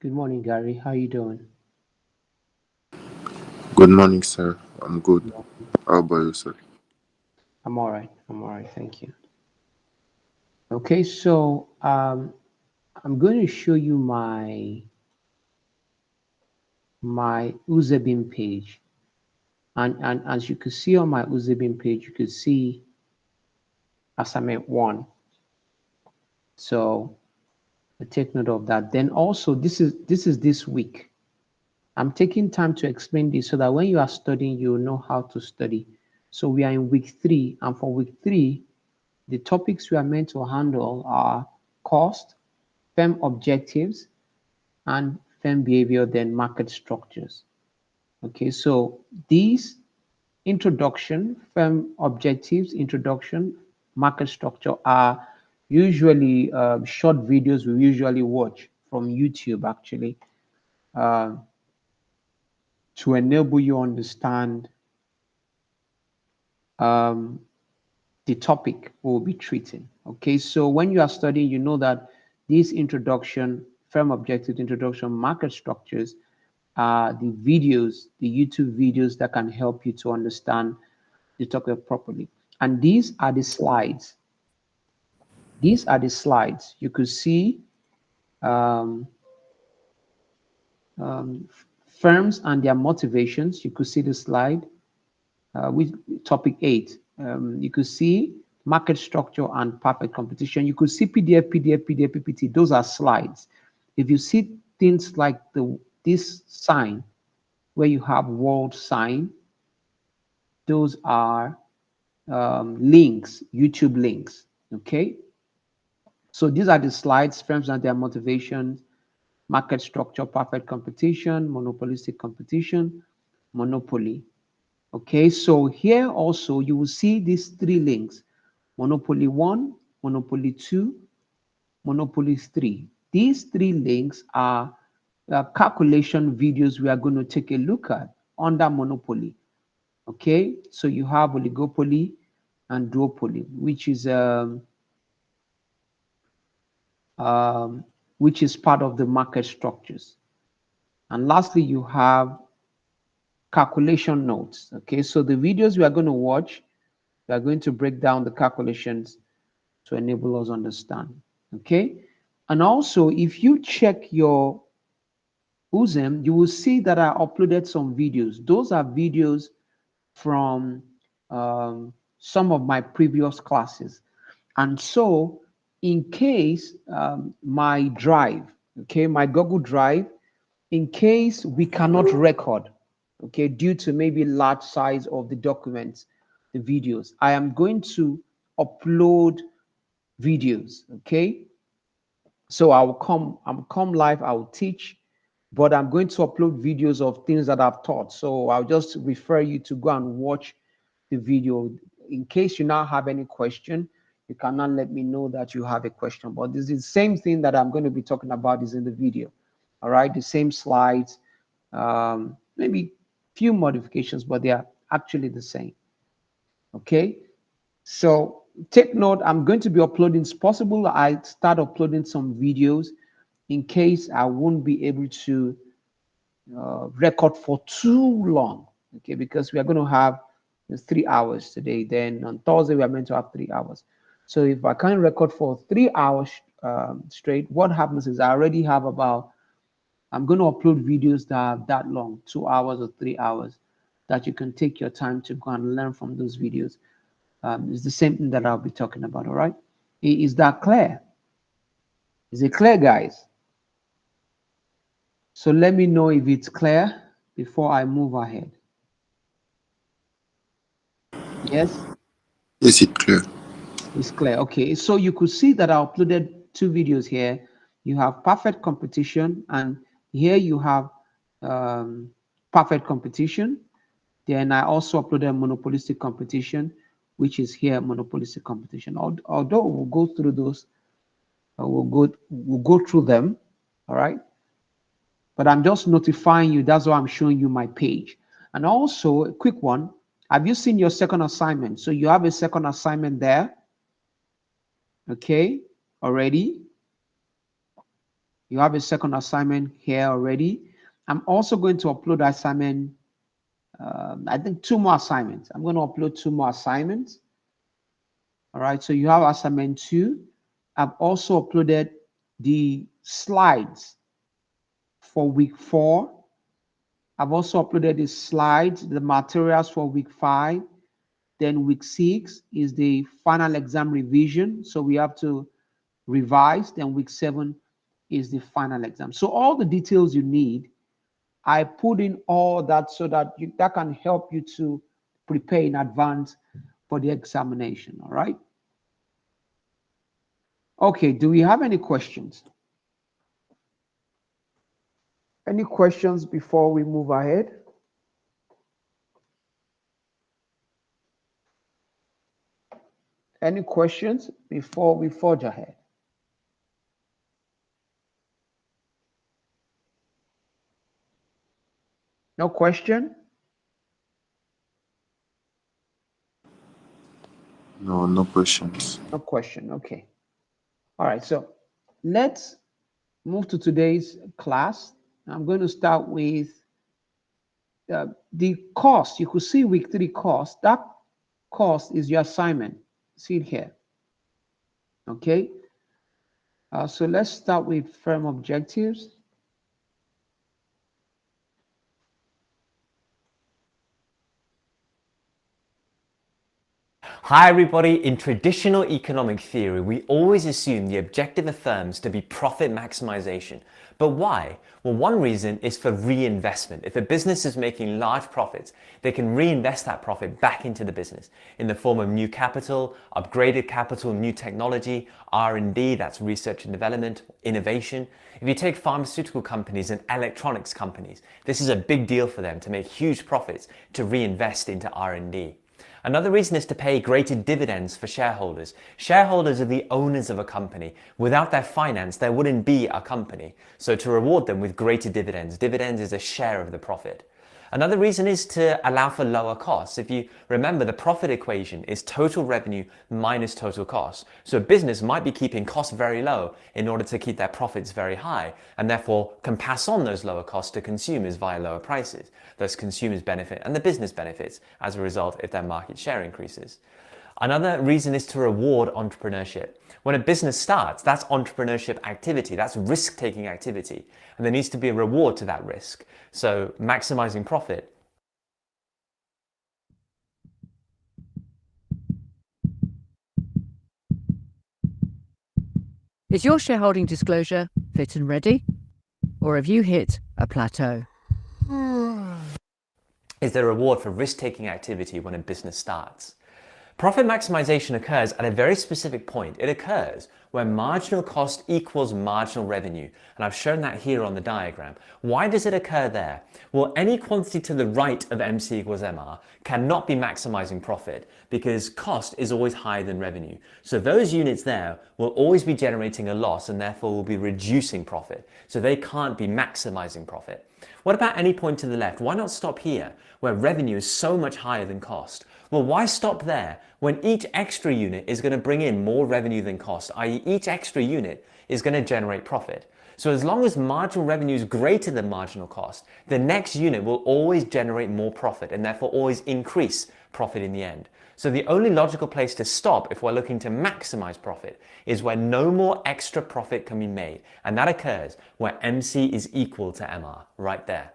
Good morning, Gary. How you doing? Good morning, sir. I'm good. Yeah. How about you, sir? I'm all right. I'm all right. Thank you. Okay, so I'm going to show you my Uzebin page, and as you can see on my Uzebin page, you can see assignment one. So take note of that. Then also, this is this week. I'm taking time to explain this so that when you are studying, you know how to study. So we are in week three, and for week three, the topics we are meant to handle are cost, firm objectives, and firm behavior, then market structures. Okay, so these introduction, firm objectives, introduction, market structure are usually short videos we usually watch from YouTube actually uh, to enable you understand um, the topic we'll be treating. Okay, so when you are studying, you know that this introduction, firm objective introduction, market structures are the videos, the YouTube videos that can help you to understand the topic properly. And these are the slides. These are the slides. You could see um, um, firms and their motivations. You could see the slide with topic 8. You could see market structure and perfect competition. You could see PDF, PDF, PDF, PPT. Those are slides. If you see things like this sign where you have world sign, those are links, YouTube links. Okay. So these are the slides, firms and their motivations, market structure, perfect competition, monopolistic competition, monopoly. Okay, so here also you will see these three links: Monopoly 1, Monopoly 2, Monopoly 3. These three links are calculation videos we are going to take a look at under Monopoly. Okay, so you have oligopoly and duopoly, um, which is part of the market structures. And lastly, you have calculation notes. Okay, so the videos we are going to watch, we are going to break down the calculations to enable us understand. Okay, and also if you check your Uzem, you will see that I uploaded some videos. Those are videos from some of my previous classes. And so, in case my drive, okay, my Google Drive, in case we cannot record, okay, due to maybe large size of the documents, the videos, I am going to upload videos, okay? So I'll come live, I'll teach, but I'm going to upload videos of things that I've taught. So I'll just refer you to go and watch the video. In case you now have any question, you cannot let me know that you have a question. But this is the same thing that I'm going to be talking about is in the video. All right, the same slides, maybe few modifications, but they are actually the same. Okay, so take note, I'm going to be uploading, it's possible I start uploading some videos in case I won't be able to record for too long, okay, because we are going to have 3 hours today. Then on Thursday, we are meant to have 3 hours. So if I can't record for 3 hours straight, what happens is I already have about, I'm going to upload videos that are that long, 2 hours or 3 hours, that you can take your time to go and learn from those videos. It's the same thing that I'll be talking about. All right. Is that clear? Is it clear, guys? So let me know if it's clear before I move ahead. Yes, Is it clear? it's clear. Okay. So you could see that I uploaded two videos here. You have perfect competition, and here you have um, perfect competition. Then I also uploaded monopolistic competition, which is here monopolistic competition. Although we'll go through those, we'll go through them. All right. But I'm just notifying you. That's why I'm showing you my page. And also, a quick one. Have you seen your second assignment? So you have a second assignment there, okay, already. You have a second assignment here already. I'm also going to upload assignment, I think 2 more assignments. I'm going to upload 2 more assignments. All right, so you have assignment 2. I've also uploaded the slides for week 4. I've also uploaded the slides, the materials for week 5. Then week 6 is the final exam revision. So we have to revise. Then week 7 is the final exam. So all the details you need, I put in all that so that that can help you to prepare in advance for the examination. All right. Okay, do we have any questions? Any questions before we move ahead? Any questions before we forge ahead? No question? No, no questions. No question. Okay. All right. So let's move to today's class. I'm going to start with the cost. You could see week 3 cost. That cost is your assignment. See it here. Okay. So let's start with firm objectives. Hi everybody, in traditional economic theory, we always assume the objective of firms to be profit maximization. But why? Well, one reason is for reinvestment. If a business is making large profits, they can reinvest that profit back into the business in the form of new capital, upgraded capital, new technology, R&D, that's research and development, innovation. If you take pharmaceutical companies and electronics companies, this is a big deal for them to make huge profits to reinvest into R&D. Another reason is to pay greater dividends for shareholders. Shareholders are the owners of a company. Without their finance, there wouldn't be a company. So to reward them with greater dividends, dividends is a share of the profit. Another reason is to allow for lower costs. If you remember, the profit equation is total revenue minus total costs. So a business might be keeping costs very low in order to keep their profits very high, and therefore can pass on those lower costs to consumers via lower prices. Thus consumers benefit and the business benefits as a result if their market share increases. Another reason is to reward entrepreneurship. When a business starts, that's entrepreneurship activity, that's risk-taking activity, and there needs to be a reward to that risk. So maximizing profit. Is your shareholding disclosure fit and ready? Or have you hit a plateau? Is there a reward for risk-taking activity when a business starts? Profit maximization occurs at a very specific point. It occurs when marginal cost equals marginal revenue. And I've shown that here on the diagram. Why does it occur there? Well, any quantity to the right of MC equals MR cannot be maximizing profit because cost is always higher than revenue. So those units there will always be generating a loss and therefore will be reducing profit. So they can't be maximizing profit. What about any point to the left? Why not stop here where revenue is so much higher than cost? Well, why stop there when each extra unit is going to bring in more revenue than cost, i.e. each extra unit is going to generate profit. So as long as marginal revenue is greater than marginal cost, the next unit will always generate more profit and therefore always increase profit in the end. So the only logical place to stop if we're looking to maximize profit is where no more extra profit can be made. And that occurs where MC is equal to MR, right there.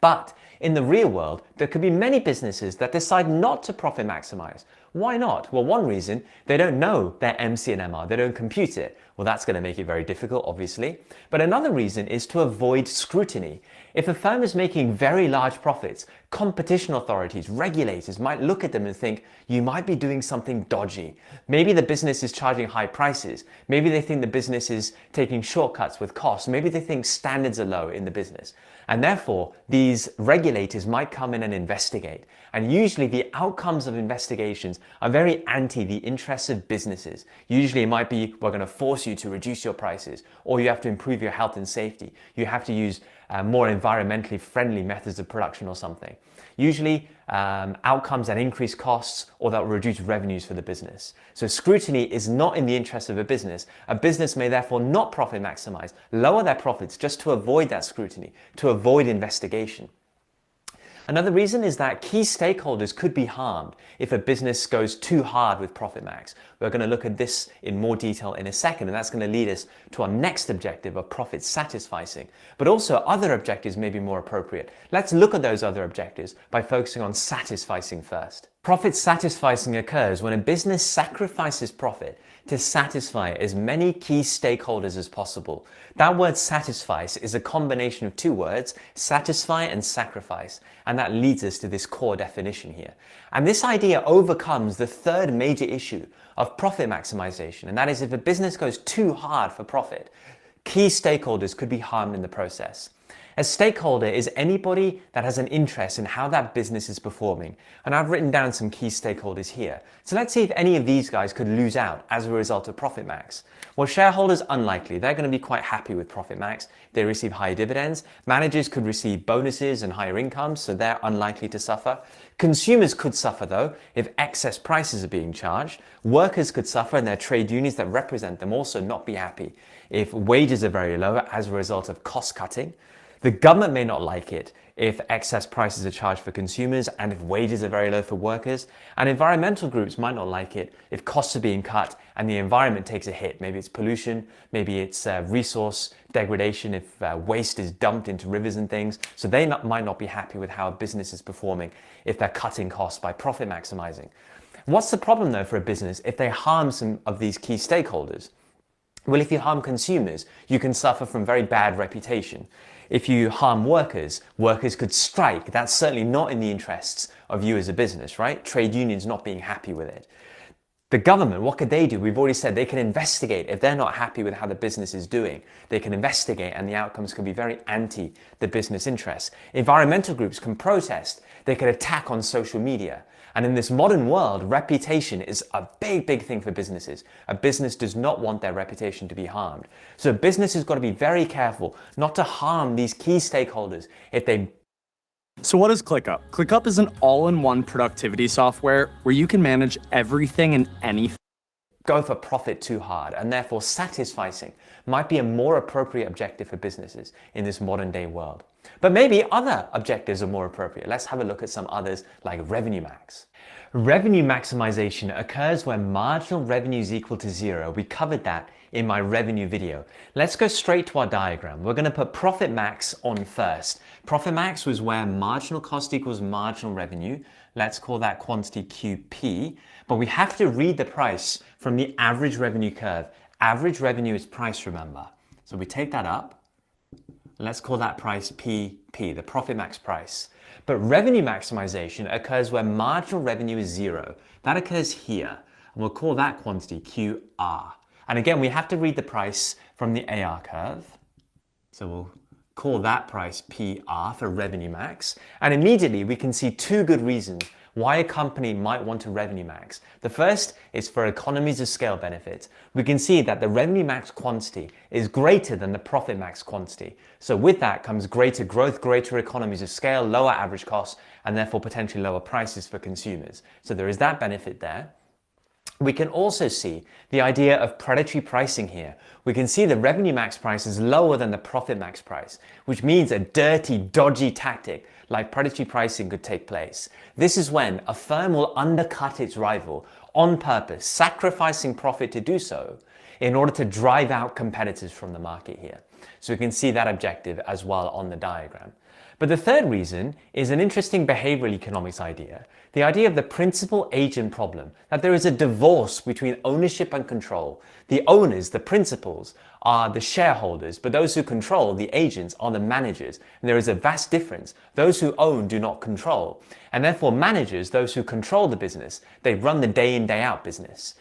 But in the real world, there could be many businesses that decide not to profit maximize. Why not? Well, one reason, they don't know their MC and MR, they don't compute it. Well, that's going to make it very difficult, obviously. But another reason is to avoid scrutiny. If a firm is making very large profits, competition authorities, regulators might look at them and think, you might be doing something dodgy. Maybe the business is charging high prices. Maybe they think the business is taking shortcuts with costs. Maybe they think standards are low in the business. And therefore, these regulators might come in and investigate. And usually the outcomes of investigations are very anti the interests of businesses. Usually it might be, we're going to force you to reduce your prices, or you have to improve your health and safety. You have to use more environmentally friendly methods of production or something. Usually outcomes that increase costs or that will reduce revenues for the business. So scrutiny is not in the interest of a business. A business may therefore not profit maximize, lower their profits just to avoid that scrutiny, to avoid investigation. Another reason is that key stakeholders could be harmed if a business goes too hard with profit max. We're going to look at this in more detail in a second, and that's going to lead us to our next objective of profit satisficing. But also other objectives may be more appropriate. Let's look at those other objectives by focusing on satisficing first. Profit satisficing occurs when a business sacrifices profit to satisfy as many key stakeholders as possible. That word satisfice is a combination of two words, satisfy and sacrifice, and that leads us to this core definition here. And this idea overcomes the third major issue of profit maximization, and that is if a business goes too hard for profit, key stakeholders could be harmed in the process. A stakeholder is anybody that has an interest in how that business is performing. And I've written down some key stakeholders here. So let's see if any of these guys could lose out as a result of profit max. Well, shareholders, unlikely. They're going to be quite happy with profit max. They receive high dividends. Managers could receive bonuses and higher incomes, so they're unlikely to suffer. Consumers could suffer though if excess prices are being charged. Workers could suffer, and their trade unions that represent them also not be happy if wages are very low as a result of cost cutting. The government may not like it if excess prices are charged for consumers and if wages are very low for workers. And environmental groups might not like it if costs are being cut and the environment takes a hit. Maybe it's pollution, maybe it's resource degradation if waste is dumped into rivers and things. So they might not be happy with how a business is performing if they're cutting costs by profit maximizing. What's the problem though for a business if they harm some of these key stakeholders? Well, if you harm consumers, you can suffer from very bad reputation. If you harm workers, workers could strike. That's certainly not in the interests of you as a business, right? Trade unions not being happy with it. The government, what could they do? We've already said they can investigate. If they're not happy with how the business is doing, they can investigate and the outcomes can be very anti the business interests. Environmental groups can protest. They can attack on social media. And in this modern world, reputation is a big, big thing for businesses. A business does not want their reputation to be harmed. So a business has got to be very careful not to harm these key stakeholders if they... So what is ClickUp? ClickUp is an all-in-one productivity software where you can manage everything and anything. Go for profit too hard, and therefore satisficing might be a more appropriate objective for businesses in this modern day world. But maybe other objectives are more appropriate. Let's have a look at some others like revenue max. Revenue maximization occurs when marginal revenue is equal to zero. We covered that in my revenue video. Let's go straight to our diagram. We're going to put profit max on first. Profit max was where marginal cost equals marginal revenue. Let's call that quantity QP. But we have to read the price from the average revenue curve. Average revenue is price, remember. So we take that up. Let's call that price PP, the profit max price. But revenue maximization occurs where marginal revenue is zero. That occurs here. And we'll call that quantity QR. And again, we have to read the price from the AR curve. So we'll call that price PR for revenue max. And immediately we can see two good reasons why a company might want to revenue max. The first is for economies of scale benefits. We can see that the revenue max quantity is greater than the profit max quantity. So with that comes greater growth, greater economies of scale, lower average costs, and therefore potentially lower prices for consumers. So there is that benefit there. We can also see the idea of predatory pricing here. We can see the revenue max price is lower than the profit max price, which means a dirty, dodgy tactic like predatory pricing could take place. This is when a firm will undercut its rival on purpose, sacrificing profit to do so in order to drive out competitors from the market here. So we can see that objective as well on the diagram. But the third reason is an interesting behavioral economics idea. The idea of the principal-agent problem, that there is a divorce between ownership and control. The owners, the principals, are the shareholders, but those who control, the agents, are the managers. And there is a vast difference. Those who own do not control. And therefore managers, those who control the business, they run the day in, day out business.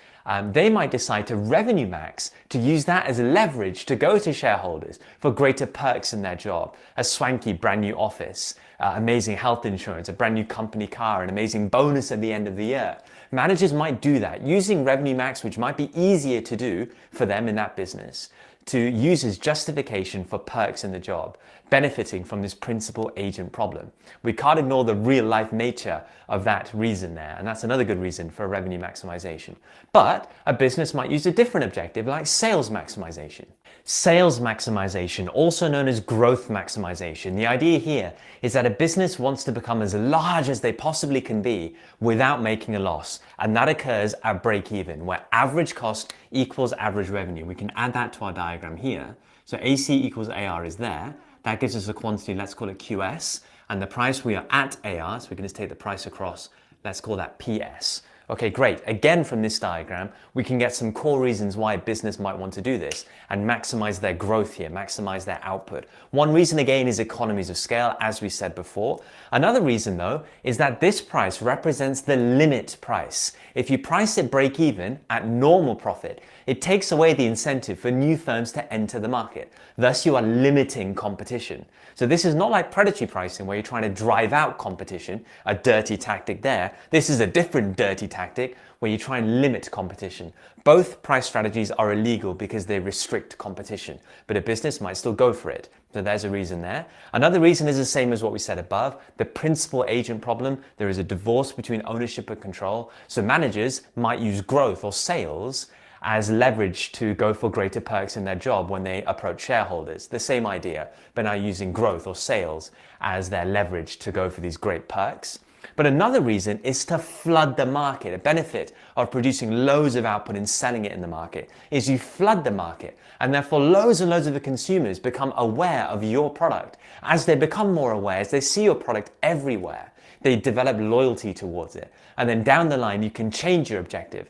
they might decide to revenue max, to use that as leverage to go to shareholders for greater perks in their job, a swanky brand new office, amazing health insurance, a brand new company car, an amazing bonus at the end of the year. Managers might do that using revenue max, which might be easier to do for them in that business, to use as justification for perks in the job, benefiting from this principal agent problem. We can't ignore the real life nature of that reason there, and that's another good reason for revenue maximization. But a business might use a different objective like sales maximization. Sales maximization, also known as growth maximization. The idea here is that a business wants to become as large as they possibly can be without making a loss. And that occurs at break even, where average cost equals average revenue. We can add that to our diagram here. So AC equals AR is there. That gives us a quantity, let's call it QS. And the price, we are at AR, so we can just take the price across. Let's call that PS. Okay, great. Again, from this diagram, we can get some core reasons why a business might want to do this and maximize their growth here, maximize their output. One reason, again, is economies of scale, as we said before. Another reason, though, is that this price represents the limit price. If you price it break even at normal profit, it takes away the incentive for new firms to enter the market. Thus, you are limiting competition. So this is not like predatory pricing where you're trying to drive out competition, a dirty tactic there. This is a different dirty tactic where you try and limit competition. Both price strategies are illegal because they restrict competition, but a business might still go for it. So there's a reason there. Another reason is the same as what we said above, the principal agent problem. There is a divorce between ownership and control. So managers might use growth or sales as leverage to go for greater perks in their job when they approach shareholders. The same idea, but now using growth or sales as their leverage to go for these great perks. But another reason is to flood the market. A benefit of producing loads of output and selling it in the market is you flood the market, and therefore loads and loads of the consumers become aware of your product. As they become more aware, as they see your product everywhere, they develop loyalty towards it. And then down the line, you can change your objective.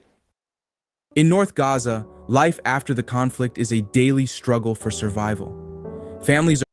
In North Gaza, life after the conflict is a daily struggle for survival. Families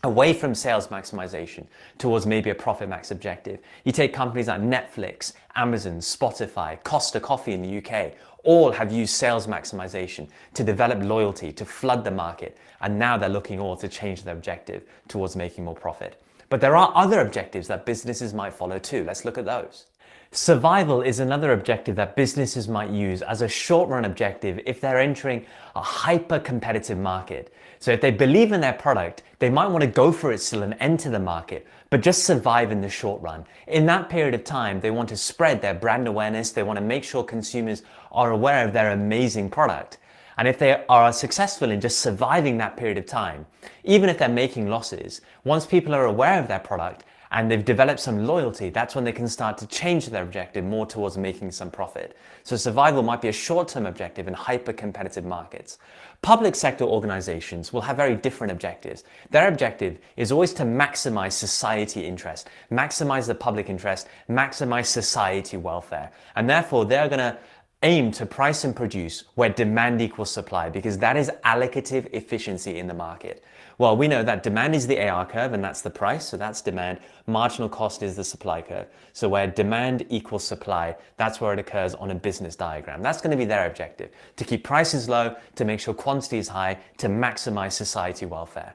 away from sales maximization towards maybe a profit max objective. You take companies like Netflix, Amazon, Spotify, Costa Coffee in the UK, all have used sales maximization to develop loyalty, to flood the market, and now they're looking all to change their objective towards making more profit. But there are other objectives that businesses might follow too. Let's look at those. Survival is another objective that businesses might use as a short-run objective if they're entering a hyper-competitive market. So if they believe in their product, they might want to go for it still and enter the market, but just survive in the short run. In that period of time, they want to spread their brand awareness. They want to make sure consumers are aware of their amazing product. And if they are successful in just surviving that period of time, even if they're making losses, once people are aware of their product, and they've developed some loyalty, that's when they can start to change their objective more towards making some profit. So survival might be a short-term objective in hyper-competitive markets. Public sector organizations will have very different objectives. Their objective is always to maximize society interest, maximize the public interest, maximize society welfare. And therefore, they're going to aim to price and produce where demand equals supply, because that is allocative efficiency in the market. Well, we know that demand is the AR curve, and that's the price, so that's demand. Marginal cost is the supply curve. So where demand equals supply, that's where it occurs on a business diagram. That's going to be their objective, to keep prices low, to make sure quantity is high, to maximize society welfare.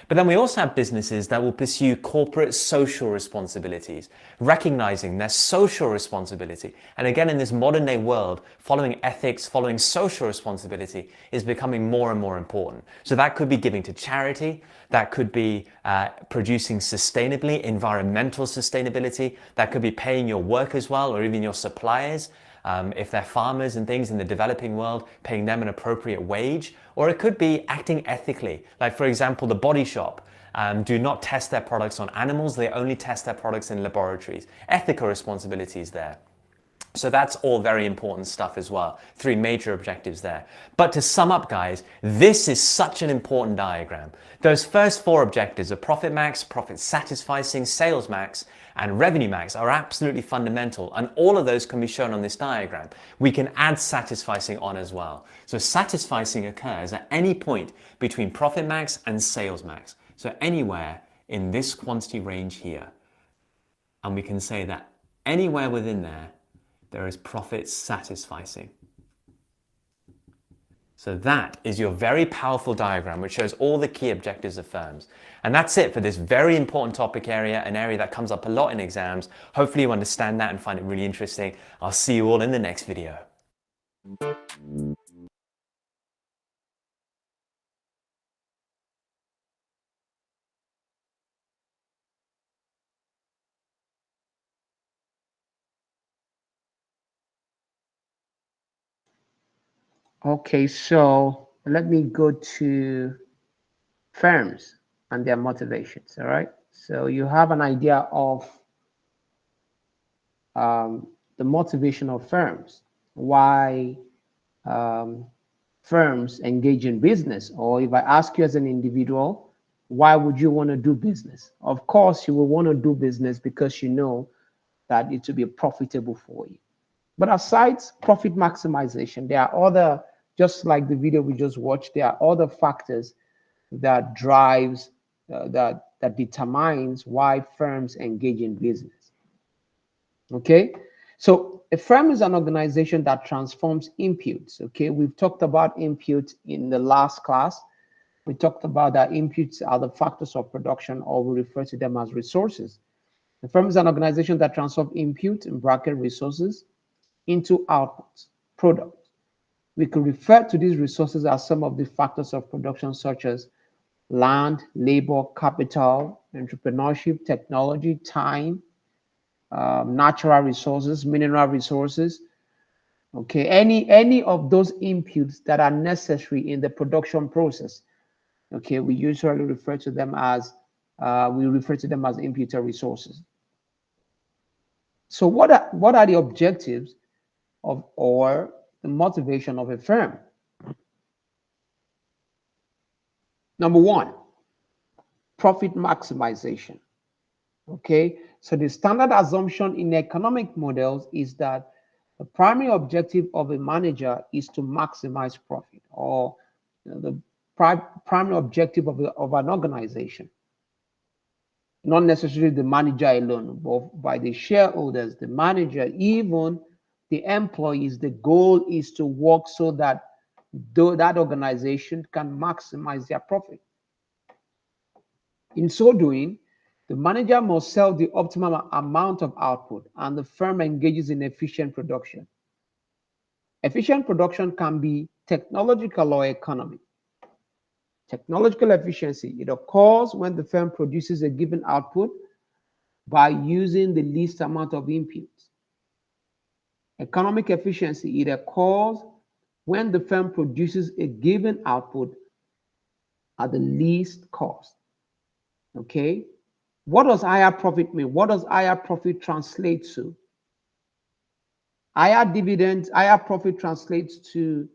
But then we also have businesses that will pursue corporate social responsibilities, recognizing their social responsibility. And again, in this modern day world, following ethics, following social responsibility is becoming more and more important. So that could be giving to charity, that could be producing sustainably, environmental sustainability, that could be paying your workers well, or even your suppliers. If they're farmers and things in the developing world, paying them an appropriate wage, or it could be acting ethically. Like for example, The Body Shop do not test their products on animals, they only test their products in laboratories. Ethical responsibilities there. So that's all very important stuff as well. 3 major objectives there. But to sum up, guys, this is such an important diagram. Those first 4 objectives of profit max, profit satisficing, sales max, and revenue max are absolutely fundamental, and all of those can be shown on this diagram. We can add satisficing on as well. So satisficing occurs at any point between profit max and sales max. So anywhere in this quantity range here. And we can say that anywhere within there, there is profit satisficing. So that is your very powerful diagram, which shows all the key objectives of firms. And that's it for this very important topic area, an area that comes up a lot in exams. Hopefully you understand that and find it really interesting. I'll see you all in the next video. Okay, so let me go to firms and their motivations. All right, so you have an idea of the motivation of firms, why firms engage in business. Or if I ask you as an individual, why would you want to do business? Of course, you will want to do business because you know that it will be profitable for you. But aside profit maximization, there are other, just like the video we just watched, there are other factors that drives, that determines why firms engage in business. Okay, so a firm is an organization that transforms inputs. Okay, we've talked about inputs in the last class. We talked about that inputs are the factors of production, or we refer to them as resources. The firm is an organization that transforms input, in bracket resources, into outputs, products. We could refer to these resources as some of the factors of production, such as land, labor, capital, entrepreneurship, technology, time, natural resources, mineral resources. Okay, any of those inputs that are necessary in the production process. Okay, we usually refer to them as input resources. So what are the objectives of, or the motivation of a firm? Number one, profit maximization. Okay, so the standard assumption in economic models is that the primary objective of a manager is to maximize profit, or the primary objective of an organization. Not necessarily the manager alone, but by the shareholders, the manager, even the employees. The goal is to work so that that organization can maximize their profit. In so doing, the manager must sell the optimum amount of output, and the firm engages in efficient production. Efficient production can be technological or economic. Technological efficiency, it occurs when the firm produces a given output by using the least amount of inputs. Economic efficiency, it occurs when the firm produces a given output at the least cost. Okay, what does higher profit mean? What does higher profit translate to? Higher dividends, higher profit translates to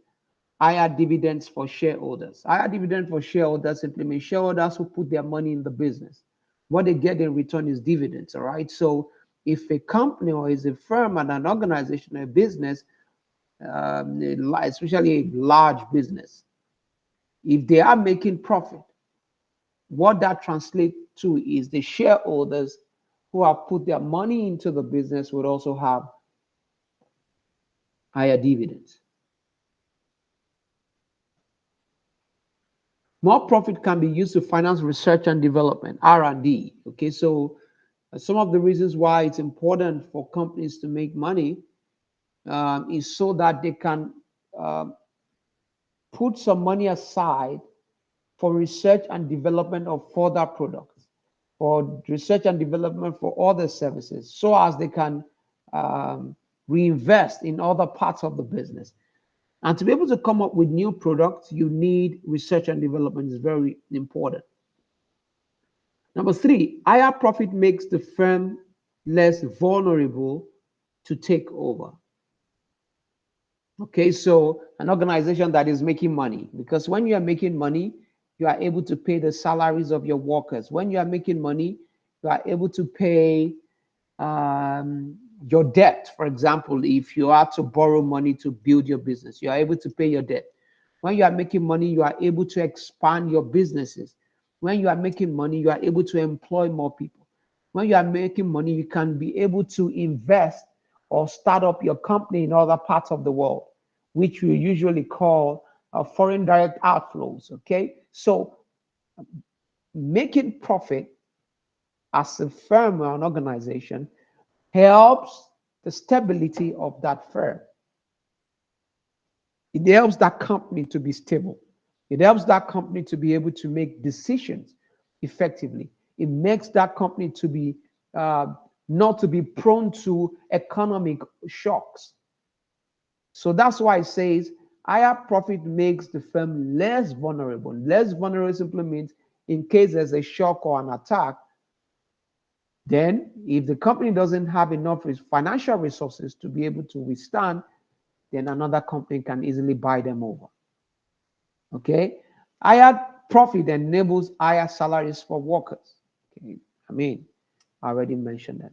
higher dividends for shareholders. Higher dividend for shareholders simply means shareholders who put their money in the business. What they get in return is dividends, all right? So if a company or is a firm and an organization, a business, especially a large business, if they are making profit, what that translates to is the shareholders who have put their money into the business would also have higher dividends. More profit can be used to finance research and development, R&D. Okay, so some of the reasons why it's important for companies to make money is so that they can put some money aside for research and development of further products, for research and development for other services, so as they can reinvest in other parts of the business. And to be able to come up with new products, you need research and development. Is very important. Number three, higher profit makes the firm less vulnerable to take over. Okay, so an organization that is making money, because when you are making money, you are able to pay the salaries of your workers. When you are making money, you are able to pay your debt. For example, if you are to borrow money to build your business, you are able to pay your debt. When you are making money, you are able to expand your businesses. When you are making money, you are able to employ more people. When you are making money, you can be able to invest or start up your company in other parts of the world, which we usually call foreign direct outflows. Okay, so making profit as a firm or an organization helps the stability of that firm. It helps that company to be stable. It helps that company to be able to make decisions effectively. It makes that company to be not to be prone to economic shocks. So that's why it says higher profit makes the firm less vulnerable. Less vulnerable simply means in case there's a shock or an attack, then if the company doesn't have enough financial resources to be able to withstand, then another company can easily buy them over. Okay, higher profit enables higher salaries for workers. Okay, I already mentioned that.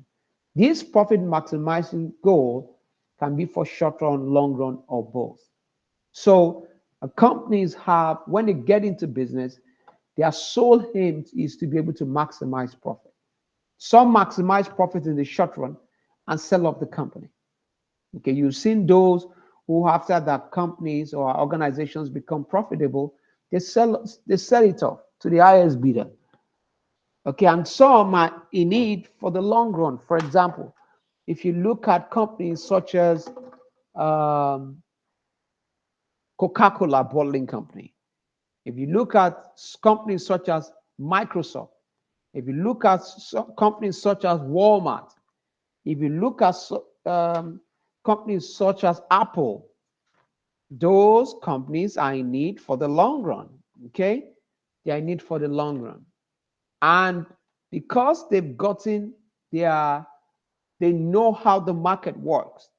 This profit maximizing goal can be for short run, long run, or both. So companies have, when they get into business, their sole aim is to be able to maximize profit. Some maximize profit in the short run and sell off the company. Okay, you've seen those who, after that companies or organizations become profitable, they sell it off to the highest bidder. Okay, and some are in it for the long run. For example, if you look at companies such as Coca-Cola bottling company, if you look at companies such as Microsoft, if you look at companies such as Walmart, if you look at companies such as Apple, those companies are in need for the long run. Okay, they are in need for the long run, and because they've gotten they know how the market works,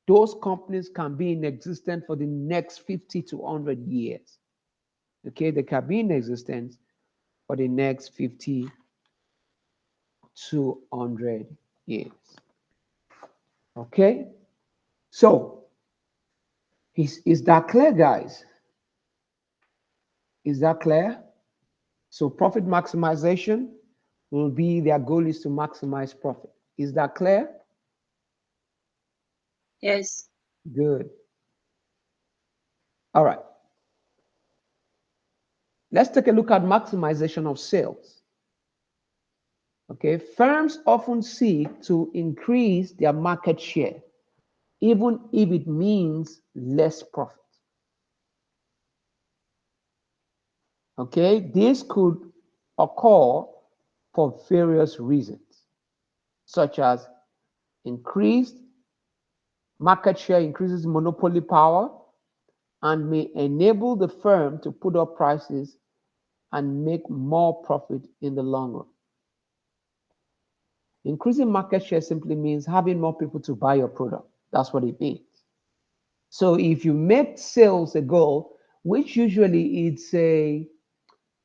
those companies can be in existence for the next 50 to 100 years. Okay, they can be in existence for the next 50 to 100 years. Okay, so is that clear, guys? Is that clear? So profit maximization will be, their goal is to maximize profit. Is that clear? Yes. Good. All right. Let's take a look at maximization of sales. Okay, firms often seek to increase their market share, even if it means less profit. Okay, this could occur for various reasons, such as increased market share increases monopoly power and may enable the firm to put up prices and make more profit in the long run. Increasing market share simply means having more people to buy your product. That's what it means. So if you make sales a goal, which usually it's a,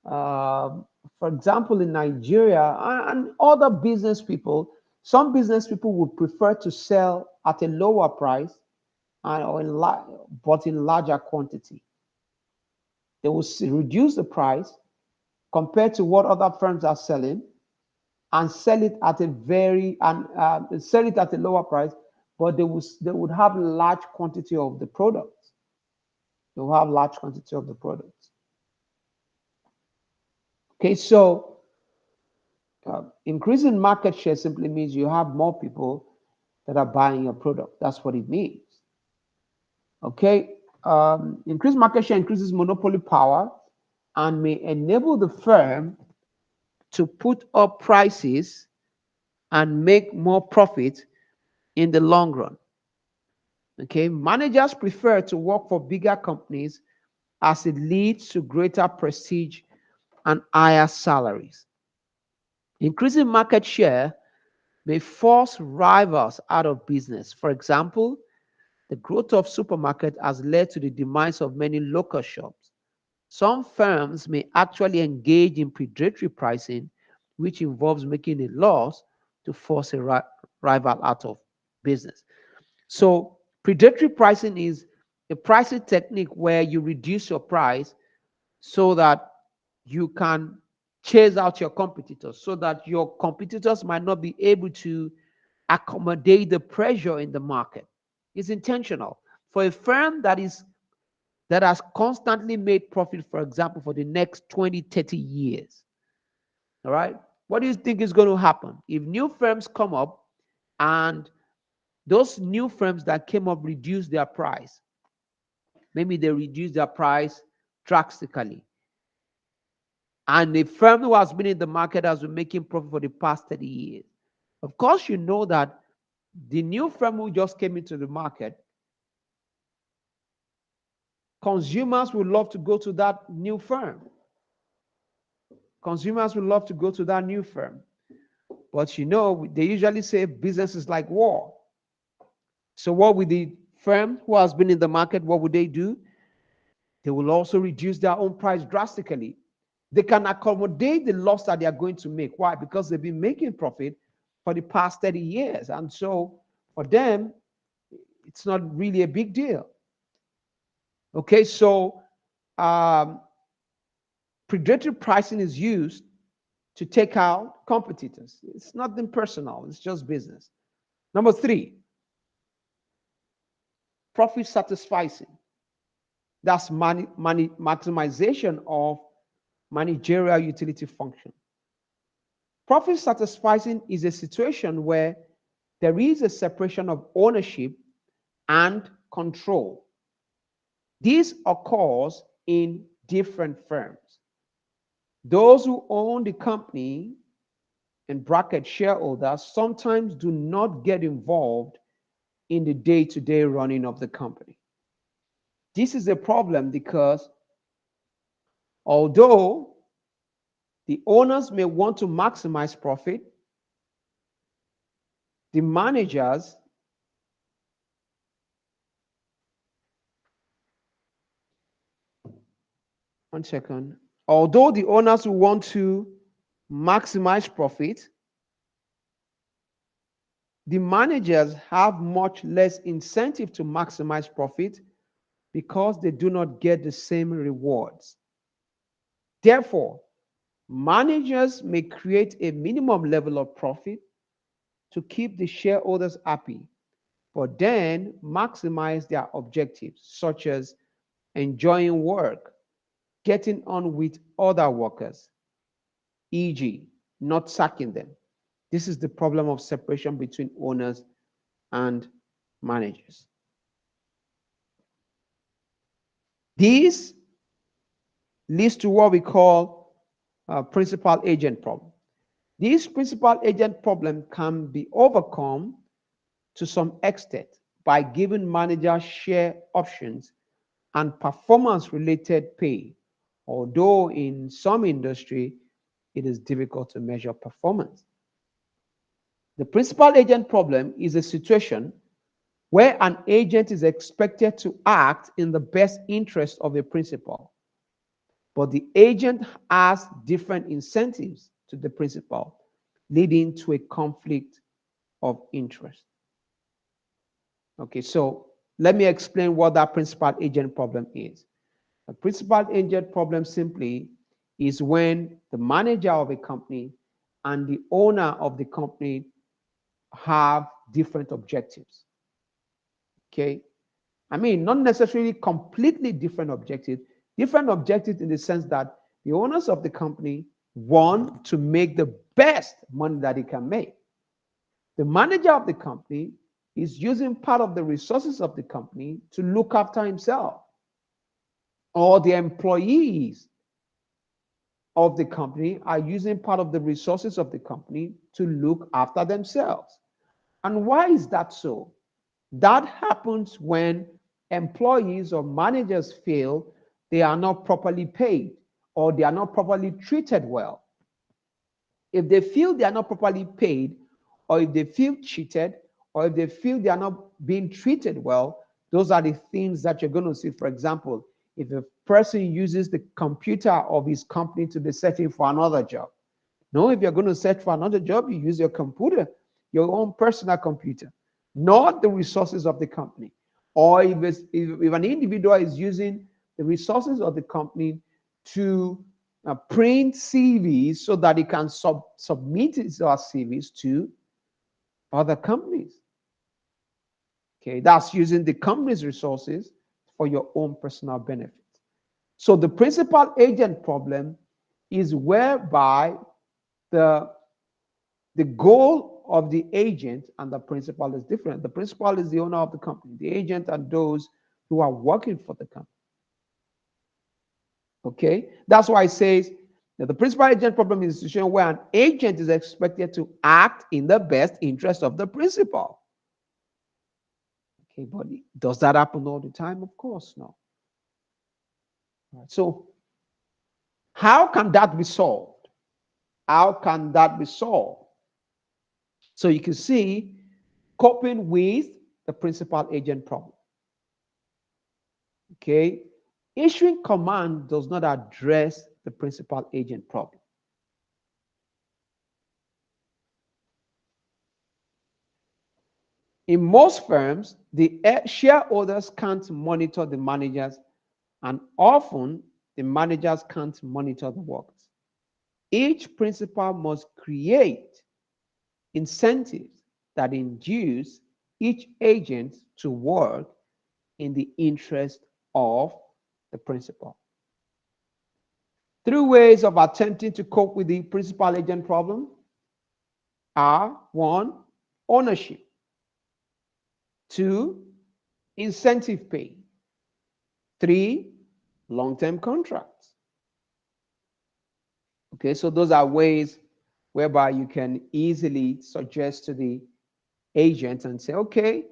for example, in Nigeria and other business people, some business people would prefer to sell at a lower price but in larger quantity. They will reduce the price compared to what other firms are selling and sell it at a lower price, but they would have large quantity of the product. They will have large quantity of the product. Okay, so increasing market share simply means you have more people that are buying your product. That's what it means. Okay, increased market share increases monopoly power and may enable the firm to put up prices and make more profit in the long run. Okay, managers prefer to work for bigger companies as it leads to greater prestige and higher salaries. Increasing market share may force rivals out of business. For example, the growth of supermarkets has led to the demise of many local shops. Some firms may actually engage in predatory pricing, which involves making a loss to force a rival out of business. So predatory pricing is a pricing technique where you reduce your price so that you can chase out your competitors, so that your competitors might not be able to accommodate the pressure in the market. It's intentional. For a firm that is that has constantly made profit, for example, for the next 20, 30 years. All right. What do you think is going to happen if new firms come up and those new firms that came up reduce their price? Maybe they reduce their price drastically. And the firm who has been in the market has been making profit for the past 30 years. Of course, you know that the new firm who just came into the market, consumers would love to go to that new firm. Consumers would love to go to that new firm. But you know, they usually say business is like war. So what would the firm who has been in the market, what would they do? They will also reduce their own price drastically. They can accommodate the loss that they are going to make. Why? Because they've been making profit for the past 30 years. And so for them, it's not really a big deal. Okay, so predatory pricing is used to take out competitors. It's nothing personal, it's just business. Number 3, profit satisficing. That's maximization of managerial utility function. Profit satisficing is a situation where there is a separation of ownership and control. This occurs in different firms. Those who own the company, in bracket shareholders, sometimes do not get involved in the day-to-day running of the company. This is a problem because although the owners may want to maximize profit, the managers although the owners will want to maximize profit, the managers have much less incentive to maximize profit because they do not get the same rewards. Therefore, managers may create a minimum level of profit to keep the shareholders happy, but then maximize their objectives, such as enjoying work, getting on with other workers, e.g., not sacking them. This is the problem of separation between owners and managers. This leads to what we call principal agent problem. This principal agent problem can be overcome to some extent by giving managers share options and performance-related pay, although in some industry, it is difficult to measure performance. The principal agent problem is a situation where an agent is expected to act in the best interest of a principal, but the agent has different incentives to the principal, leading to a conflict of interest. Okay, so let me explain what that principal agent problem is. A principal agent problem simply is when the manager of a company and the owner of the company have different objectives. Okay, I mean, not necessarily completely different objectives in the sense that the owners of the company want to make the best money that it can make. The manager of the company is using part of the resources of the company to look after himself, or the employees of the company are using part of the resources of the company to look after themselves. And why is that so? That happens when employees or managers feel they are not properly paid or they are not properly treated well. If they feel they are not properly paid, or if they feel cheated, or if they feel they are not being treated well, those are the things that you're going to see. For example, if a person uses the computer of his company to be searching for another job. No, if you're going to search for another job, you use your computer, your own personal computer, not the resources of the company. Or if an individual is using the resources of the company to print CVs so that he can submit his CVs to other companies. Okay, that's using the company's resources for your own personal benefit. So the principal agent problem is whereby the goal of the agent and the principal is different. The principal is the owner of the company. The agent are those who are working for the company. Okay, that's why it says that the principal agent problem is a situation where an agent is expected to act in the best interest of the principal. Okay, but does that happen all the time? Of course, no. Right, so how can that be solved? How can that be solved? So you can see coping with the principal agent problem. Okay, issuing command does not address the principal agent problem. In most firms, the shareholders can't monitor the managers, and often the managers can't monitor the workers. Each principal must create incentives that induce each agent to work in the interest of the principal. 3 ways of attempting to cope with the principal agent problem are: 1, ownership; 2, incentive pay; 3, long-term contracts. Okay, so those are ways whereby you can easily suggest to the agent and say, okay,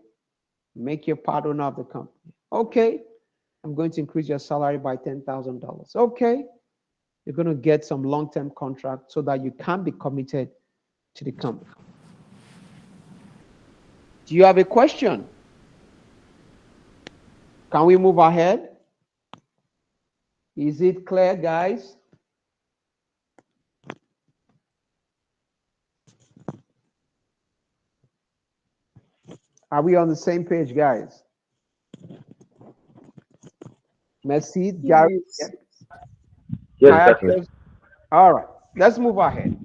make your part owner of the company. Okay, I'm going to increase your salary by $10,000. Okay, you're going to get some long-term contract so that you can be committed to the company. Do you have a question? Can we move ahead? Is it clear, guys? Are we on the same page, guys? Merci, Gary. Yes. Yes, Kayak definitely. says- All right, let's move ahead.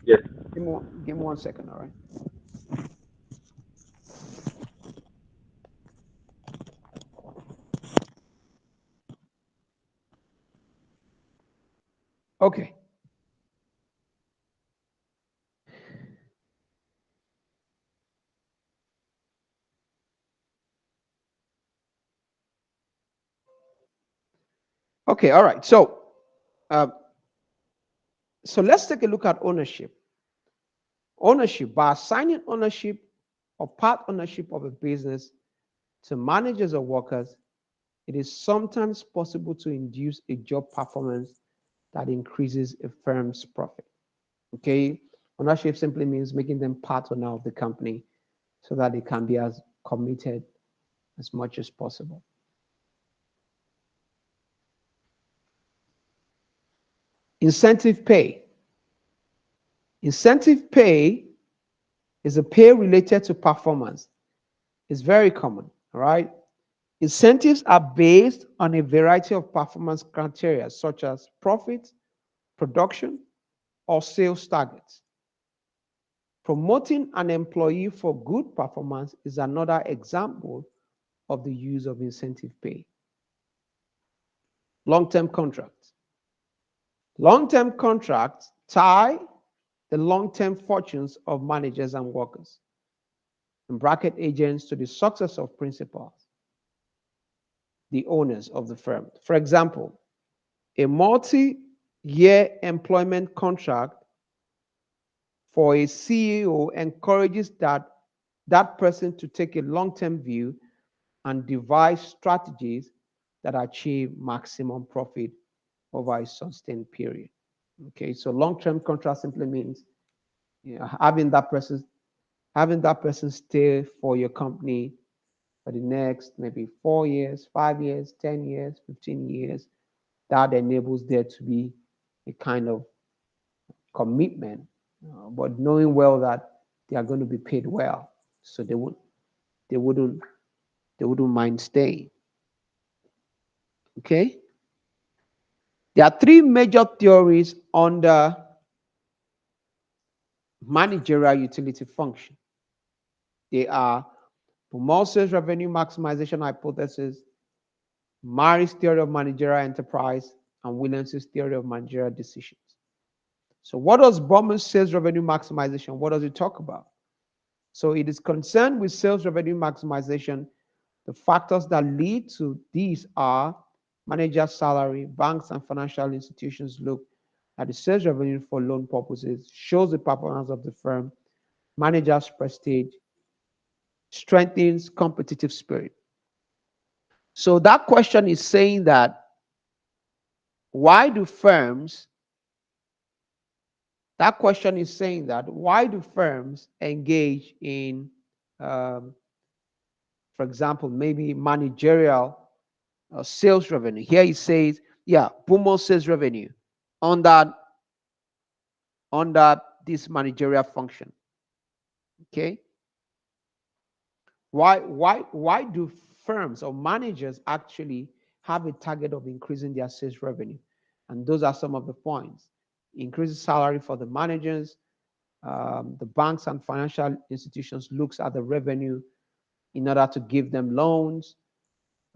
Yes. Give me 1 second, all right? Okay. Okay, all right. So let's take a look at ownership. Ownership, by assigning ownership or part ownership of a business to managers or workers, it is sometimes possible to induce a job performance that increases a firm's profit. Okay, ownership simply means making them part owner of the company so that they can be as committed as much as possible. Incentive pay. Incentive pay is a pay related to performance. It's very common, all right? Incentives are based on a variety of performance criteria such as profit, production, or sales targets. Promoting an employee for good performance is another example of the use of incentive pay. Long-term contracts. Long-term contracts tie the long-term fortunes of managers and workers, and bracket agents to the success of principals, the owners of the firm. For example, a multi-year employment contract for a CEO encourages that person to take a long-term view and devise strategies that achieve maximum profit over a sustained period. Okay, so long-term contract simply means, you know, having that person stay for your company for the next maybe 4 years, 5 years, 10 years, 15 years. That enables there to be a kind of commitment, but knowing well that they are going to be paid well, so they wouldn't mind staying. Okay. There are 3 major theories on the managerial utility function. They are Baumol's revenue maximization hypothesis, Mary's theory of managerial enterprise, and Williams' theory of managerial decisions. So what does Bowman's sales revenue maximization, what does it talk about? So it is concerned with sales revenue maximization. The factors that lead to these are manager salary. Banks and financial institutions look at the sales revenue for loan purposes, shows the performance of the firm, manager's prestige, strengthens competitive spirit. So that question is saying that why do firms engage in, for example, maybe managerial sales revenue? Here it says, yeah, Bumo sales revenue under this managerial function. Okay. Why do firms or managers actually have a target of increasing their sales revenue? And those are some of the points. Increases salary for the managers. The banks and financial institutions looks at the revenue in order to give them loans,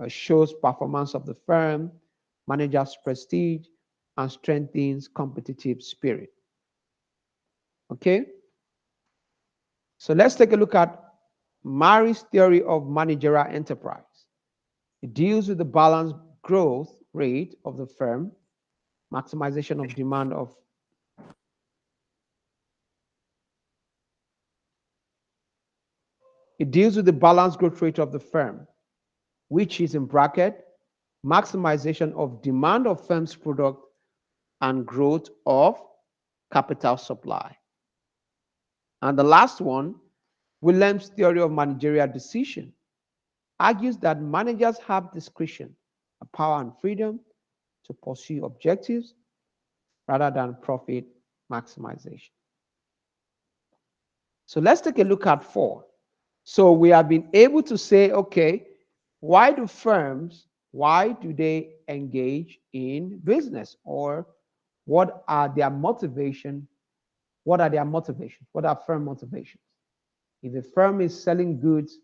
shows performance of the firm, managers prestige, and strengthens competitive spirit. Okay. So let's take a look at Mary's theory of managerial enterprise. It deals with the balanced growth rate of the firm, maximization of demand of it deals with the balanced growth rate of the firm, which is in bracket, maximization of demand of firm's product and growth of capital supply. And the last one, Williams' theory of managerial decision, argues that managers have discretion, power and freedom to pursue objectives rather than profit maximization. So let's take a look at 4. So we have been able to say, okay, why do they engage in business, or what are their motivation? What are firm motivations? If a firm is selling goods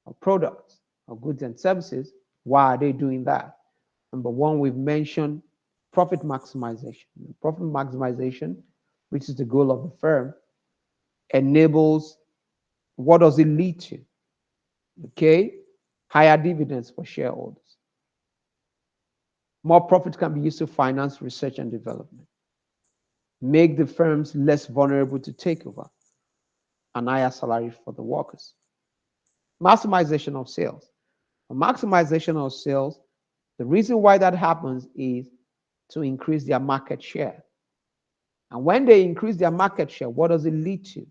or products or goods and services, why are they doing that? Number one, we've mentioned profit maximization. Profit maximization, which is the goal of the firm, enables, what does it lead to? Okay, higher dividends for shareholders. More profit can be used to finance research and development, make the firms less vulnerable to takeover, and higher salaries for the workers. Maximization of sales. Maximization of sales, the reason why that happens is to increase their market share. And when they increase their market share, what does it lead to?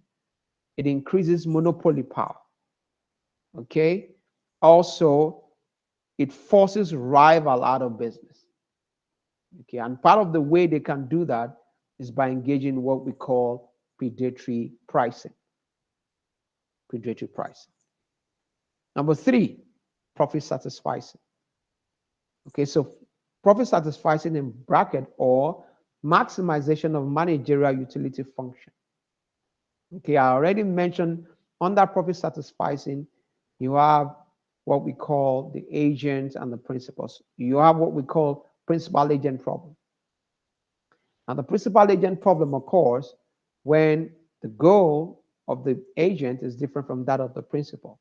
It increases monopoly power. Okay. Also, it forces rival out of business. Okay. And part of the way they can do that is by engaging in what we call predatory pricing. Predatory pricing. Number 3, profit satisficing. Okay, so profit satisficing in bracket, or maximization of managerial utility function. Okay, I already mentioned under profit satisficing, you have what we call the agents and the principals. You have what we call principal agent problem. And the principal agent problem occurs when the goal of the agent is different from that of the principal.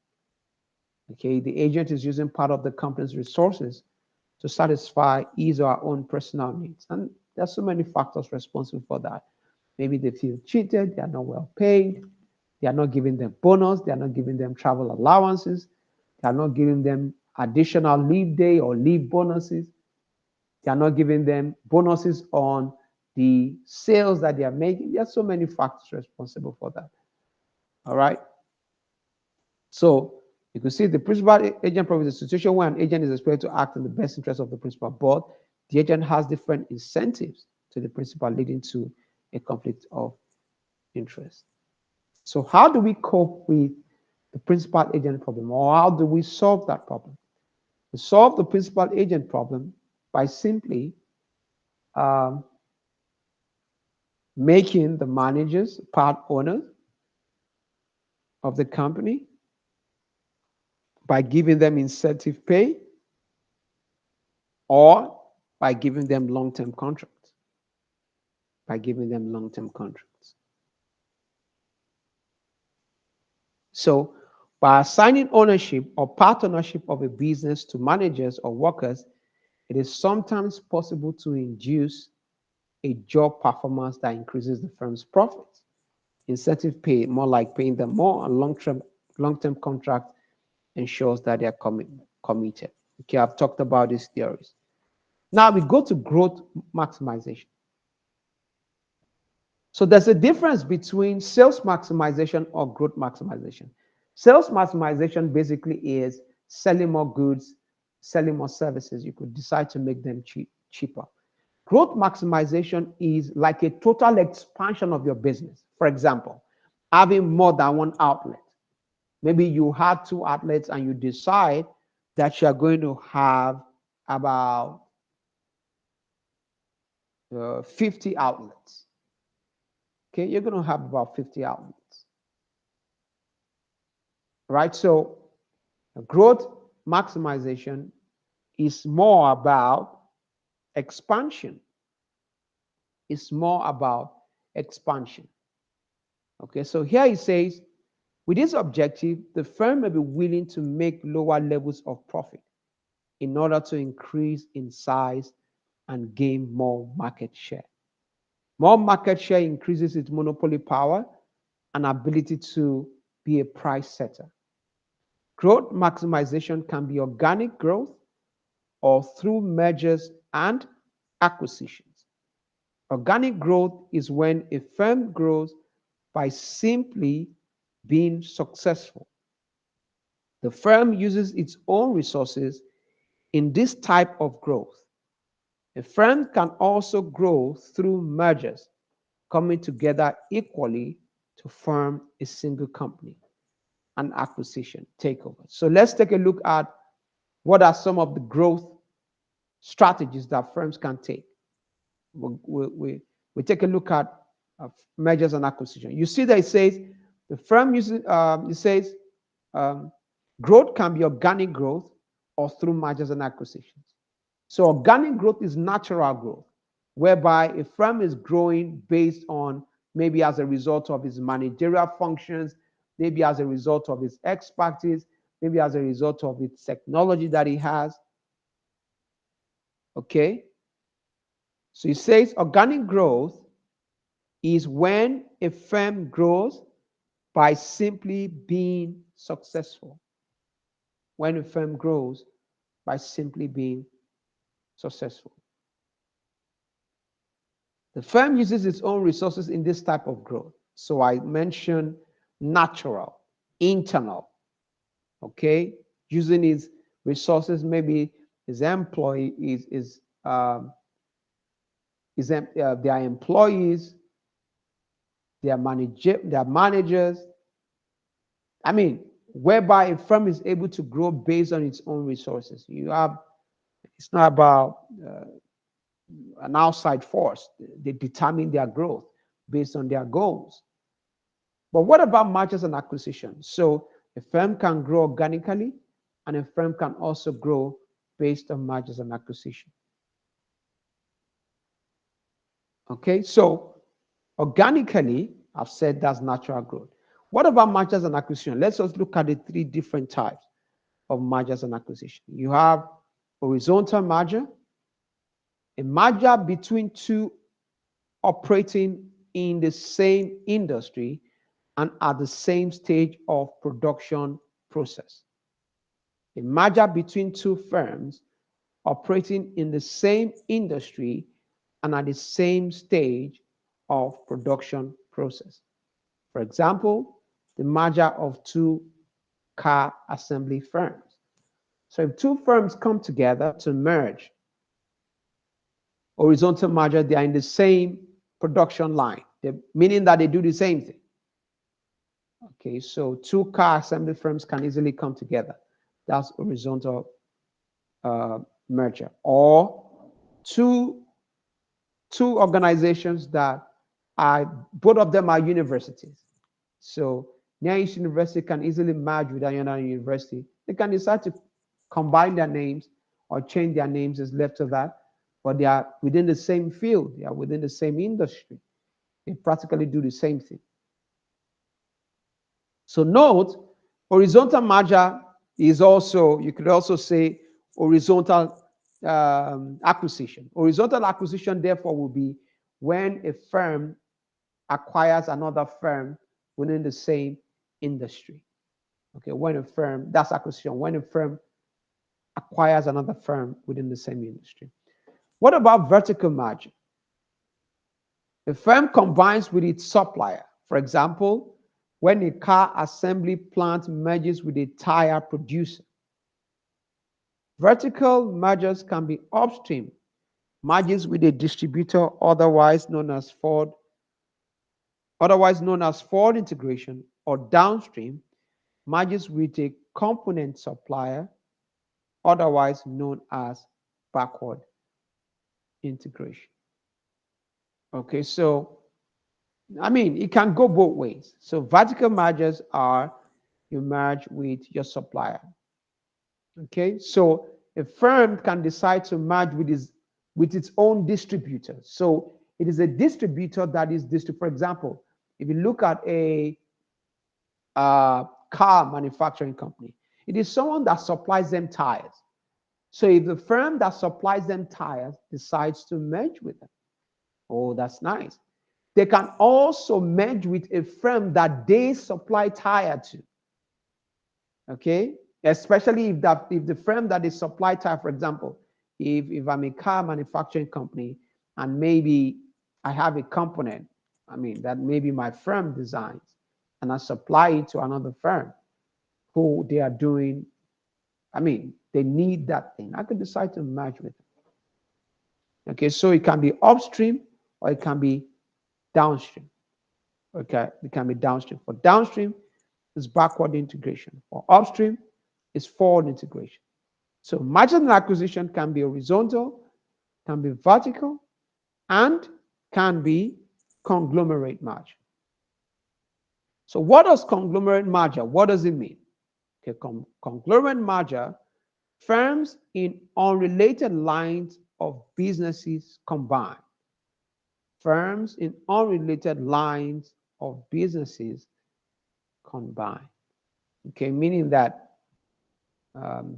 Okay, the agent is using part of the company's resources to satisfy his or her own personal needs. And there's so many factors responsible for that. Maybe they feel cheated, they are not well paid, they are not giving them bonus, they are not giving them travel allowances, they are not giving them additional leave day or leave bonuses, they are not giving them bonuses on the sales that they are making. There are so many factors responsible for that. All right. So you can see the principal agent problem is a situation where an agent is expected to act in the best interest of the principal, but the agent has different incentives to the principal, leading to a conflict of interest. So how do we cope with the principal agent problem, or how do we solve that problem? We solve the principal agent problem by simply making the managers part owners of the company, by giving them incentive pay, or by giving them long-term contracts. By giving them long-term contracts. So by assigning ownership or part ownership of a business to managers or workers, it is sometimes possible to induce a job performance that increases the firm's profits. Incentive pay, more like paying them more, and long-term contract ensures that they are committed. Okay, I've talked about these theories. Now we go to growth maximization. So there's a difference between sales maximization or growth maximization. Sales maximization basically is selling more goods, selling more services. You could decide to make them cheaper. Growth maximization is like a total expansion of your business. For example, having more than one outlet. Maybe you had 2 outlets and you decide that you are going to have about 50 outlets. Okay, you're going to have about 50 outlets. Right? So growth maximization is more about expansion. It's more about expansion. Okay, so here it says, with this objective, the firm may be willing to make lower levels of profit in order to increase in size and gain more market share. More market share increases its monopoly power and ability to be a price setter. Growth maximization can be organic growth or through mergers and acquisitions. Organic growth is when a firm grows by simply being successful. The firm uses its own resources in this type of growth. A firm can also grow through mergers, coming together equally to form a single company, and acquisition, takeover. So let's take a look at what are some of the growth strategies that firms can take. We take a look at mergers and acquisition. You see that it says the firm uses, it says growth can be organic growth or through mergers and acquisitions. So organic growth is natural growth, whereby a firm is growing based on maybe as a result of its managerial functions, maybe as a result of its expertise, maybe as a result of its technology that it has. Okay? So it says organic growth is when a firm grows by simply being successful. When a firm grows by simply being successful. The firm uses its own resources in this type of growth. So I mentioned natural, internal, okay? Using its resources, maybe his employee their employees, their managers. I mean, whereby a firm is able to grow based on its own resources. It's not about an outside force. They determine their growth based on their goals. But what about mergers and acquisitions? So a firm can grow organically, and a firm can also grow based on mergers and acquisitions. Okay, so organically, I've said that's natural growth. What about mergers and acquisitions? Let's just look at the 3 different types of mergers and acquisitions. You have horizontal merger, a merger between 2 operating in the same industry and at the same stage of production process. A merger between 2 firms operating in the same industry and at the same stage of production process. For example, the merger of 2 car assembly firms. So if 2 firms come together to merge, horizontal merger, they are in the same production line, meaning that they do the same thing. Okay, so 2 car assembly firms can easily come together. That's horizontal merger. Or two organizations that both of them are universities. So Near East University can easily merge with another university. They can decide to combine their names or change their names is left to that, but they are within the same field, they are within the same industry. They practically do the same thing. So note, horizontal merger is also, you could also say horizontal acquisition. Horizontal acquisition, therefore, will be when a firm acquires another firm within the same industry. Okay, when a firm, that's acquisition, when a firm acquires another firm within the same industry. What about vertical merger? A firm combines with its supplier. For example, when a car assembly plant merges with a tire producer. Vertical mergers can be upstream, merges with a distributor, otherwise known as Ford integration, or downstream, merges with a component supplier, otherwise known as backward integration. Okay, so I mean, it can go both ways. So vertical mergers are you merge with your supplier. Okay, so a firm can decide to merge with its own distributor. So it is a distributor that is for example, if you look at a car manufacturing company, it is someone that supplies them tires. So if the firm that supplies them tires decides to merge with them, oh, that's nice. They can also merge with a firm that they supply tire to. Okay, especially if the firm that they supply tire, for example, if I'm a car manufacturing company and maybe I have a component, I mean that maybe my firm designs and I supply it to another firm who they are doing, I mean, they need that thing. I could decide to merge with them. Okay, so it can be upstream or it can be downstream. Okay, it can be downstream. For downstream, is backward integration. For upstream, is forward integration. So merger and acquisition can be horizontal, can be vertical, and can be conglomerate merger. So what does conglomerate merger? What does it mean? Okay, conglomerate merger, firms in unrelated lines of businesses combine. Firms in unrelated lines of businesses combine. Okay, meaning that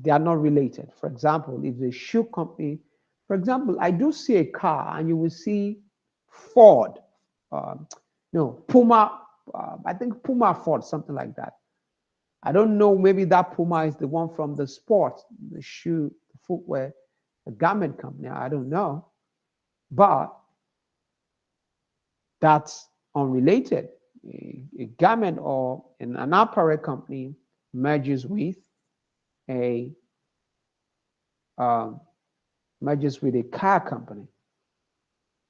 they are not related. For example, if the shoe company, for example, I do see a car and you will see Ford, Puma, I think Puma Ford, something like that. I don't know, maybe that Puma is the one from the sport, the shoe, the footwear, the garment company. I don't know. But that's unrelated. A garment or an apparel company merges with a car company.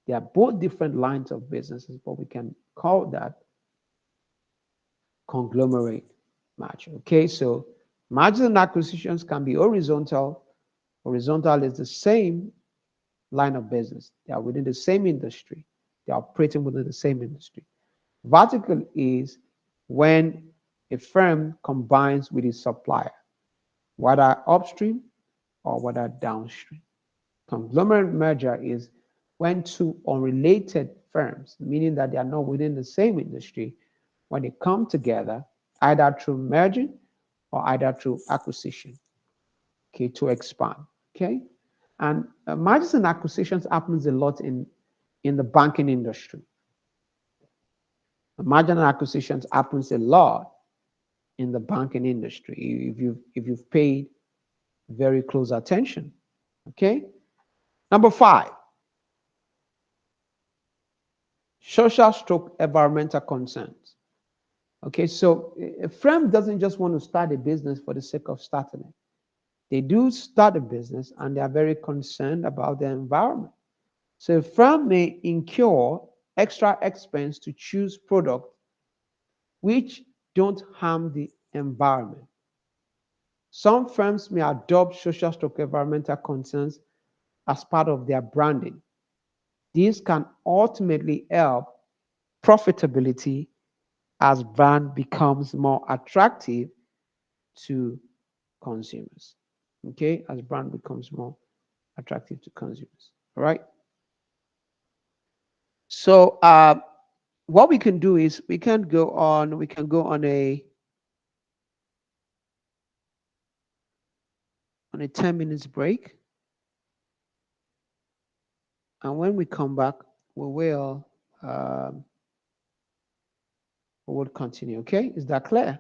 They are both different lines of businesses, but we can call that conglomerate merger. Okay, so mergers and acquisitions can be horizontal. Horizontal is the same line of business. They are within the same industry. They are operating within the same industry. Vertical is when a firm combines with its supplier, whether upstream or whether downstream. Conglomerate merger is when two unrelated firms, meaning that they are not within the same industry, when they come together, either through merging or either through acquisition, okay, to expand, okay? And mergers and acquisitions happens a lot in the banking industry. Merger and acquisitions happens a lot in the banking industry if you've paid very close attention, okay? Number 5, social / environmental concerns. Okay, so a firm doesn't just want to start a business for the sake of starting it. They do start a business and they are very concerned about the environment. So a firm may incur extra expense to choose products which don't harm the environment. Some firms may adopt social / environmental concerns as part of their branding. This can ultimately help profitability as brand becomes more attractive to consumers. okay, as brand becomes more attractive to consumers. All right. So what we can do is we can go on a 10 minutes break, and when we come back um, we will continue. Okay, is that clear?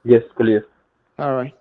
Yes, clear. All right.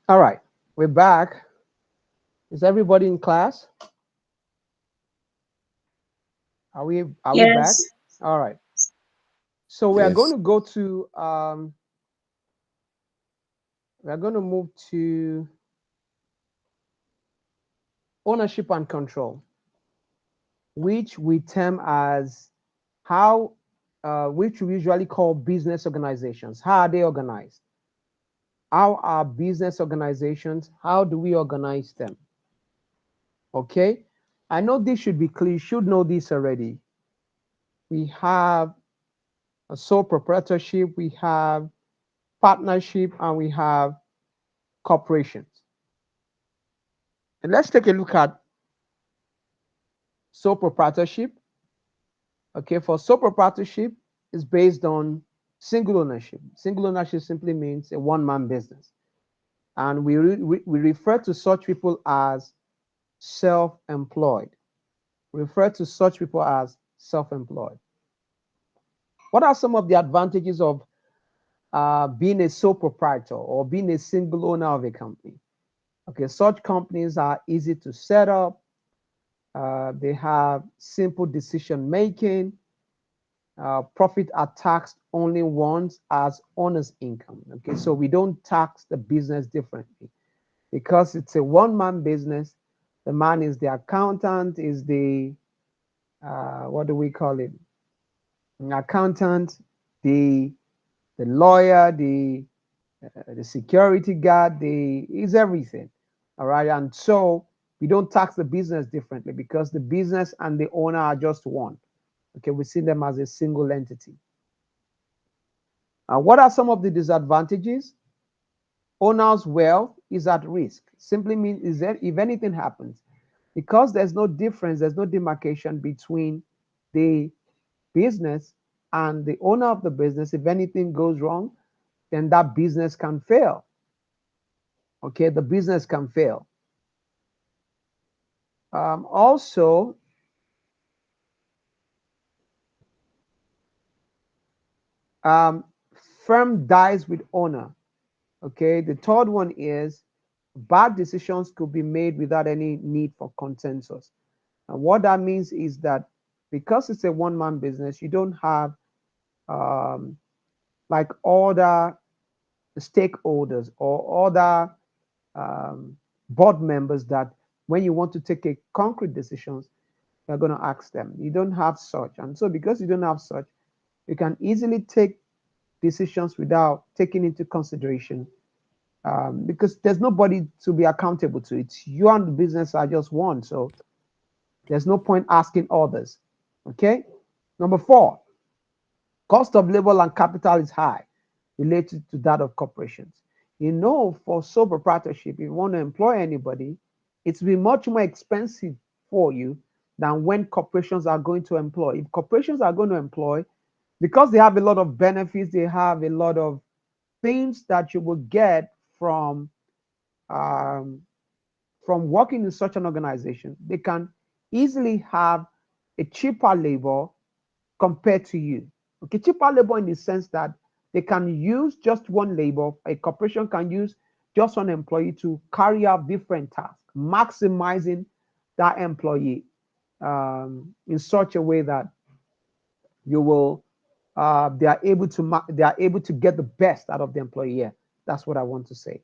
All right, we're back. Is everybody in class? Are we back? Yes. All right. So we are going Yes. to go to we are going to move to ownership and control, which we term as how which we usually call business organizations. How are they organized? How are business organizations? How do we organize them? Okay. I know this should be clear. You should know this already. We have a sole proprietorship, we have partnership, and we have corporations. And let's take a look at sole proprietorship. Okay, for sole proprietorship is based on single ownership. Single ownership simply means a one-man business. And we refer to such people as self-employed. Refer to such people as self-employed. What are some of the advantages of being a sole proprietor or being a single owner of a company? Okay, such companies are easy to set up. They have simple decision making. Profit are taxed only once as owner's income. Okay, so we don't tax the business differently because it's a one-man business. The man is the accountant, is the what do we call it? An accountant, the lawyer, the security guard, is everything. All right, and so we don't tax the business differently because the business and the owner are just one. Okay, we see them as a single entity. What are some of the disadvantages? Owner's wealth is at risk. Simply means is that if anything happens, because there's no difference, there's no demarcation between the business and the owner of the business. If anything goes wrong, then that business can fail. Okay, the business can fail. Also, firm dies with owner. Okay, the third one is bad decisions could be made without any need for consensus. And what that means is that because it's a one-man business, you don't have like other stakeholders or other board members that when you want to take a concrete decisions, you're going to ask them. You don't have such. And so because you don't have such, you can easily take decisions without taking into consideration because there's nobody to be accountable to. It's you and the business are just one. So there's no point asking others. Okay. Number 4, cost of labor and capital is high related to that of corporations. You know, for sole proprietorship, if you want to employ anybody, it's be much more expensive for you than when corporations are going to employ. If corporations are going to employ, because they have a lot of benefits, they have a lot of things that you will get from working in such an organization. They can easily have a cheaper labor compared to you. Okay, cheaper labor in the sense that they can use just one labor. A corporation can use just one employee to carry out different tasks, maximizing that employee in such a way that you will they are able to get the best out of the employee. Yeah, that's what I want to say.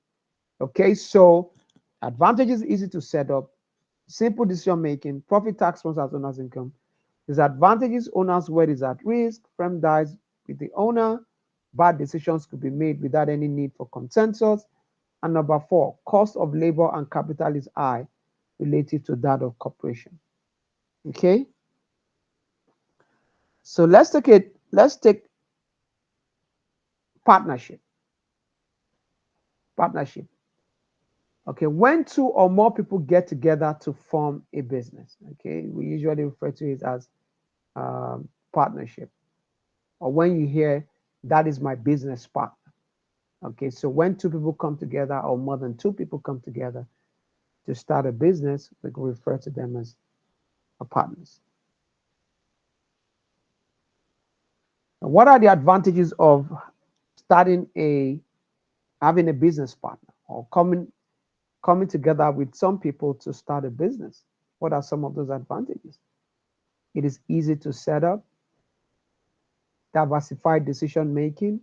Okay, so advantages easy to set up, simple decision making, profit tax funds as owner's income. Disadvantages, owner's wealth is at risk, firm dies with the owner, bad decisions could be made without any need for consensus. And number 4, cost of labor and capital is high relative to that of corporation. Okay. So let's take partnership. Partnership. Okay, when 2 or more people get together to form a business, okay, we usually refer to it as partnership. Or when you hear that is my business partner. Okay, so when 2 people come together or more than 2 people come together to start a business, we can refer to them as partners. What are the advantages of having a business partner? or coming together with some people to start a business. What are some of those advantages? It is easy to set up, diversified decision making,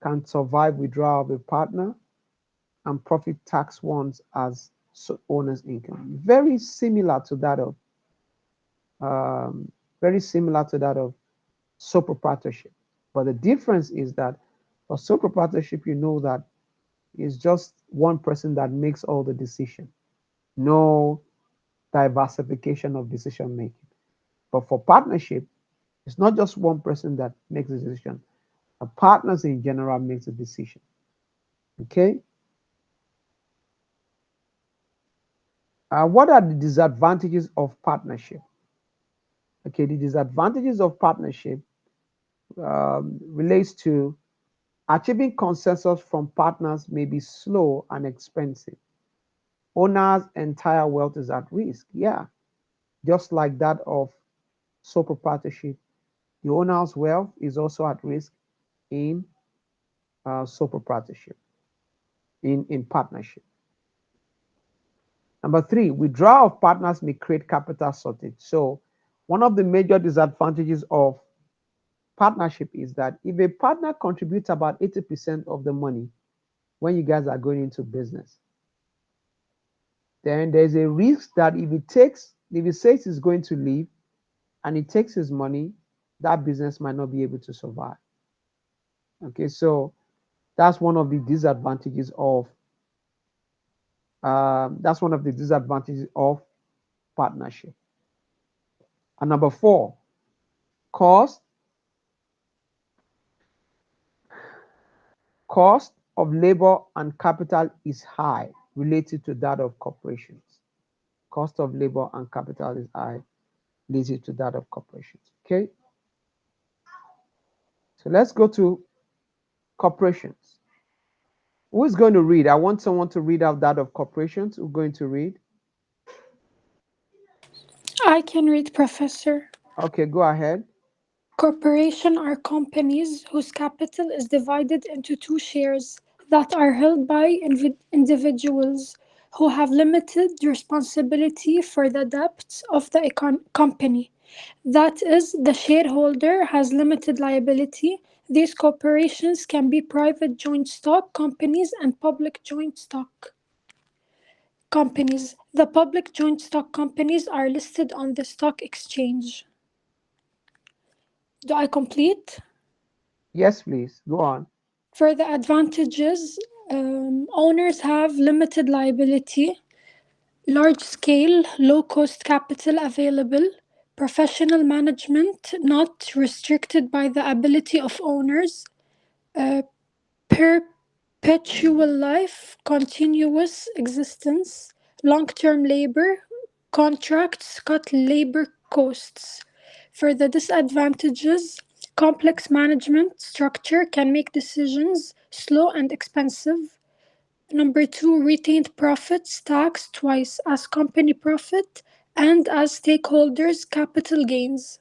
can survive withdrawal of a partner, and profit tax ones as owner's income. Very similar to that of sole proprietorship. But the difference is that for sole proprietorship, you know that it's just one person that makes all the decision. No diversification of decision making. But for partnership, it's not just one person that makes the decision. The partners in general makes the decision. Okay. What are the disadvantages of partnership? Okay, the disadvantages of partnership relates to achieving consensus from partners may be slow and expensive. Owner's entire wealth is at risk. Yeah, just like that of sole proprietorship, the owner's wealth is also at risk in sole proprietorship, in partnership. Number 3, withdrawal of partners may create capital shortage. So one of the major disadvantages of partnership is that if a partner contributes about 80% of the money when you guys are going into business, then there's a risk that if he says he's going to leave and he takes his money, that business might not be able to survive. Okay, so that's one of the disadvantages of partnership. And number 4, cost of labor and capital is high related to that of corporations. Cost of labor and capital is high related to that of corporations. Okay. So let's go to corporations. Who is going to read? I want someone to read out that of corporations. Who's going to read? I can read, Professor. Okay, go ahead. Corporations are companies whose capital is divided into 2 shares that are held by individuals who have limited responsibility for the debts of the company. That is, the shareholder has limited liability. These corporations can be private joint stock companies and public joint stock companies. The public joint stock companies are listed on the stock exchange. Do I complete? Yes, please. Go on. For the advantages, owners have limited liability, large scale, low cost capital available, professional management not restricted by the ability of owners, perpetual life, continuous existence, long term labor, contracts cut labor costs. For the disadvantages, complex management structure can make decisions slow and expensive. Number 2, retained profits taxed twice as company profit and as stakeholders' capital gains.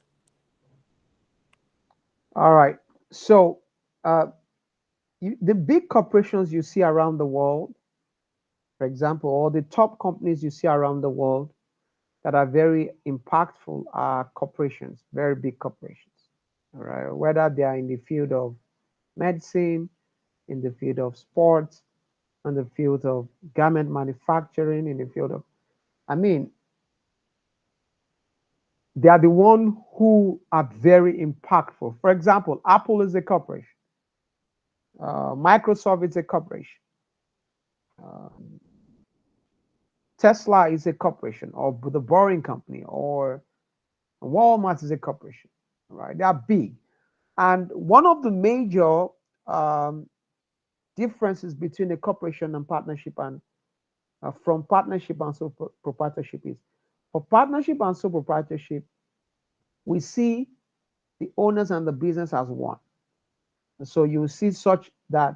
All right. So the big corporations you see around the world, for example, all the top companies you see around the world that are very impactful are corporations, very big corporations. All right. Whether they are in the field of medicine, in the field of sports, in the field of garment manufacturing, in the field of, they are the one who are very impactful. For example, Apple is a corporation. Microsoft is a corporation. Tesla is a corporation, or the Boring Company, or Walmart is a corporation. Right? They are big. And one of the major differences between a corporation and partnership and from partnership and sole proprietorship is for partnership and sole proprietorship, we see the owners and the business as one. So you see such that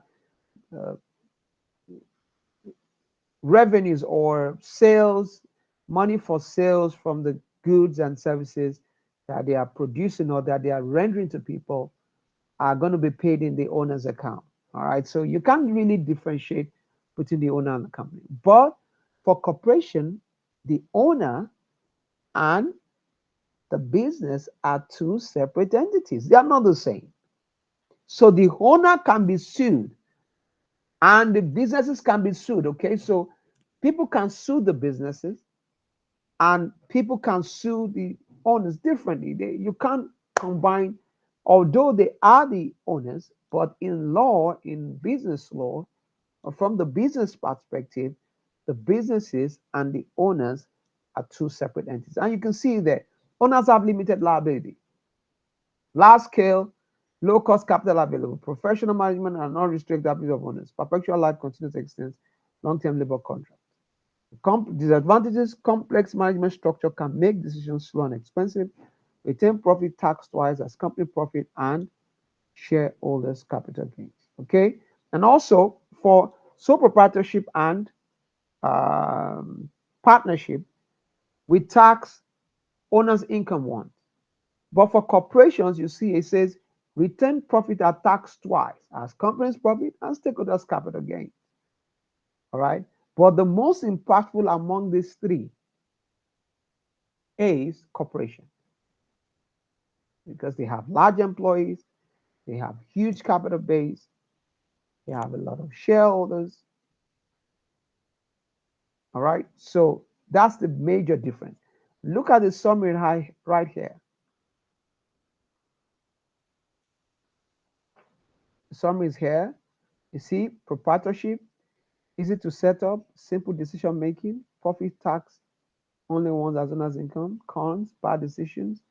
revenues or sales, money for sales from the goods and services that they are producing or that they are rendering to people are going to be paid in the owner's account. All right. So you can't really differentiate between the owner and the company. But for corporation, the owner and the business are two separate entities. They are not the same. So the owner can be sued and the businesses can be sued. Okay, so people can sue the businesses and people can sue the owners differently. You can't combine, although they are the owners, but in law, in business law, or from the business perspective, the businesses and the owners are two separate entities. And you can see that owners have limited liability, large scale, low cost capital available, professional management and non-restricted ability of owners, perpetual life, continuous existence, long-term labor contract. Disadvantages: complex management structure can make decisions slow and expensive, retain profit tax twice as company profit and shareholders' capital gains. Okay, and also for sole proprietorship and partnership, we tax owners' income once, but for corporations, you see it says return profit are taxed twice as company's profit and stakeholders' capital gains. All right, but the most impactful among these three is corporation, because they have large employees, they have huge capital base, they have a lot of shareholders. All right, so that's the major difference. Look at the summary right here. The summary is here. You see, proprietorship, easy to set up, simple decision making, profit tax only ones as owners income. Cons: bad decisions.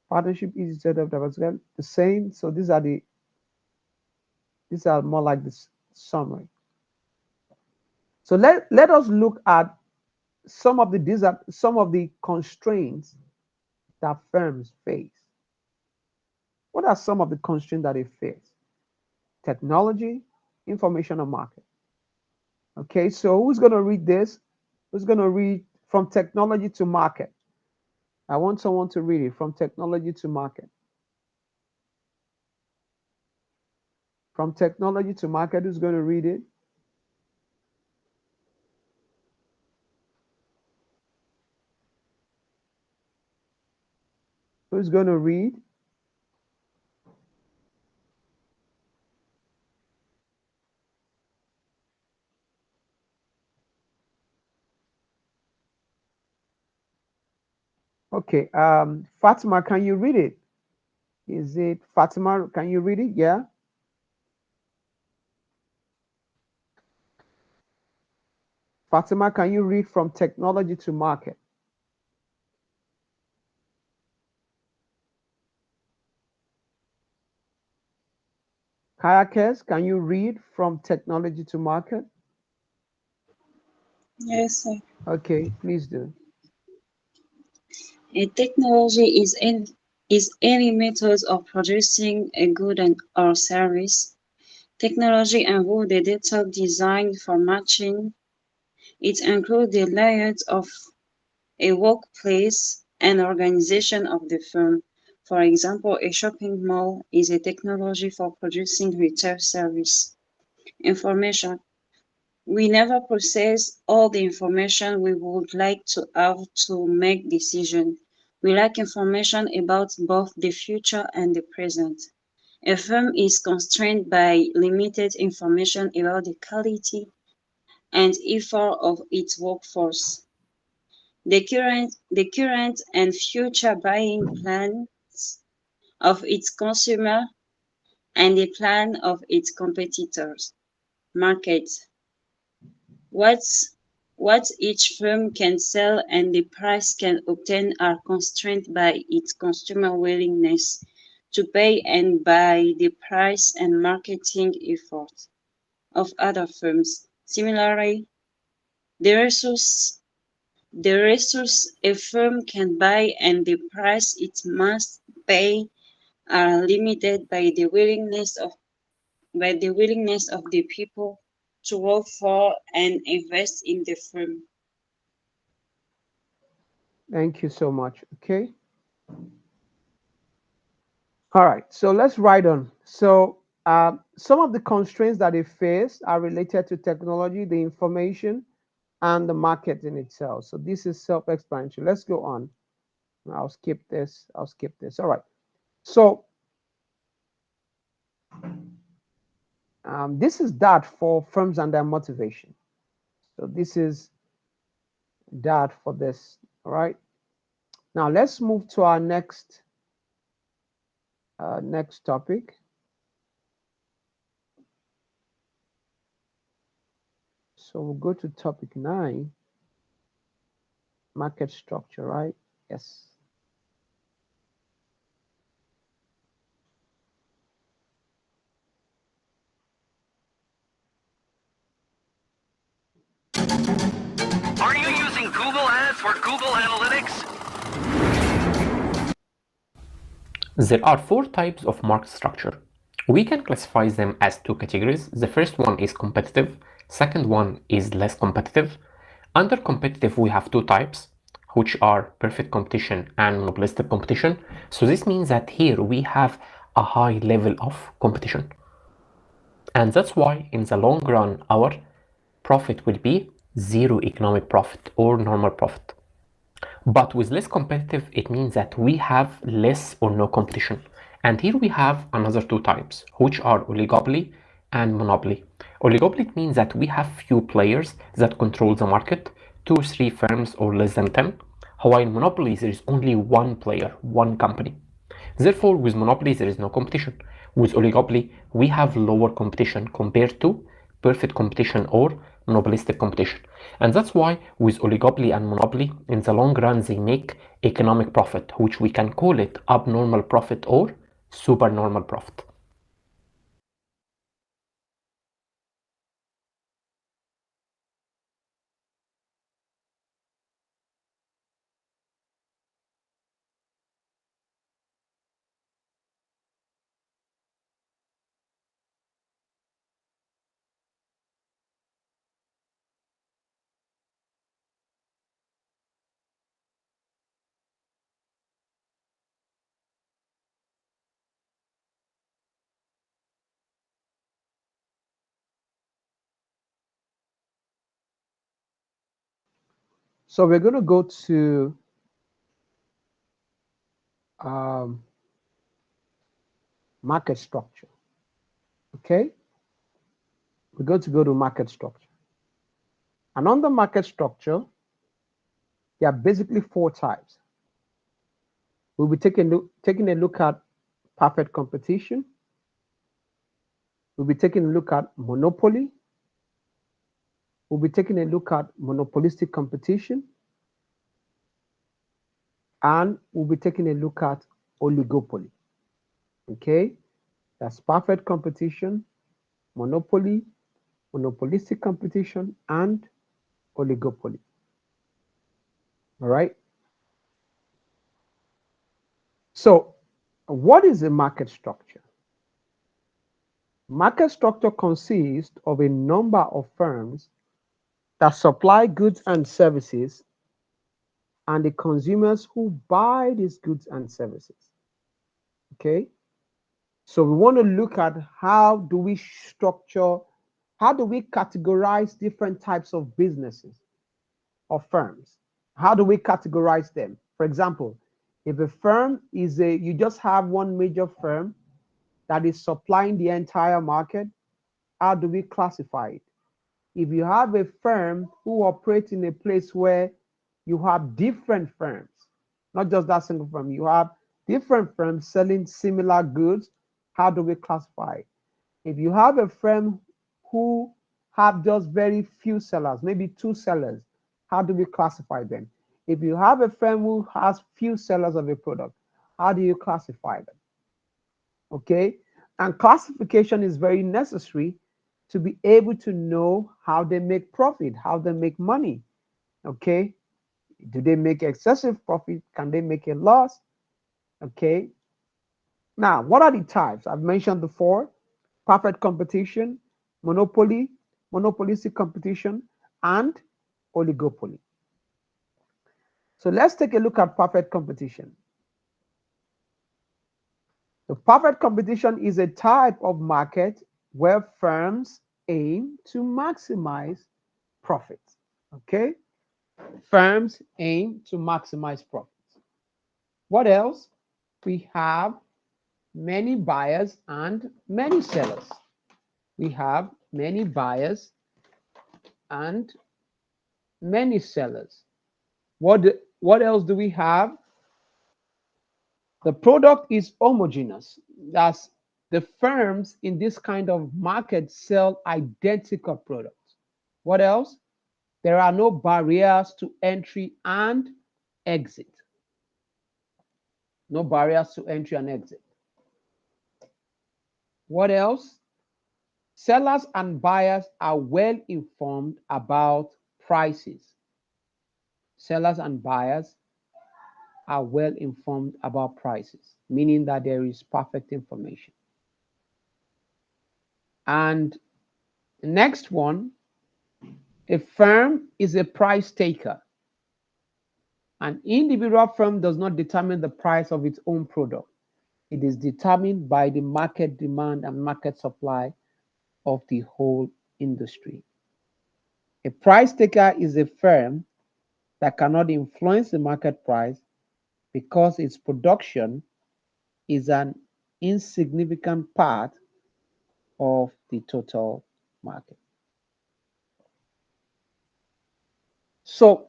Partnership, easy to set up, diversified. The same. So these are more like this summary. So let us look at some of the constraints that firms face. What are some of the constraints that they face? Technology, information, and market. Okay, so who's going to read this? Who's going to read from technology to market? I want someone to read it, from technology to market. From technology to market, who's going to read it? Who's going to read? Okay, Fatima, can you read it? Is it Fatima? Can you read it? Yeah. Fatima, can you read from technology to market? Kayakers, can you read from technology to market? Yes, sir. Okay, please do. A technology is any method of producing a good or service. Technology involves the detailed design for matching. It includes the layout of a workplace and organization of the firm. For example, a shopping mall is a technology for producing retail service. Information. We never process all the information we would like to have to make decisions. We lack information about both the future and the present. A firm is constrained by limited information about the quality and effort of its workforce, the current and future buying plans of its consumer, and the plan of its competitors. Market. What each firm can sell and the price can obtain are constrained by its consumer willingness to pay and by the price and marketing efforts of other firms. Similarly, the resource a firm can buy and the price it must pay are limited by the willingness of the people to work for and invest in the firm. Thank you so much. Okay. All right. So let's write on. So Some of the constraints that they face are related to technology, the information, and the market in itself. So this is self-explanatory. Let's go on. I'll skip this. I'll skip this. All right. So this is that for firms and their motivation. So this is that for this. All right. Now let's move to our next topic. So we'll go to topic 9, market structure, right? Yes. Are you using Google Ads or Google Analytics? There are 4 types of market structure. We can classify them as 2 categories. The first one is competitive, second one is less competitive. Under competitive, we have 2 types, which are perfect competition and monopolistic competition. So this means that here we have a high level of competition. And that's why in the long run, our profit will be zero economic profit or normal profit. But with less competitive, it means that we have less or no competition. And here we have another 2 types, which are oligopoly and monopoly. Oligopoly means that we have few players that control the market, 2 or 3 firms or less than 10. While in monopoly, there is only one player, one company. Therefore, with monopoly, there is no competition. With oligopoly, we have lower competition compared to perfect competition or monopolistic competition. And that's why with oligopoly and monopoly, in the long run, they make economic profit, which we can call it abnormal profit or supernormal profit. So we're going to go to market structure. Okay. We're going to go to market structure. And on the market structure, there are basically 4 types. We'll be taking a look at perfect competition. We'll be taking a look at monopoly. We'll be taking a look at monopolistic competition. And we'll be taking a look at oligopoly. Okay, that's perfect competition, monopoly, monopolistic competition, and oligopoly. All right. So what is a market structure? Market structure consists of a number of firms that supply goods and services and the consumers who buy these goods and services. Okay. So we want to look at how do we structure, how do we categorize different types of businesses or firms? How do we categorize them? For example, if a firm is you just have one major firm that is supplying the entire market, how do we classify it? If you have a firm who operates in a place where you have different firms, not just that single firm, you have different firms selling similar goods, how do we classify it? If you have a firm who have just very few sellers, maybe 2 sellers, how do we classify them? If you have a firm who has few sellers of a product, how do you classify them? Okay, and classification is very necessary to be able to know how they make profit, how they make money. Okay, do they make excessive profit? Can they make a loss? Okay, now what are the types? I've mentioned before: perfect competition, monopoly, monopolistic competition, and oligopoly. So let's take a look at perfect competition. The perfect competition is a type of market where firms aim to maximize profits. Okay? Firms aim to maximize profits. What else? We have many buyers and many sellers. We have many buyers and many sellers. What else do we have? The product is homogeneous. That's the firms in this kind of market sell identical products. What else? There are no barriers to entry and exit. No barriers to entry and exit. What else? Sellers and buyers are well informed about prices. Sellers and buyers are well informed about prices, meaning that there is perfect information. And the next one, a firm is a price taker. An individual firm does not determine the price of its own product. It is determined by the market demand and market supply of the whole industry. A price taker is a firm that cannot influence the market price because its production is an insignificant part of the total market. So,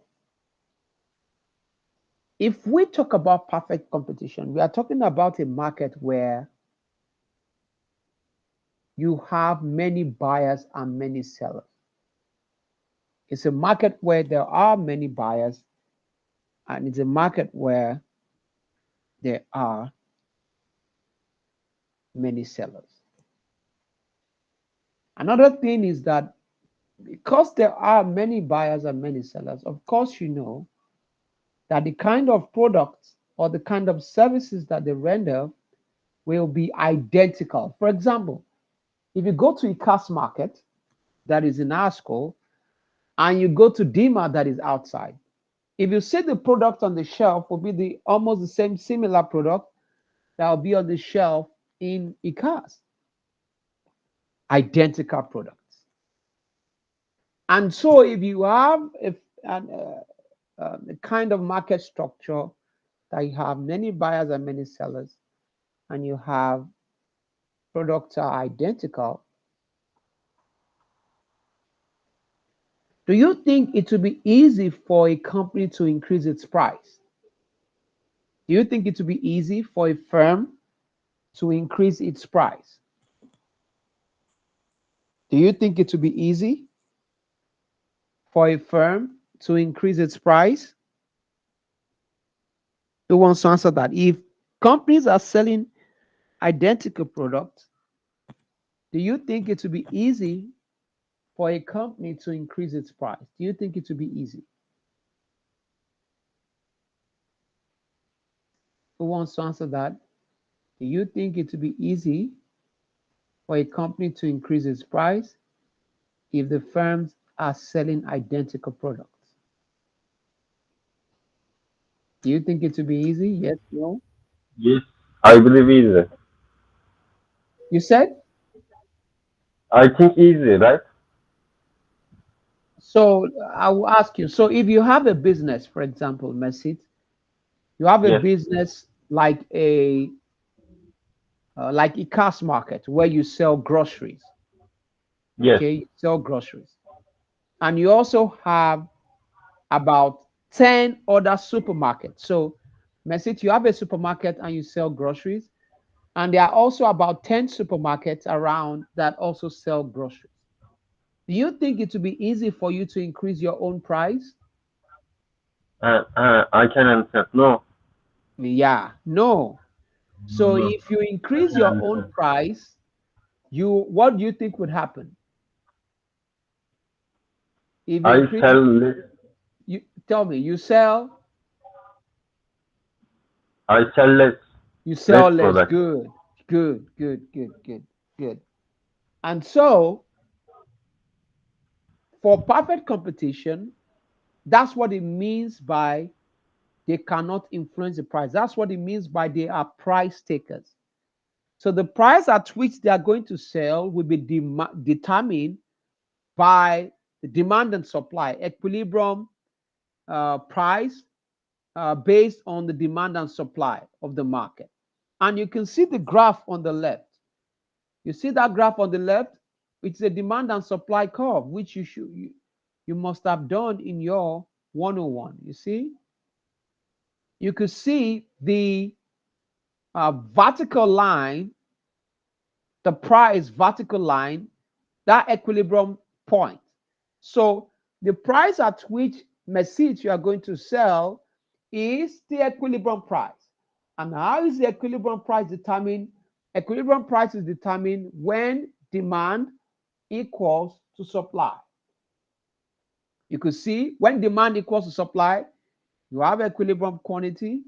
if we talk about perfect competition, we are talking about a market where you have many buyers and many sellers. It's a market where there are many buyers, and it's a market where there are many sellers. Another thing is that because there are many buyers and many sellers, of course, you know that the kind of products or the kind of services that they render will be identical. For example, if you go to a CAS market that is in our school and you go to DMA that is outside, if you see the product on the shelf will be almost the same similar product that will be on the shelf in ICAS. Identical products. And so if you have a kind of market structure that you have many buyers and many sellers, and you have products are identical, do you think it would be easy for a company to increase its price? Do you think it would be easy for a firm to increase its price? Do you think it would be easy for a firm to increase its price? Who wants to answer that? If companies are selling identical products, do you think it would be easy for a company to increase its price? Do you think it would be easy? Who wants to answer that? Do you think it would be easy for a company to increase its price if the firms are selling identical products? Do you think it would be easy? Yes, no? Yes, I believe easy. You said? I think easy, right? So I will ask you, so if you have a business, for example, Messit, you have a Yes. business like a cash market where you sell groceries. Yes. Okay, you sell groceries. And you also have about 10 other supermarkets. So Messit, you have a supermarket and you sell groceries. And there are also about 10 supermarkets around that also sell groceries. Do you think it would be easy for you to increase your own price? I can answer. No. Yeah, no. So No. if you I increase can your own answer. price, what do you think would happen? If you I increase, sell less. you tell me, you sell I sell less. less. Product. Good, good, good, good, good, good. And so for perfect competition, that's what it means by they cannot influence the price. That's what it means by they are price takers. So the price at which they are going to sell will be determined by the demand and supply, equilibrium price based on the demand and supply of the market. And you can see the graph on the left. You see that graph on the left, which is a demand and supply curve, which you must have done in your 101. You see, you could see the vertical line, the price vertical line, that equilibrium point. So the price at which message you are going to sell is the equilibrium price. And how is the equilibrium price determined? Equilibrium price is determined when demand equals to supply. You could see when demand equals to supply, you have equilibrium quantity,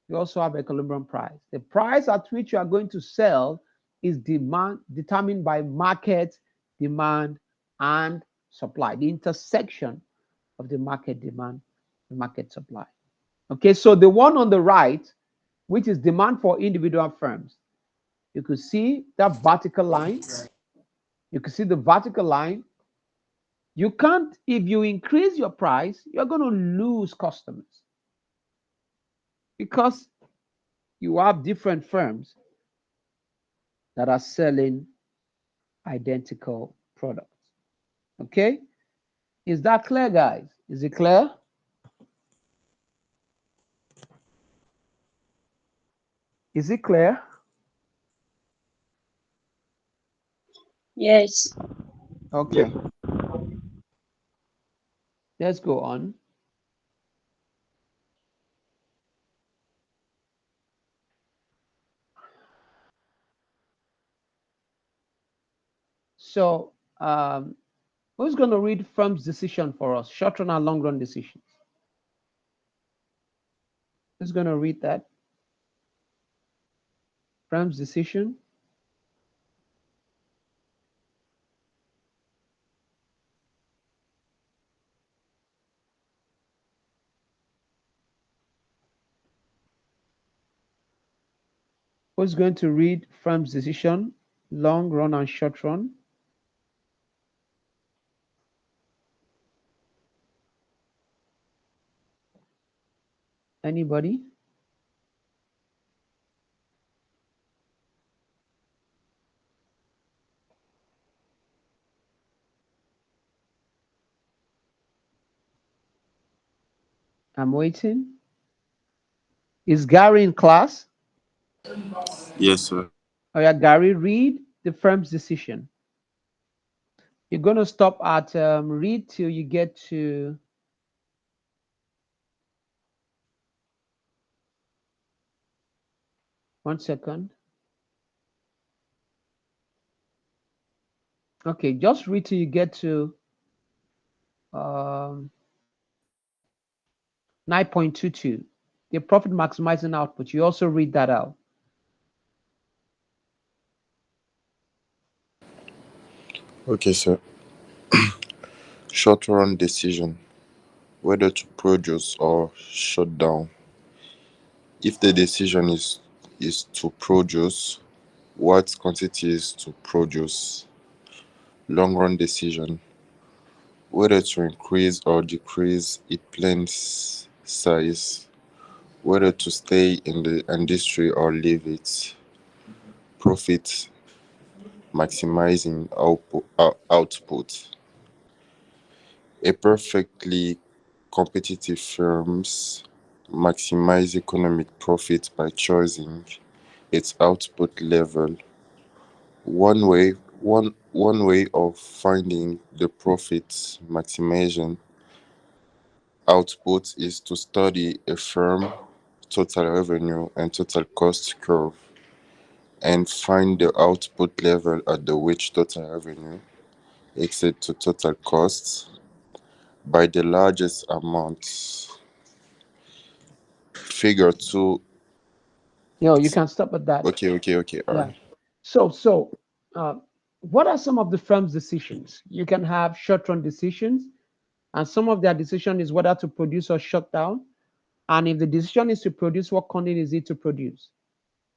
you also have equilibrium price. The price at which you are going to sell is determined by market demand and supply, the intersection of the market demand and market supply. Okay, so the one on the right, which is demand for individual firms, you could see that vertical line. You can see the vertical line. You can't, if you increase your price, you're going to lose customers because you have different firms that are selling identical products. Okay? Is that clear, guys? Is it clear? Is it clear? Yes. Okay. Let's go on. So, who's going to read firm's decision for us? Short run and long run decisions. Who's going to read that? Firm's decision. Who's going to read firm's decision, long run and short run? Anybody? I'm waiting. Is Gary in class? Yes, sir. Oh yeah, Gary, read the firm's decision. You're going to stop at read till you get to one second. Okay, just read till you get to 9.22. The profit maximizing output. You also read that out. Okay, sir. Short run decision whether to produce or shut down. If the decision is to produce, what quantities to produce? Long run decision whether to increase or decrease its plant size, whether to stay in the industry or leave it. Profit maximizing output. A perfectly competitive firms maximize economic profit by choosing its output level. One way of finding the profit maximization output is to study a firm total revenue and total cost curve and find the output level at the which total revenue exceed to total costs by the largest amount. Figure 2. No, you can stop at that. Okay. All right. So, what are some of the firm's decisions? You can have short-run decisions, and some of their decision is whether to produce or shut down. And if the decision is to produce, what quantity is it to produce?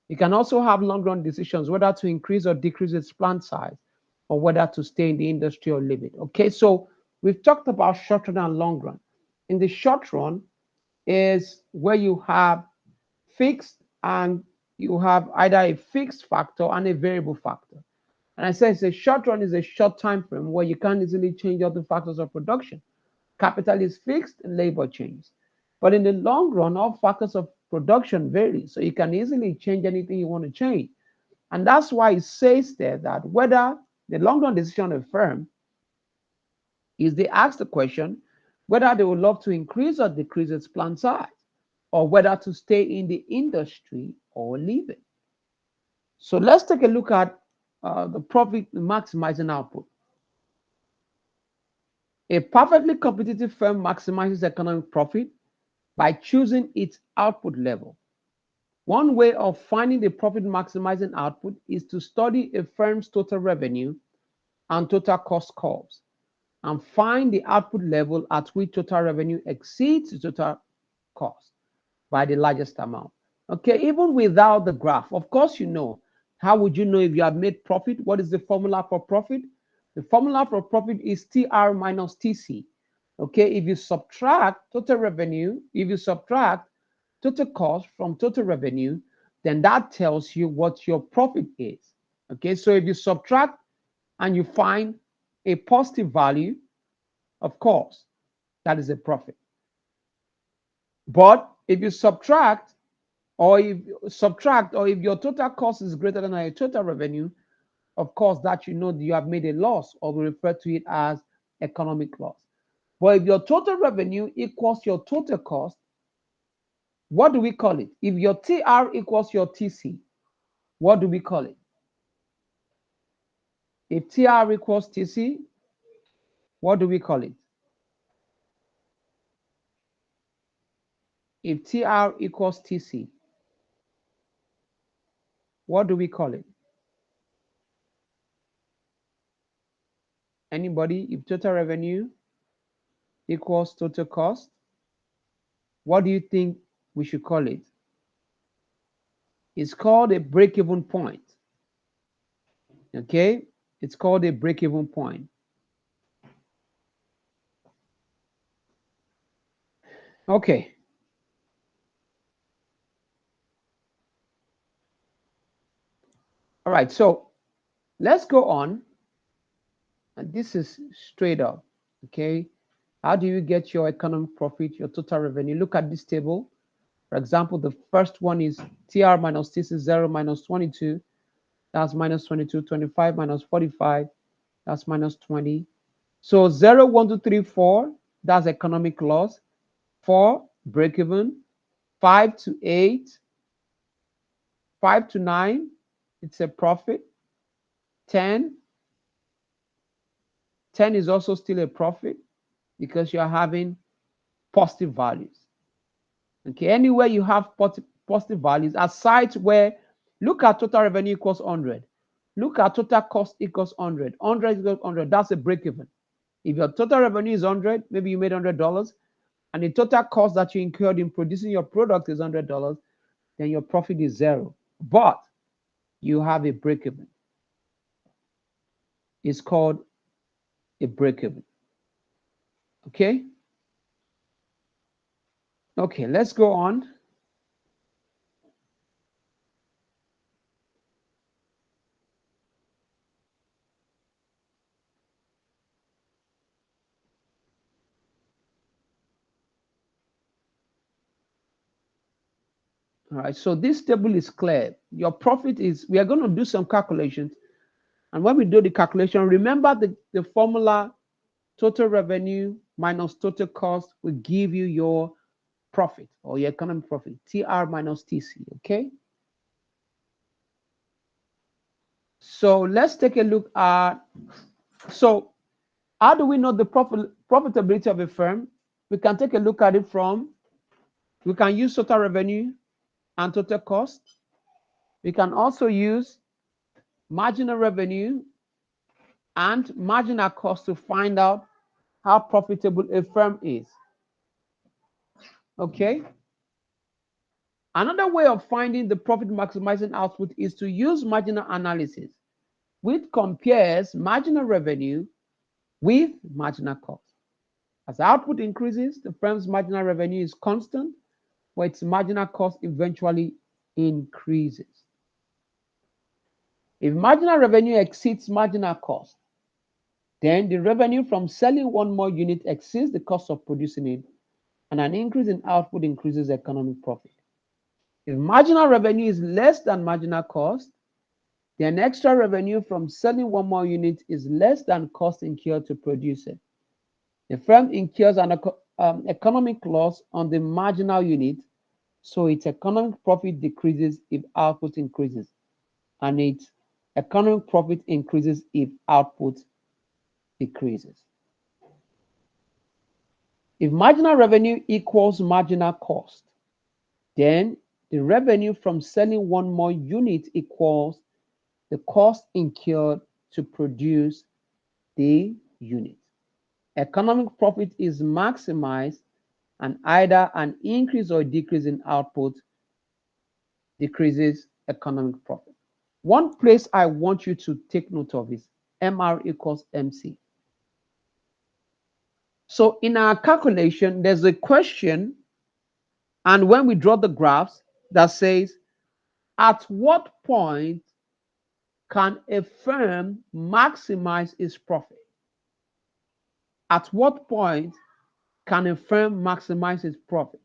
You can also have long-run decisions, whether to increase or decrease its plant size, or whether to stay in the industry or leave it. Okay, so we've talked about short run and long run. In the short run is where you have fixed, and you have either a fixed factor and a variable factor. And I say it's a short run is a short time frame where you can't easily change other factors of production. Capital is fixed and labor changes. But in the long run, all factors of production vary, so you can easily change anything you want to change. And that's why it says there that whether the long run decision of a firm is they ask the question whether they would love to increase or decrease its plant size, or whether to stay in the industry or leave it. So let's take a look at the profit maximizing output. A perfectly competitive firm maximizes economic profit by choosing its output level. One way of finding the profit maximizing output is to study a firm's total revenue and total cost curves and find the output level at which total revenue exceeds the total cost by the largest amount. Okay, even without the graph, of course, you know, how would you know if you have made profit? What is the formula for profit? The formula for profit is TR minus TC. Okay, if you subtract total revenue, if you subtract total cost from total revenue, then that tells you what your profit is. Okay, so if you subtract and you find a positive value, of course, that is a profit. But if you subtract, or if your total cost is greater than your total revenue, of course, that you know you have made a loss, or we refer to it as economic loss. But if your total revenue equals your total cost, what do we call it? If your TR equals your TC, what do we call it? If TR equals TC, what do we call it? If TR equals TC, what do we call it? Anybody? If total revenue equals total cost, what do you think we should call it? It's called a break-even point. Okay, it's called a break-even point. Okay. All right, so let's go on. And this is straight up. Okay, how do you get your economic profit, your total revenue? Look at this table. For example, the first one is TR minus TC 0 minus 22. That's minus 22, 25 minus 45. That's minus 20. So 0, 1, 2, 3, 4, that's economic loss. 4, break even. 5 to 8, 5 to 9, it's a profit. 10 is also still a profit because you're having positive values. Okay, anywhere you have positive values, aside where, look at total revenue equals 100. Look at total cost equals 100. 100 equals 100, that's a break even. If your total revenue is 100, maybe you made $100, and the total cost that you incurred in producing your product is $100, then your profit is 0. But you have a break even. It's called a break even. Okay? Okay, let's go on. All right, so this table is clear. Your profit is, we are going to do some calculations. And when we do the calculation, remember the formula, total revenue minus total cost will give you your profit, or your economic profit, TR minus TC, okay? So let's take a look at, so how do we know the profitability of a firm? We can take a look at it from, we can use total revenue and total cost. We can also use marginal revenue and marginal cost to find out how profitable a firm is. Okay? Another way of finding the profit maximizing output is to use marginal analysis, which compares marginal revenue with marginal cost. As output increases, the firm's marginal revenue is constant, where its marginal cost eventually increases. If marginal revenue exceeds marginal cost, then the revenue from selling one more unit exceeds the cost of producing it, and an increase in output increases economic profit. If marginal revenue is less than marginal cost, then extra revenue from selling one more unit is less than cost incurred to produce it. The firm incurs an economic loss on the marginal unit, so its economic profit decreases if output increases, and its economic profit increases if output decreases. If marginal revenue equals marginal cost, then the revenue from selling one more unit equals the cost incurred to produce the unit. Economic profit is maximized, and either an increase or decrease in output decreases economic profit. One place I want you to take note of is MR equals MC. So in our calculation, there's a question, and when we draw the graphs, that says, at what point can a firm maximize its profit? At what point can a firm maximize its profit?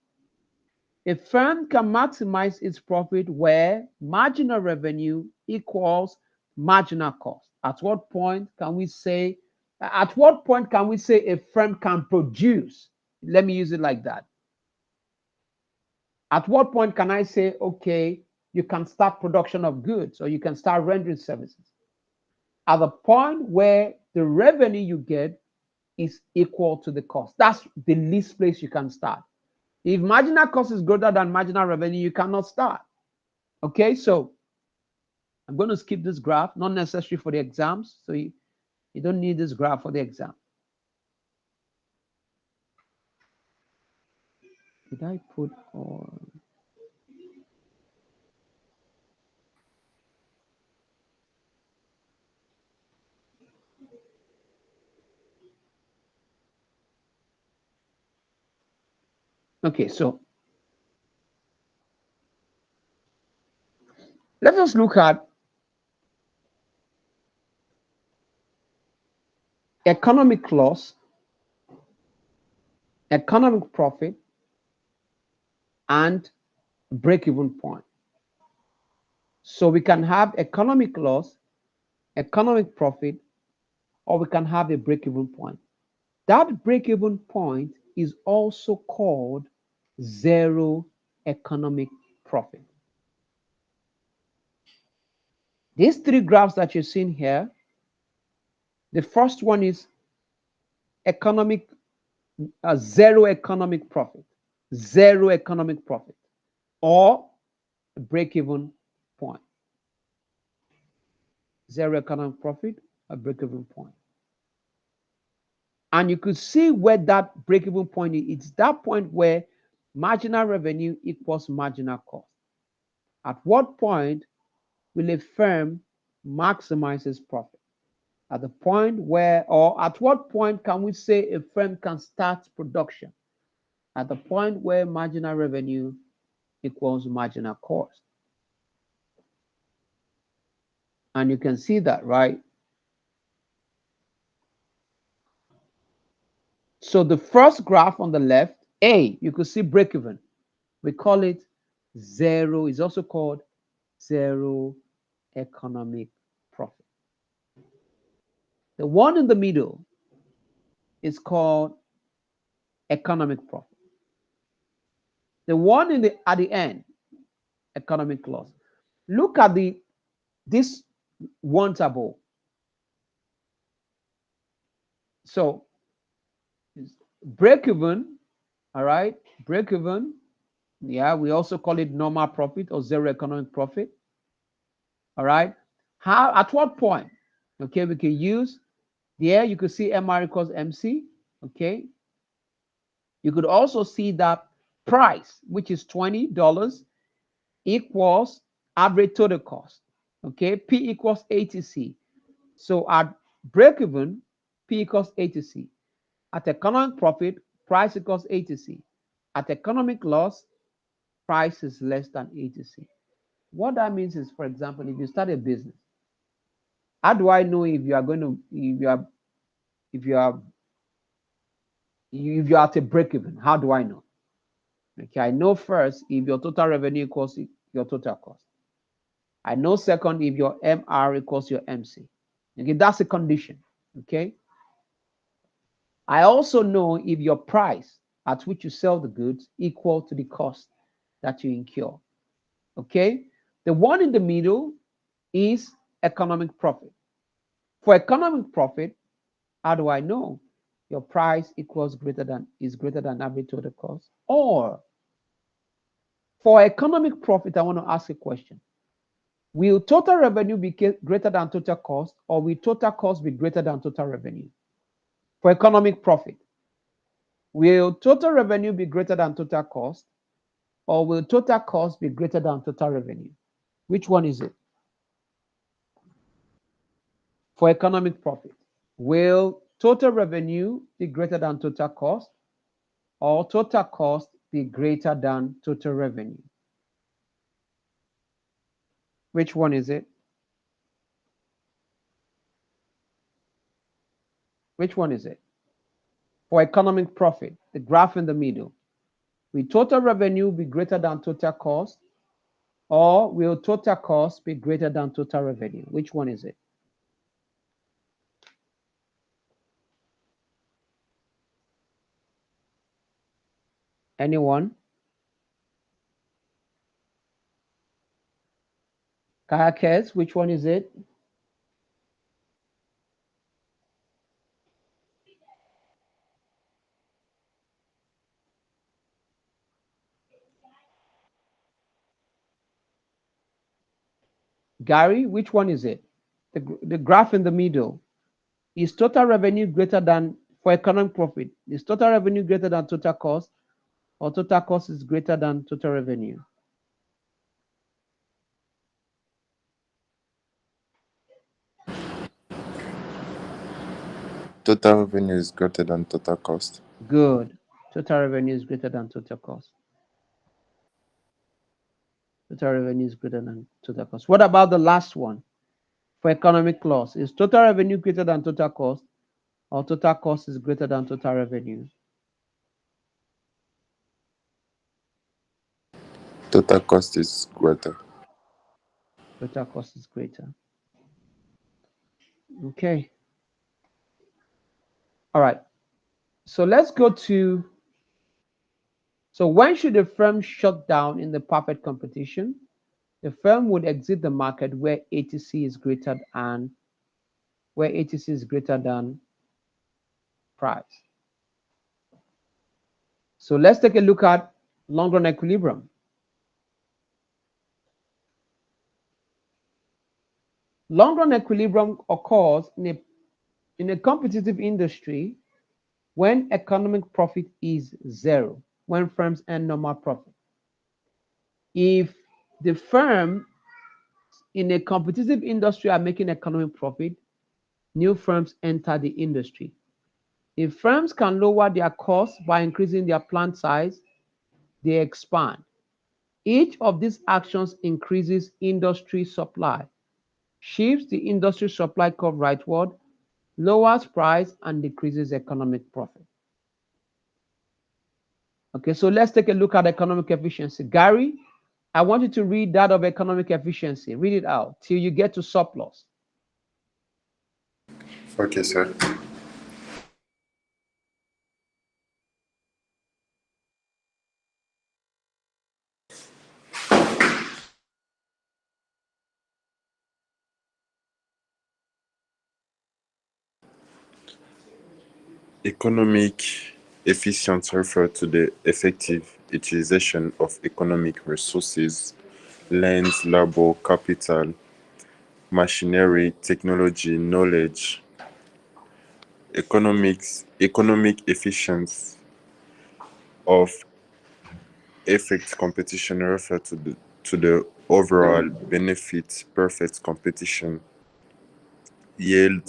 A firm can maximize its profit where marginal revenue equals marginal cost. At what point can we say a firm can produce? Let me use it like that. At what point can I say, okay, you can start production of goods or you can start rendering services? At the point where the revenue you get is equal to the cost. That's the least place you can start. If marginal cost is greater than marginal revenue, you cannot start. Okay, so I'm going to skip this graph, not necessary for the exams. So you don't need this graph for the exam. Did I put all? Okay, so let us look at economic loss, economic profit, and break-even point. So we can have economic loss, economic profit, or we can have a break-even point. That break-even point is also called zero economic profit. These three graphs that you're seeing here, the first one is zero economic profit, or break-even point. Zero economic profit, a break-even point. And you could see where that break-even point is. It's that point where marginal revenue equals marginal cost. At what point will a firm maximize its profit? At the point where, or at what point can we say a firm can start production? At the point where marginal revenue equals marginal cost. And you can see that, right? So the first graph on the left, A, you could see break even. We call it zero. It's also called zero economic profit. The one in the middle is called economic profit. The one at the end, economic loss. Look at this one table. So break even, all right, break even. Yeah, we also call it normal profit or zero economic profit. All right. At what point? Okay, we can use there. You could see MR equals MC. Okay. You could also see that price, which is $20, equals average total cost. Okay, P equals ATC. So at break even, P equals ATC. At economic profit, price equals ATC. At economic loss, price is less than ATC. What that means is, for example, if you start a business, how do I know if you are going to, if you are at a break even? How do I know? Okay, I know first if your total revenue equals your total cost. I know second if your MR equals your MC. Okay, that's a condition. Okay. I also know if your price at which you sell the goods equal to the cost that you incur. Okay. The one in the middle is economic profit. For economic profit, how do I know? Your price equals is greater than average total cost. Or for economic profit, I want to ask a question. Will total revenue be greater than total cost, or will total cost be greater than total revenue? For economic profit, will total revenue be greater than total cost, or will total cost be greater than total revenue? Which one is it? For economic profit, will total revenue be greater than total cost, or total cost be greater than total revenue? Which one is it? Which one is it? For economic profit, the graph in the middle, will total revenue be greater than total cost, or will total cost be greater than total revenue? Which one is it? Anyone? Kayakers, which one is it? Gary, which one is it? The graph in the middle. Is total revenue greater than, for economic profit, is total revenue greater than total cost, or total cost is greater than total revenue? Total revenue is greater than total cost. Good. Total revenue is greater than total cost. Total revenue is greater than total cost. What about the last one? For economic loss, is total revenue greater than total cost, or total cost is greater than total revenue? Total cost is greater. Total cost is greater. Okay. All right. So let's go to, so when should a firm shut down in the perfect competition? The firm would exit the market where ATC is greater than price. So let's take a look at long-run equilibrium. Long-run equilibrium occurs in a competitive industry when economic profit is zero, when firms earn normal profit. If the firm in a competitive industry are making economic profit, new firms enter the industry. If firms can lower their costs by increasing their plant size, they expand. Each of these actions increases industry supply, shifts the industry supply curve rightward, lowers price, and decreases economic profit. Okay, so let's take a look at economic efficiency. Gary, I want you to read that of economic efficiency. Read it out till you get to surplus. Okay, sir. Economic efficiency refers to the effective utilization of economic resources, lands, labor, capital, machinery, technology, knowledge. Economic efficiency of effect competition refers to the to the overall benefit, perfect competition, yield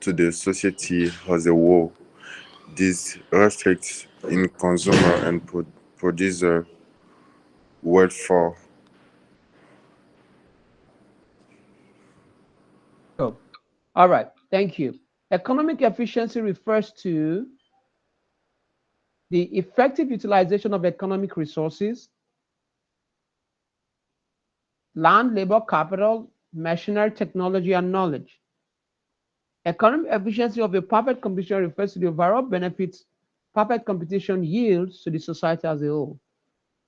to the society as a whole. This reflects in consumer and producer welfare. Oh, all right. Thank you. Economic efficiency refers to the effective utilization of economic resources, land, labor, capital, machinery, technology, and knowledge. Economic efficiency of a perfect competition refers to the overall benefits perfect competition yields to the society as a whole.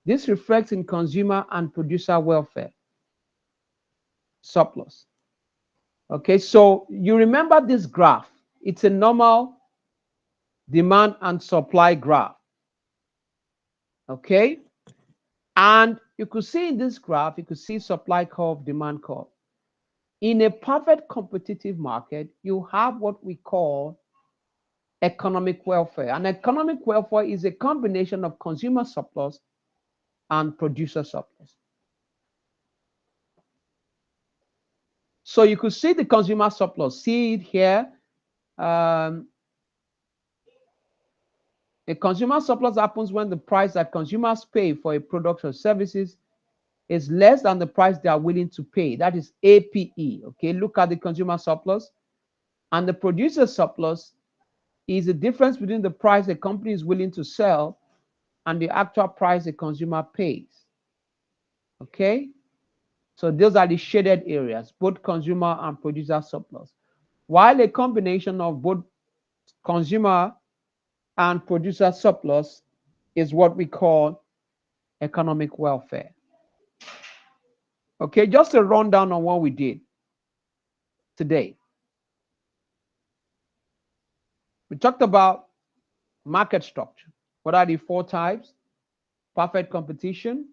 This reflects in consumer and producer welfare. Surplus. Okay, so you remember this graph. It's a normal demand and supply graph. Okay, and you could see in this graph, you could see supply curve, demand curve. In a perfect competitive market, you have what we call economic welfare. And economic welfare is a combination of consumer surplus and producer surplus. So you could see the consumer surplus, see it here. A consumer surplus happens when the price that consumers pay for a product or services is less than the price they are willing to pay. That is APE. Okay, look at the consumer surplus. And the producer surplus is the difference between the price a company is willing to sell and the actual price a consumer pays. Okay, so those are the shaded areas, both consumer and producer surplus. While a combination of both consumer and producer surplus is what we call economic welfare. Okay, just a rundown on what we did today. We talked about market structure. What are the four types? Perfect competition,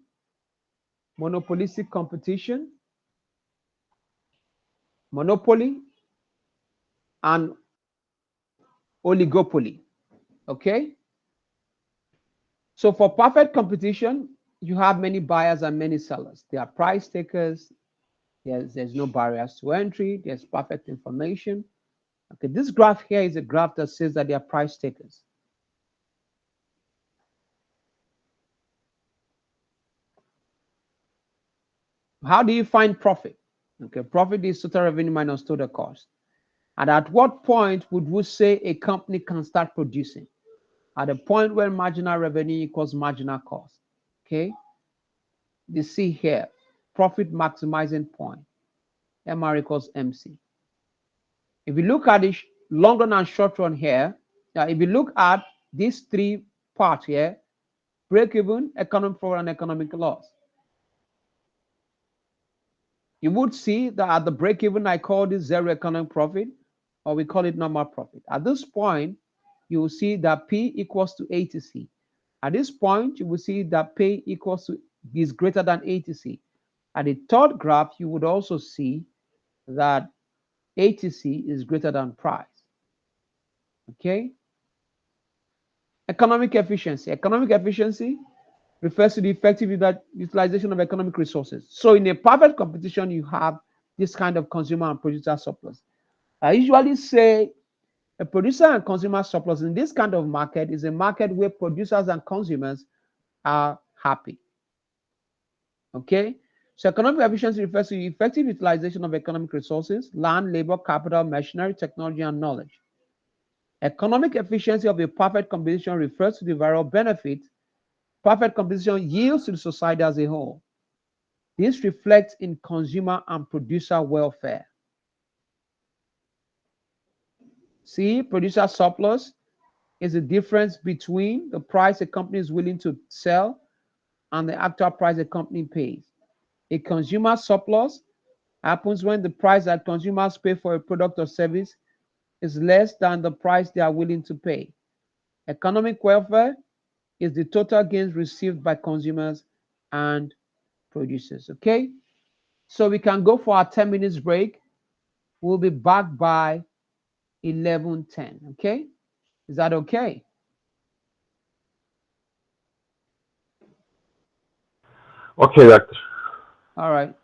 monopolistic competition, monopoly, and oligopoly. Okay? So for perfect competition, you have many buyers and many sellers. They are price takers. There's no barriers to entry. There's perfect information. Okay, this graph here is a graph that says that they are price takers. How do you find profit? Okay, profit is total revenue minus total cost. And at what point would we say a company can start producing? At the point where marginal revenue equals marginal cost. Okay, you see here, profit maximizing point, MR equals MC. If you look at the long run and short run here, if you look at these three parts here, break even, economic profit, and economic loss, you would see that at the break even, I call this zero economic profit, or we call it normal profit. At this point, you will see that P equals to ATC. At this point, you will see that P equals to is greater than ATC. At the third graph, you would also see that ATC is greater than price. Okay. Economic efficiency. Economic efficiency refers to the effective utilization of economic resources. So in a perfect competition, you have this kind of consumer and producer surplus. I usually say a producer and consumer surplus in this kind of market is a market where producers and consumers are happy. Okay, so economic efficiency refers to the effective utilization of economic resources, land, labor, capital, machinery, technology, and knowledge. Economic efficiency of a perfect competition refers to the overall benefit perfect competition yields to the society as a whole. This reflects in consumer and producer welfare. See, producer surplus is the difference between the price a company is willing to sell and the actual price a company pays. A consumer surplus happens when the price that consumers pay for a product or service is less than the price they are willing to pay. Economic welfare is the total gains received by consumers and producers. Okay, so we can go for our 10 minutes break. We'll be back by 11:10. Okay, is that okay? Okay, doctor. All right.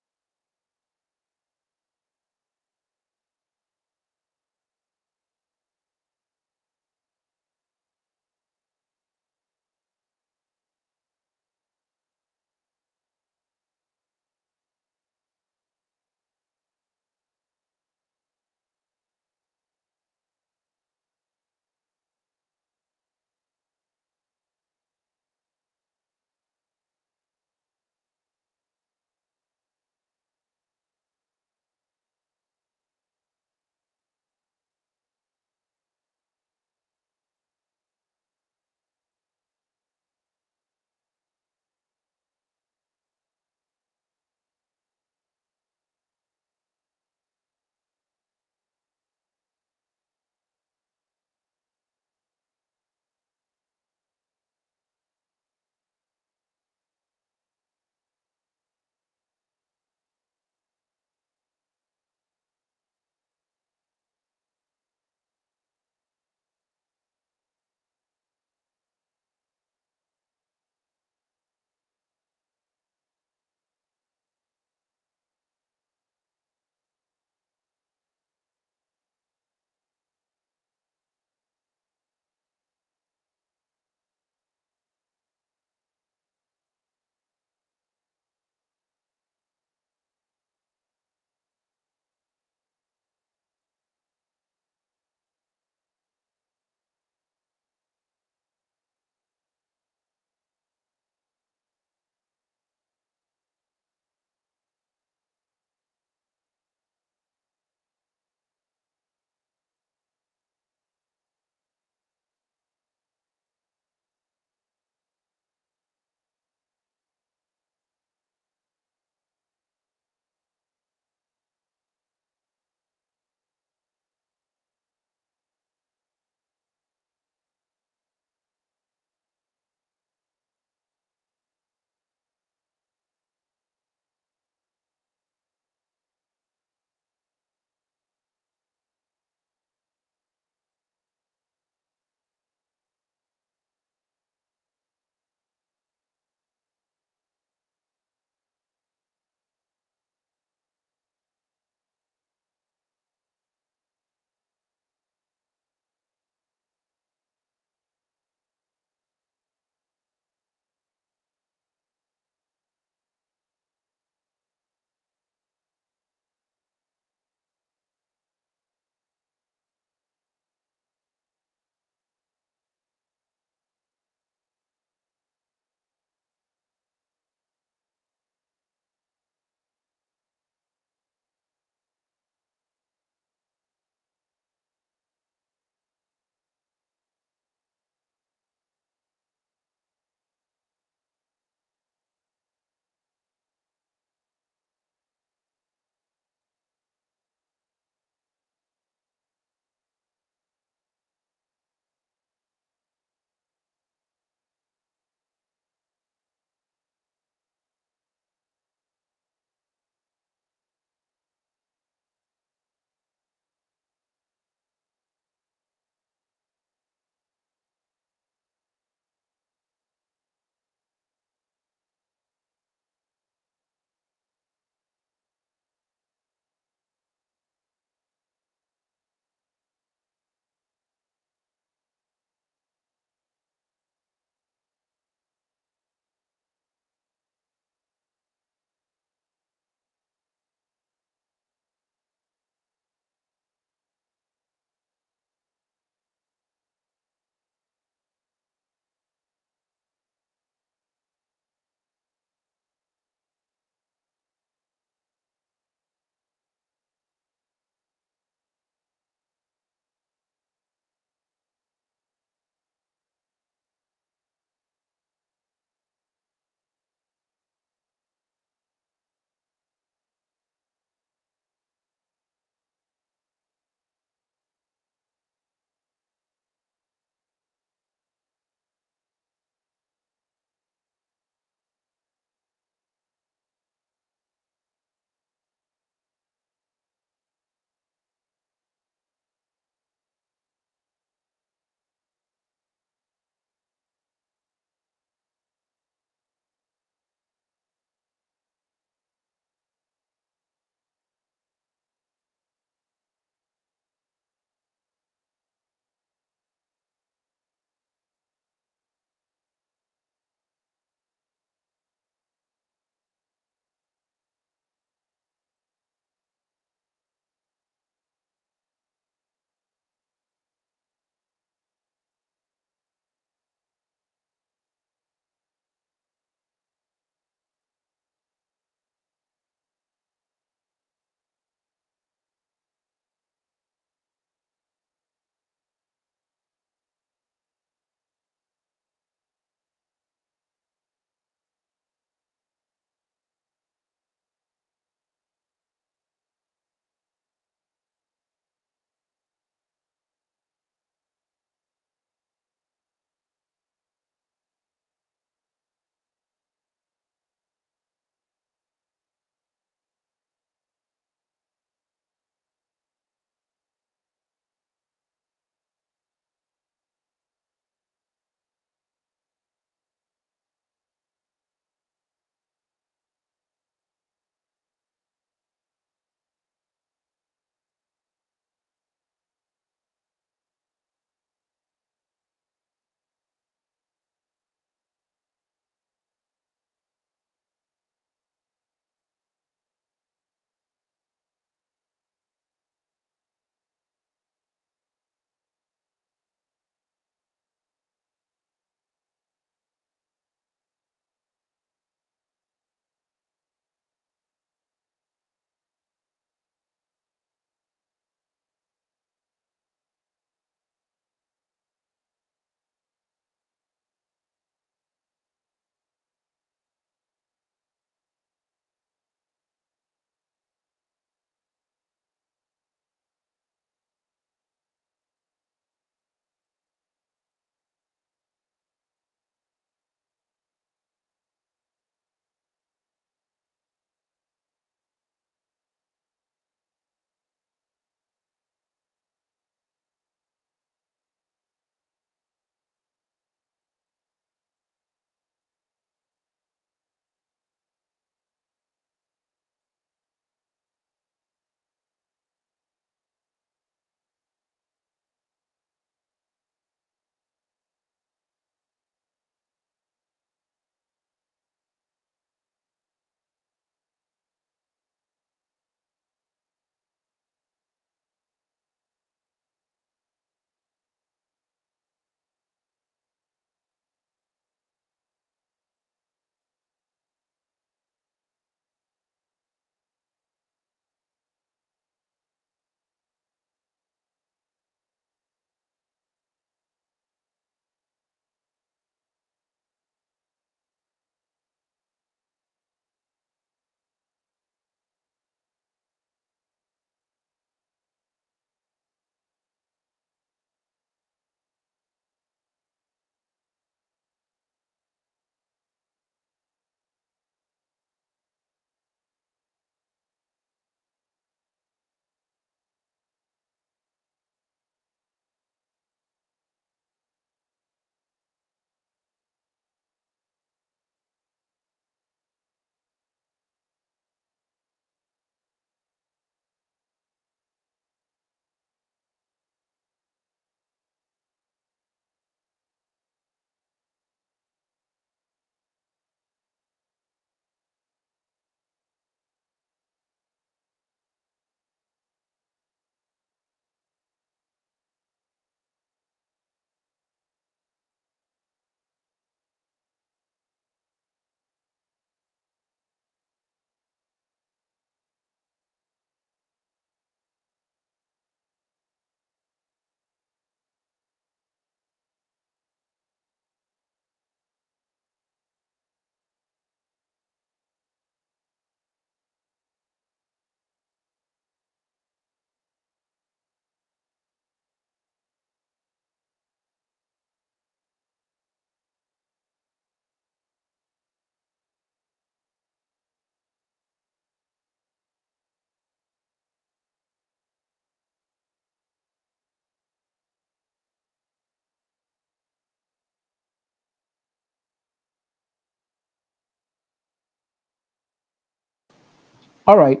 All right.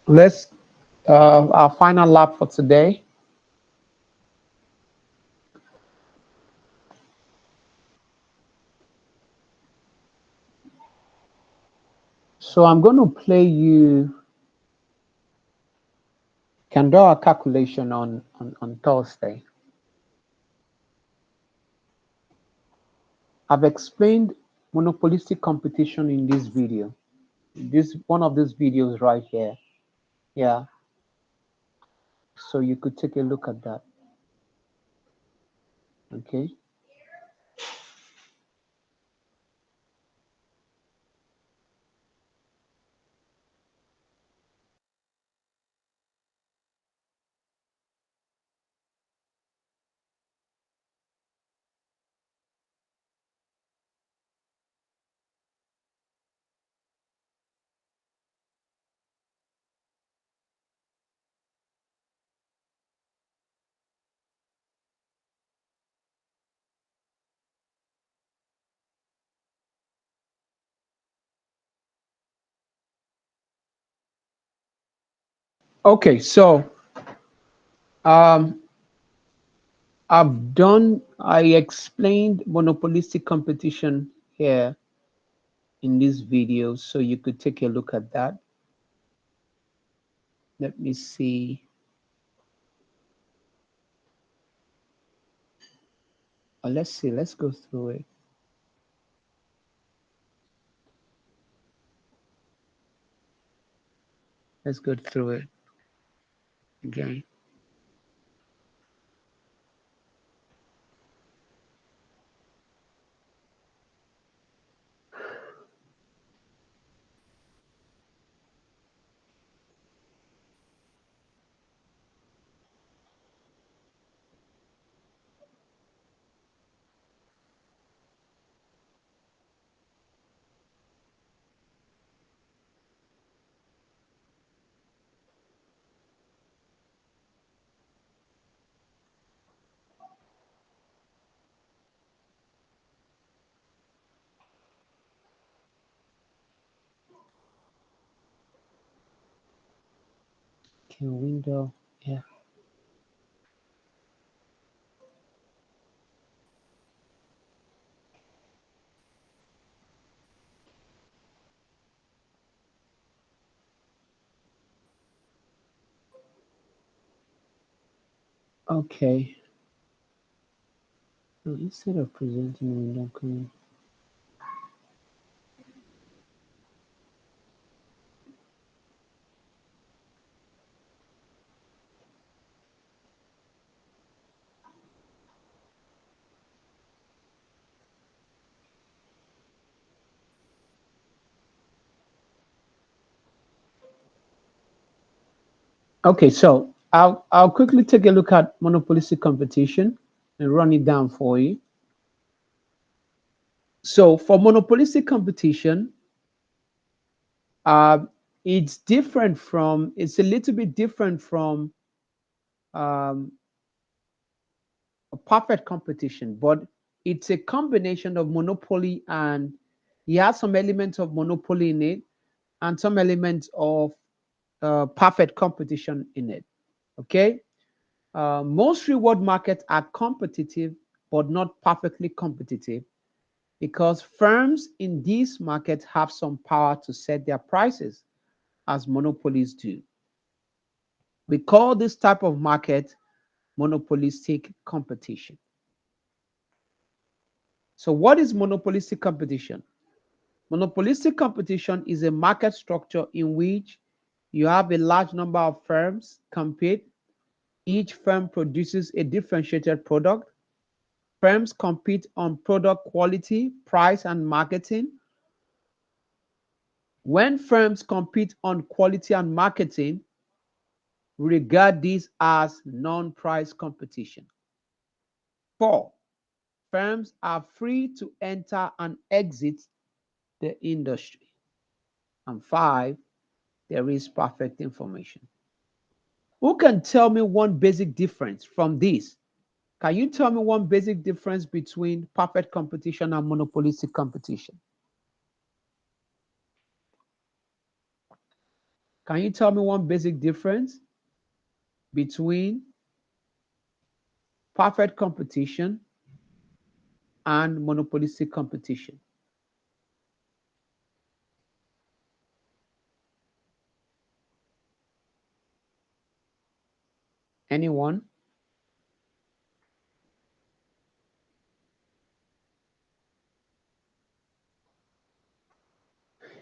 Let's our final lap for today. So I'm going to play you. Can do a calculation on Thursday. I've explained monopolistic competition in this video. This one of these videos right here. Yeah. So you could take a look at that. Okay. Okay, so I explained monopolistic competition here in this video, so you could take a look at that. Let me see. Let's see, let's go through it. Let's go through it again. Okay, window, yeah. Okay. So instead of presenting window, can okay, so I'll quickly take a look at monopolistic competition and run it down for you. So for monopolistic competition, it's different from, it's a little bit different from a perfect competition, but it's a combination of monopoly and it has some elements of monopoly in it and some elements of perfect competition in it. Okay. Most reward markets are competitive, but not perfectly competitive because firms in these markets have some power to set their prices as monopolies do. We call this type of market monopolistic competition. So what is monopolistic competition? Monopolistic competition is a market structure in which you have a large number of firms compete. Each firm produces a differentiated product. Firms compete on product quality, price, and marketing. When firms compete on quality and marketing, we regard this as non-price competition. 4, firms are free to enter and exit the industry. And 5, there is perfect information. Who can tell me one basic difference from this? Can you tell me one basic difference between perfect competition and monopolistic competition? Can you tell me one basic difference between perfect competition and monopolistic competition? Anyone?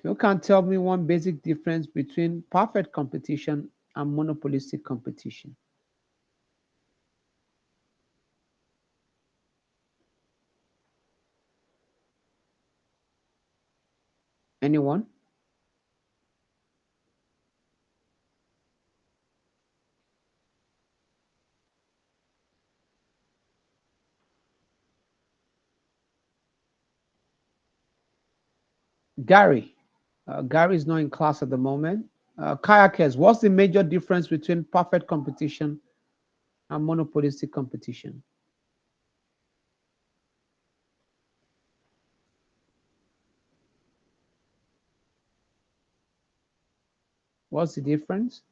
You can't tell me one basic difference between perfect competition and monopolistic competition. Anyone? Gary. Gary is not in class at the moment. Kayakers, what's the major difference between perfect competition and monopolistic competition? What's the difference?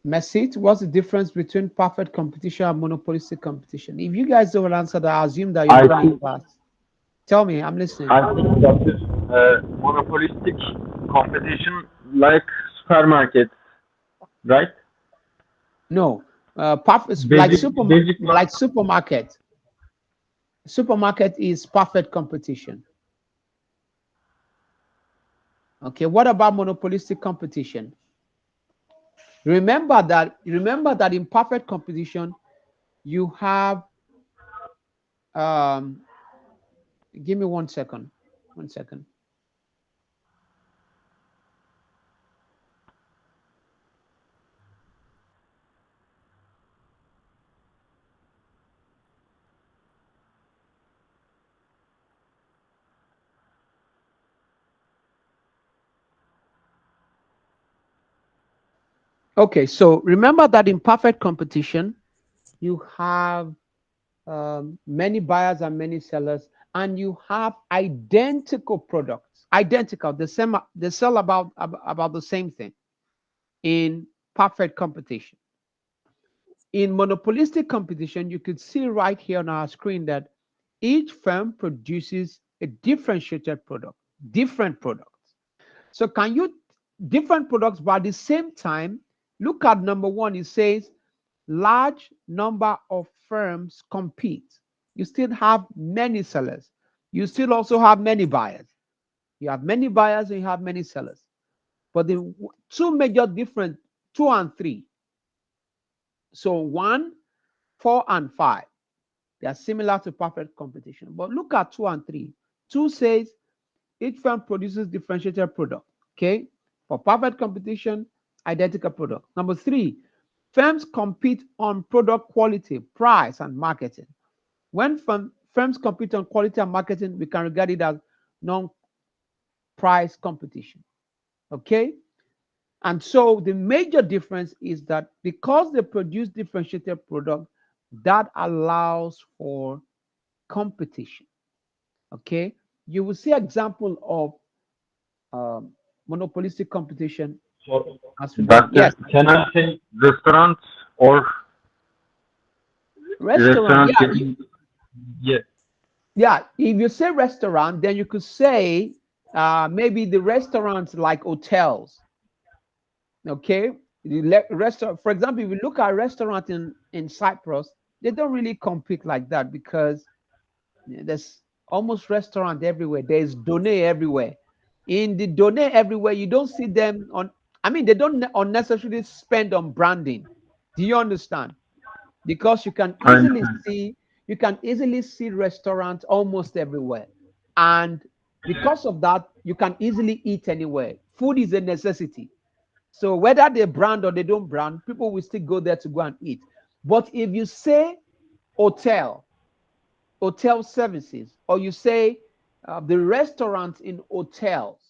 Mesit, what's the difference between perfect competition and monopolistic competition? If you guys don't answer that, I assume that you're not in class. Tell me, I'm listening. I think that is monopolistic competition like supermarket, right? No, like supermarket. Supermarket is perfect competition. Okay, what about monopolistic competition? Remember that in perfect competition, you have give me 1 second. 1 second. Okay, so remember that in perfect competition, you have many buyers and many sellers, and you have identical products, identical, the same, they sell about the same thing in perfect competition. In monopolistic competition, you could see right here on our screen that each firm produces a differentiated product, different products. So can you, different products, but at the same time, look at number one, it says large number of firms compete. You still have many sellers. You still also have many buyers. You have many buyers and you have many sellers. But the two major difference, 2 and 3. So 1, 4, and 5. They are similar to perfect competition. But look at 2 and 3. 2 says each firm produces differentiated product. Okay. For perfect competition, identical product. Number 3, firms compete on product quality, price, and marketing. When firms compete on quality and marketing, we can regard it as non-price competition. Okay? And so the major difference is that because they produce differentiated product, that allows for competition. Okay? You will see example of monopolistic competition. So that, yes. Can I say restaurants or Restaurant? Yeah. Yeah, if you say restaurant, then you could say maybe the restaurants like hotels. Okay, the restaurant, for example, if you look at restaurant in Cyprus, they don't really compete like that because there's almost restaurant everywhere. There's Done everywhere. In the Done everywhere, you don't see them on. I mean, they don't unnecessarily spend on branding. Do you understand? Because you can easily see restaurants almost everywhere, and because of that, you can easily eat anywhere. Food is a necessity. So whether they brand or they don't brand, people will still go there to go and eat. But if you say hotel services, or you say the restaurants in hotels,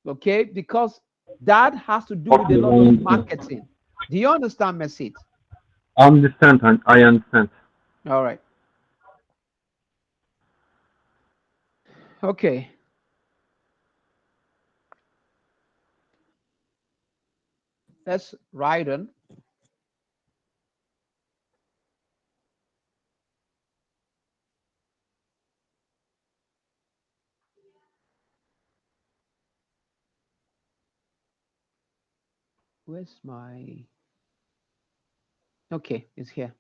okay, because that has to do with a lot of marketing. Do you understand, Mesit? I understand. All right. Okay. Let's write on. Where's my... Okay, it's here.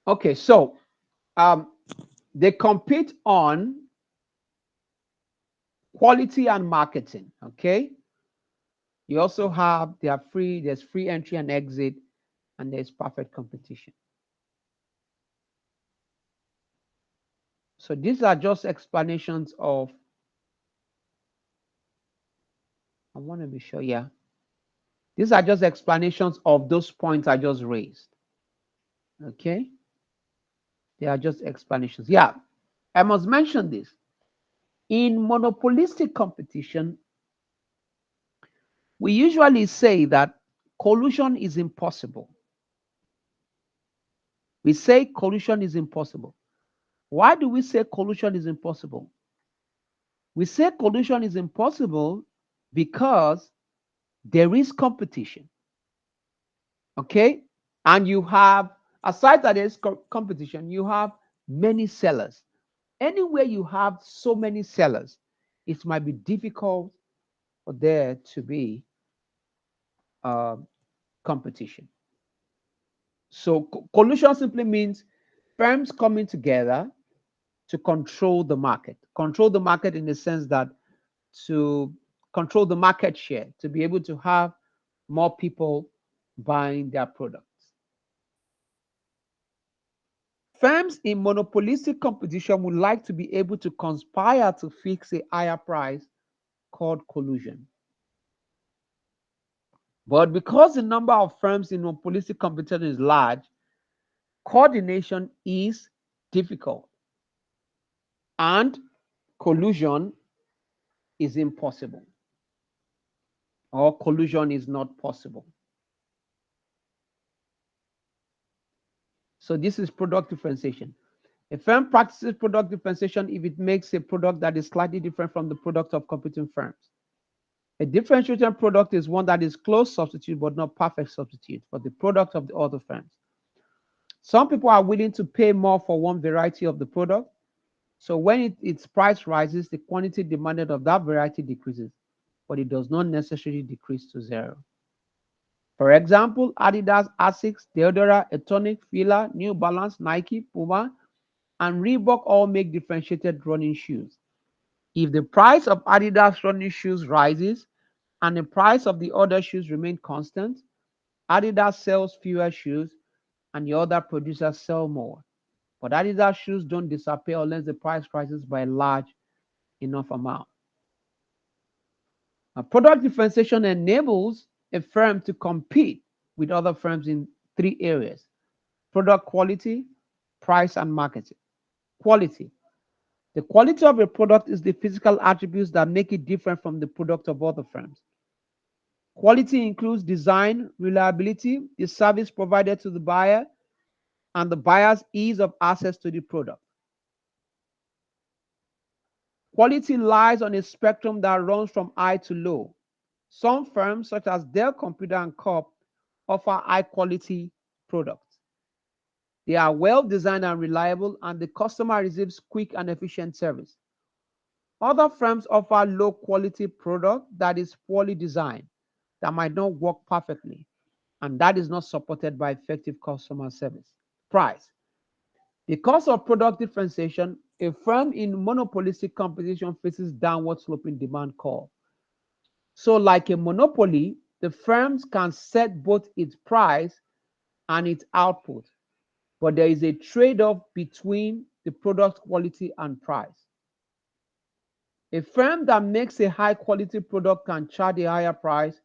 Okay, so they compete on quality and marketing. Okay. You also have there's free entry and exit, and there's perfect competition. So these are just explanations of, I want to be sure, yeah. These are just explanations of those points I just raised. Okay. They are just explanations. Yeah. I must mention this. In monopolistic competition, we usually say that collusion is impossible. We say collusion is impossible. Why do we say collusion is impossible? We say collusion is impossible because there is competition. Okay? And you have, aside that there's competition, you have many sellers. Anywhere you have so many sellers, it might be difficult for there to be competition. So collusion simply means firms coming together to control the market. Control the market in the sense that to control the market share, to be able to have more people buying their products. Firms in monopolistic competition would like to be able to conspire to fix a higher price called collusion. But because the number of firms in monopolistic competition is large, coordination is difficult and collusion is impossible, or collusion is not possible. So this is product differentiation. A firm practices product differentiation if it makes a product that is slightly different from the product of competing firms. A differentiated product is one that is close substitute but not perfect substitute for the product of the other firms. Some people are willing to pay more for one variety of the product. So when its price rises, the quantity demanded of that variety decreases, but it does not necessarily decrease to zero. For example, Adidas, Asics, Deodora, Etonic, Fila, New Balance, Nike, Puma, and Reebok all make differentiated running shoes. If the price of Adidas running shoes rises and the price of the other shoes remain constant, Adidas sells fewer shoes and the other producers sell more. But Adidas shoes don't disappear unless the price rises by a large enough amount. Now, product differentiation enables a firm to compete with other firms in three areas: product quality, price, and marketing. Quality. The quality of a product is the physical attributes that make it different from the product of other firms. Quality includes design, reliability, the service provided to the buyer, and the buyer's ease of access to the product. Quality lies on a spectrum that runs from high to low. Some firms, such as Dell Computer and Corp, offer high-quality products. They are well-designed and reliable, and the customer receives quick and efficient service. Other firms offer low-quality product that is poorly designed, that might not work perfectly, and that is not supported by effective customer service. Price. Because of product differentiation, a firm in monopolistic competition faces downward sloping demand curve. So like a monopoly, the firms can set both its price and its output, but there is a trade-off between the product quality and price. A firm that makes a high-quality product can charge a higher price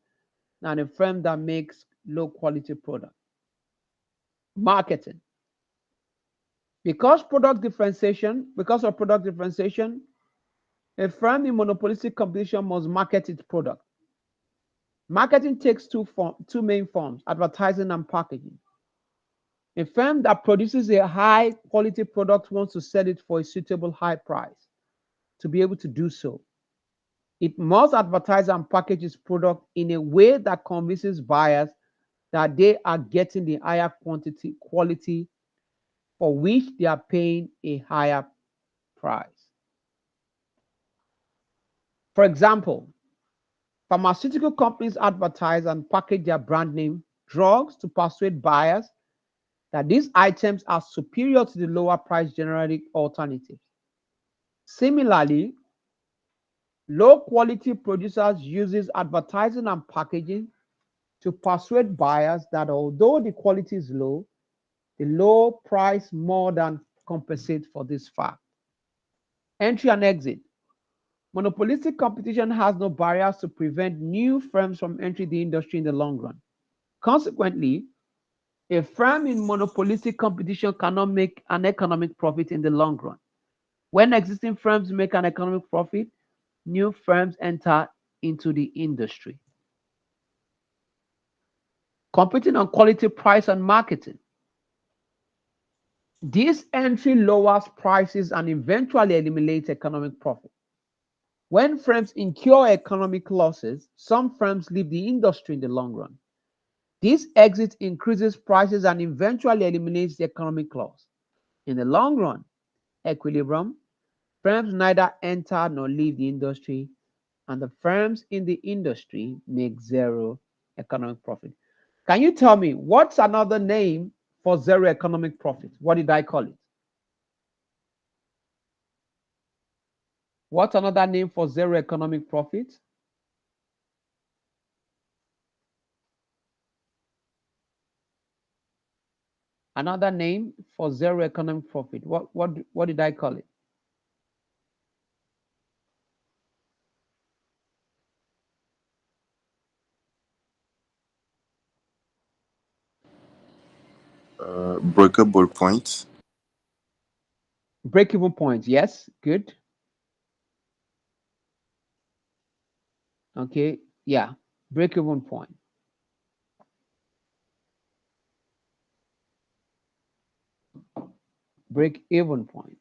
than a firm that makes low-quality product. Marketing. Because of product differentiation, a firm in monopolistic competition must market its product. Marketing takes two main forms: advertising and packaging. A firm that produces a high quality product wants to sell it for a suitable high price. To be able to do so, it must advertise and package its product in a way that convinces buyers that they are getting the higher quality for which they are paying a higher price. For example, pharmaceutical companies advertise and package their brand name drugs to persuade buyers that these items are superior to the lower price generic alternatives. Similarly, low quality producers uses advertising and packaging to persuade buyers that although the quality is low, the low price more than compensates for this fact. Entry and exit. Monopolistic competition has no barriers to prevent new firms from entering the industry in the long run. Consequently, a firm in monopolistic competition cannot make an economic profit in the long run. When existing firms make an economic profit, new firms enter into the industry. Competing on quality, price, and marketing. This entry lowers prices and eventually eliminates economic profit. When firms incur economic losses, some firms leave the industry in the long run. This exit increases prices and eventually eliminates the economic loss. In the long run, equilibrium, firms neither enter nor leave the industry, and the firms in the industry make zero economic profit. Can you tell me what's another name for zero economic profit? What did I call it? What's another name for zero economic profit? Another name for zero economic profit. What did I call it? Breakable point. Break-even point. Yes, good. Okay, yeah, break-even point. Break-even point.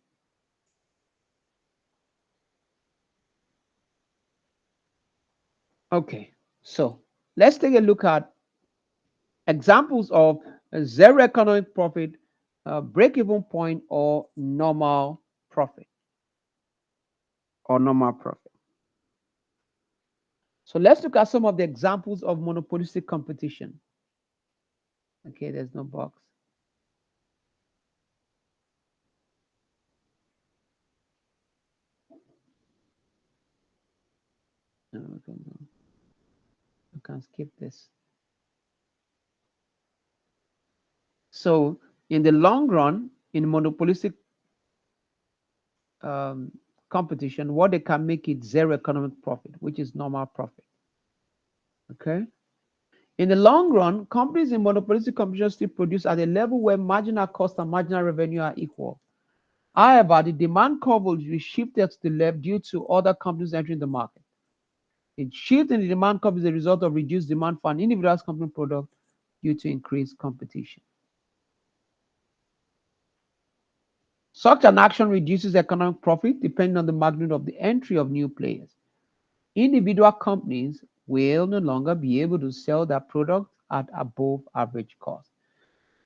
Okay, so let's take a look at examples of zero economic profit, break-even point, or normal profit. So let's look at some of the examples of monopolistic competition. Okay, there's no box. No, I can skip this. So in the long run, in monopolistic competition, what they can make it zero economic profit, which is normal profit. Okay. In the long run, companies in monopolistic competition still produce at a level where marginal cost and marginal revenue are equal. However, the demand curve will be shifted to the left due to other companies entering the market. The shift in the demand curve is a result of reduced demand for an individual company product due to increased competition. Such an action reduces economic profit depending on the magnitude of the entry of new players. Individual companies will no longer be able to sell their product at above average cost.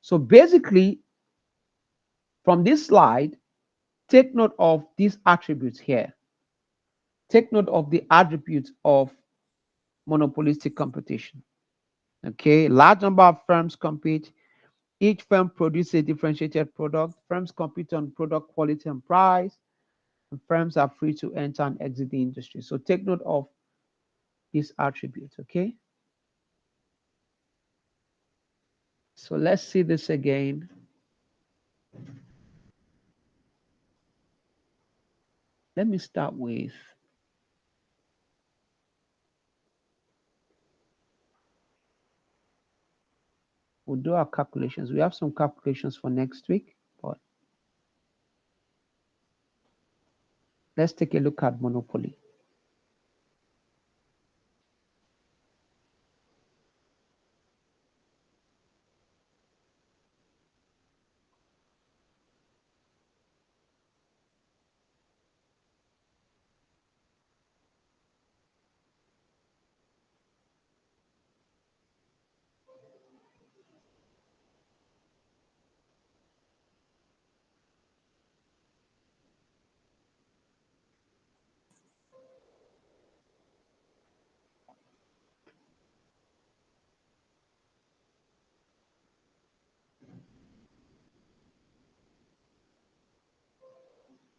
So basically, from this slide, take note of these attributes here. Take note of the attributes of monopolistic competition. Okay, large number of firms compete. Each firm produces a differentiated product. Firms compete on product quality and price. And firms are free to enter and exit the industry. So take note of these attributes, okay? So let's see this again. Let me start with we'll do our calculations. We have some calculations for next week, but let's take a look at monopoly.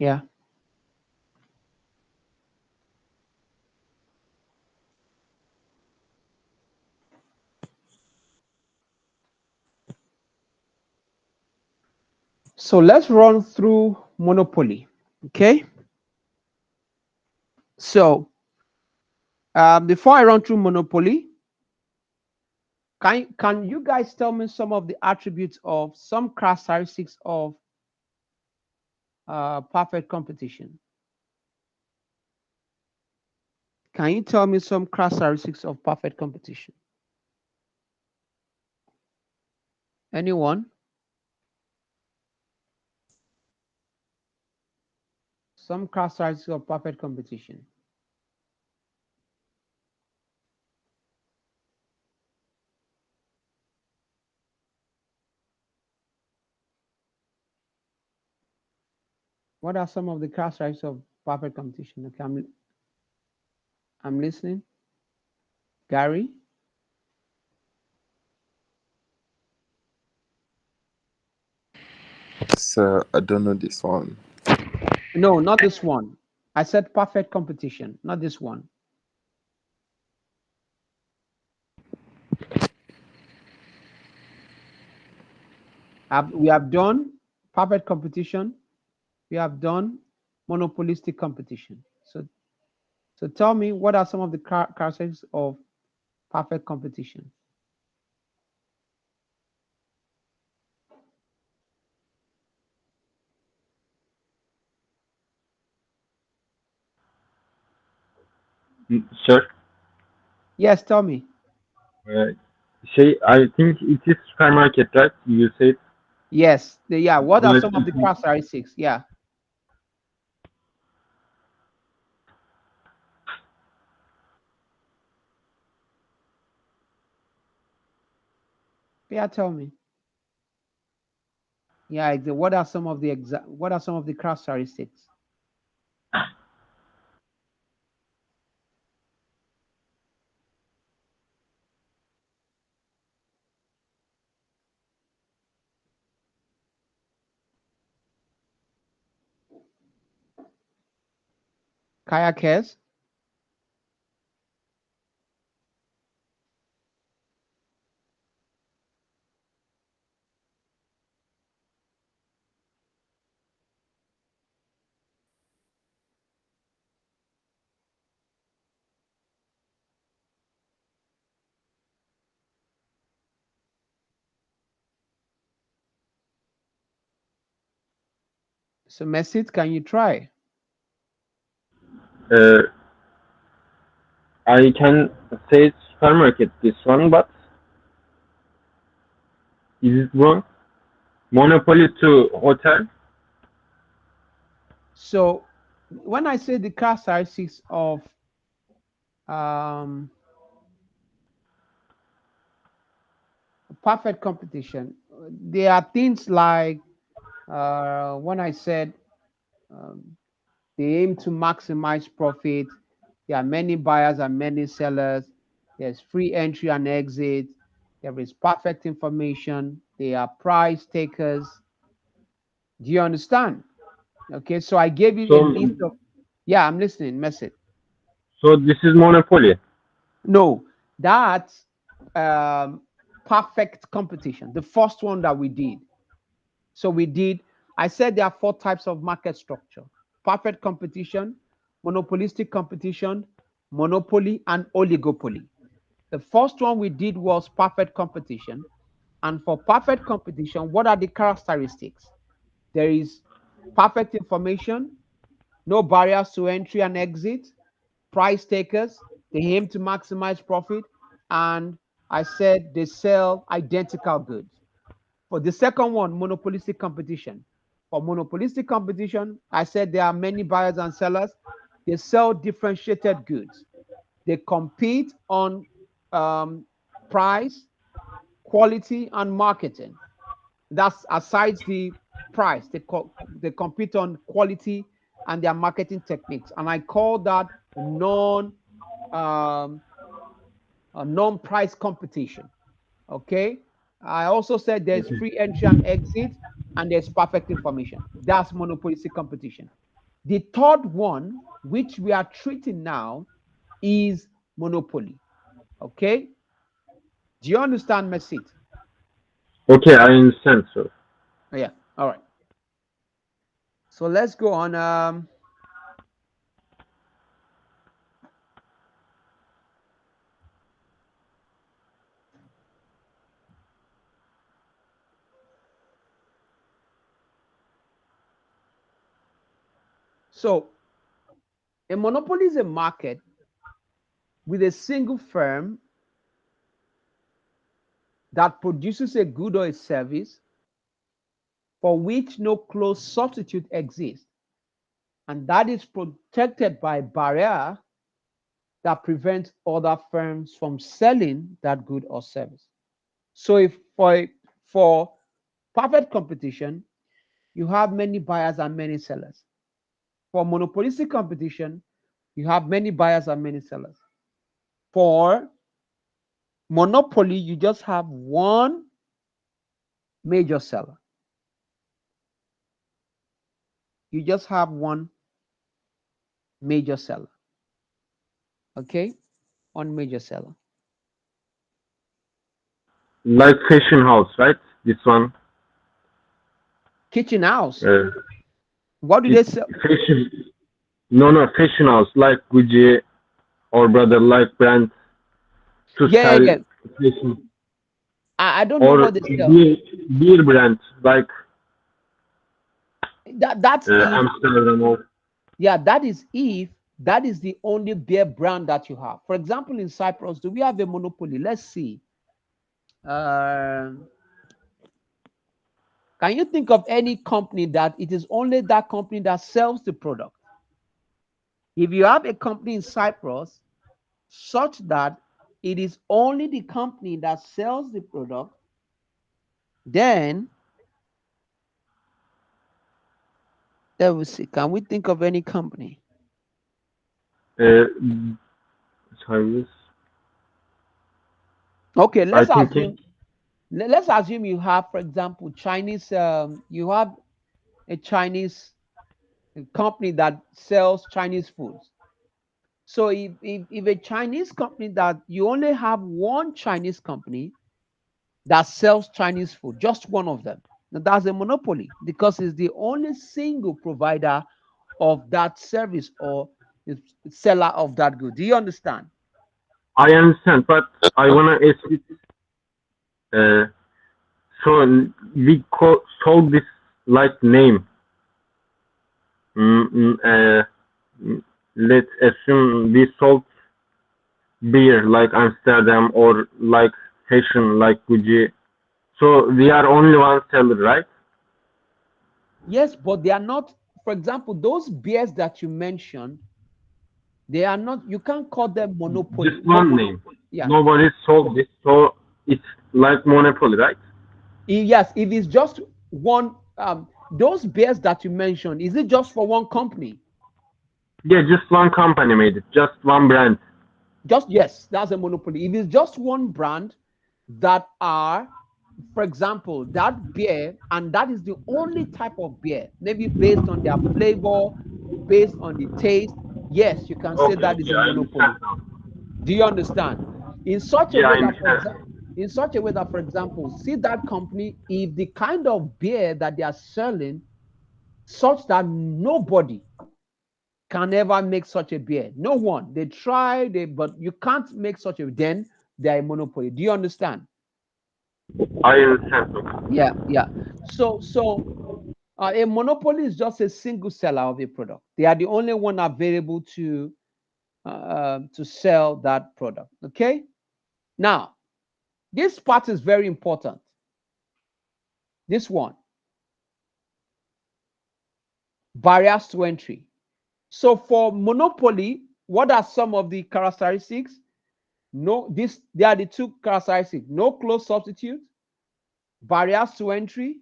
Yeah. So let's run through monopoly. Okay. So before I run through monopoly, can you guys tell me some of the attributes of some characteristics of perfect competition? Can you tell me some characteristics of perfect competition? Anyone? Some characteristics of perfect competition. What are some of the characteristics of perfect competition? Okay, I'm listening. Gary? Sir, I don't know this one. No, not this one. I said perfect competition, not this one. We have done perfect competition. We have done monopolistic competition. So tell me, what are some of the characteristics of perfect competition? Sir, Yes, tell me. I think it is supermarket, right? You said. Yes, yeah. What are But some of the characteristics? Yeah. Yeah, tell me. Yeah, what are some of the characteristics? Kayakers? So Messit, can you try? I can say it's supermarket, this one, but is it wrong? Monopoly to hotel? So when I say the characteristics of perfect competition, there are things like when I said they aim to maximize profit, there are many buyers and many sellers, there's free entry and exit, there is perfect information, they are price takers. Do you understand? Okay, so I gave you a So, list of, yeah, I'm listening, Message. so this is monopoly. No, that's perfect competition, the first one that we did. So I said there are 4 types of market structure: perfect competition, monopolistic competition, monopoly, and oligopoly. The first one we did was perfect competition. And for perfect competition, what are the characteristics? There is perfect information, no barriers to entry and exit, price takers, they aim to maximize profit, and I said they sell identical goods. For the second one, monopolistic competition. For monopolistic competition, I said there are many buyers and sellers. They sell differentiated goods. They compete on price, quality, and marketing. That's aside the price. They compete on quality and their marketing techniques. And I call that non-price competition. Okay. I also said there's free entry and exit, and there's perfect information. That's monopolistic competition. The third one, which we are treating now, is monopoly. Okay? Do you understand, Mesit? Okay, I understand, sir. Yeah. All right. So let's go on. So a monopoly is a market with a single firm that produces a good or a service for which no close substitute exists, and that is protected by a barrier that prevents other firms from selling that good or service. So if for perfect competition, you have many buyers and many sellers. For monopolistic competition, you have many buyers and many sellers. For monopoly, you just have one major seller. You just have one major seller. Okay? One major seller. Like fashion house, right? This one. Kitchen house. What do they sell? Fashion. No, fashion house like Gucci or brother like brand to sell Yeah. fashion. I don't know Or what they sell. beer brand like That's Amsterdam or yeah, that is if that is the only beer brand that you have. For example, in Cyprus, do we have a monopoly? Let's see. Can you think of any company that it is only that company that sells the product? If you have a company in Cyprus such that it is only the company that sells the product, then let me see. Can we think of any company? service. Okay, I think let's assume you have, for example, Chinese. You have a Chinese company that sells Chinese foods. So if a Chinese company that you only have one Chinese company that sells Chinese food, just one of them, now that's a monopoly because it's the only single provider of that service or seller of that good. Do you understand? I understand, but I wanna ask you. So we sold this like name. Let's assume we sold beer like Amsterdam or like fashion like Gucci. So we are only one seller, right? Yes, but they are not. For example, those beers that you mentioned, they are not. You can't call them monopoly. Just one name. Yeah. Nobody sold this, so it's like monopoly, right? Yes, if it's just one, those beers that you mentioned, is it just for one company? Yeah, just one company made it, just one brand. Just yes, that's a monopoly. If it's just one brand that are, for example, that beer, and that is the only type of beer, maybe based on their flavor, based on the taste, yes, you can say that is a I monopoly. understand now. Do you understand? In such a Yeah, I way that, understand. for example, see that company, if the kind of beer that they are selling, such that nobody can ever make such a beer. No one. They try, but you can't make such a. Then they are a monopoly. Do you understand? I understand. Yeah. So a monopoly is just a single seller of a product. They are the only one available to sell that product. Okay. Now, this part is very important. This one, barriers to entry. So for monopoly, what are some of the characteristics? They are the two characteristics. No close substitute, barriers to entry.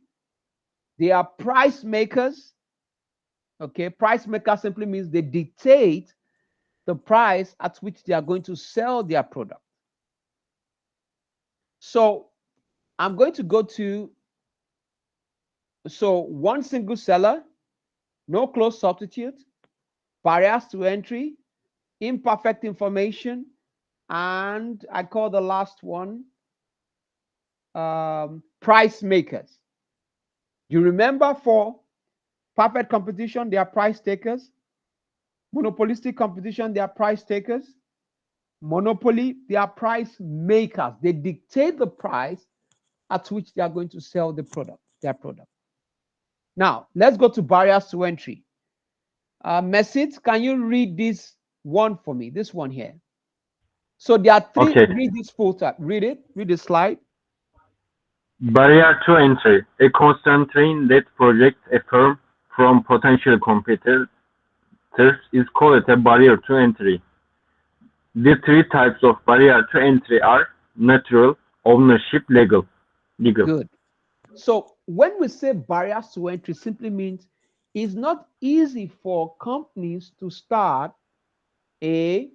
They are price makers. Okay, price maker simply means they dictate the price at which they are going to sell their product. So I'm going to go to, so one single seller, no close substitute, barriers to entry, imperfect information, and I call the last one price makers. You remember for perfect competition, they are price takers. Monopolistic competition, they are price takers. Monopoly, they are price makers. They dictate the price at which they are going to sell the product, their product. Now, let's go to barriers to entry. Messit, can you read this one for me? This one here. So there are three. Okay. Read this photo. Read it. Read the slide. Barrier to entry: a constraint that protects a firm from potential competitors is called a barrier to entry. The three types of barrier to entry are natural, ownership, legal. Good. So when we say barriers to entry, simply means it's not easy for companies to start to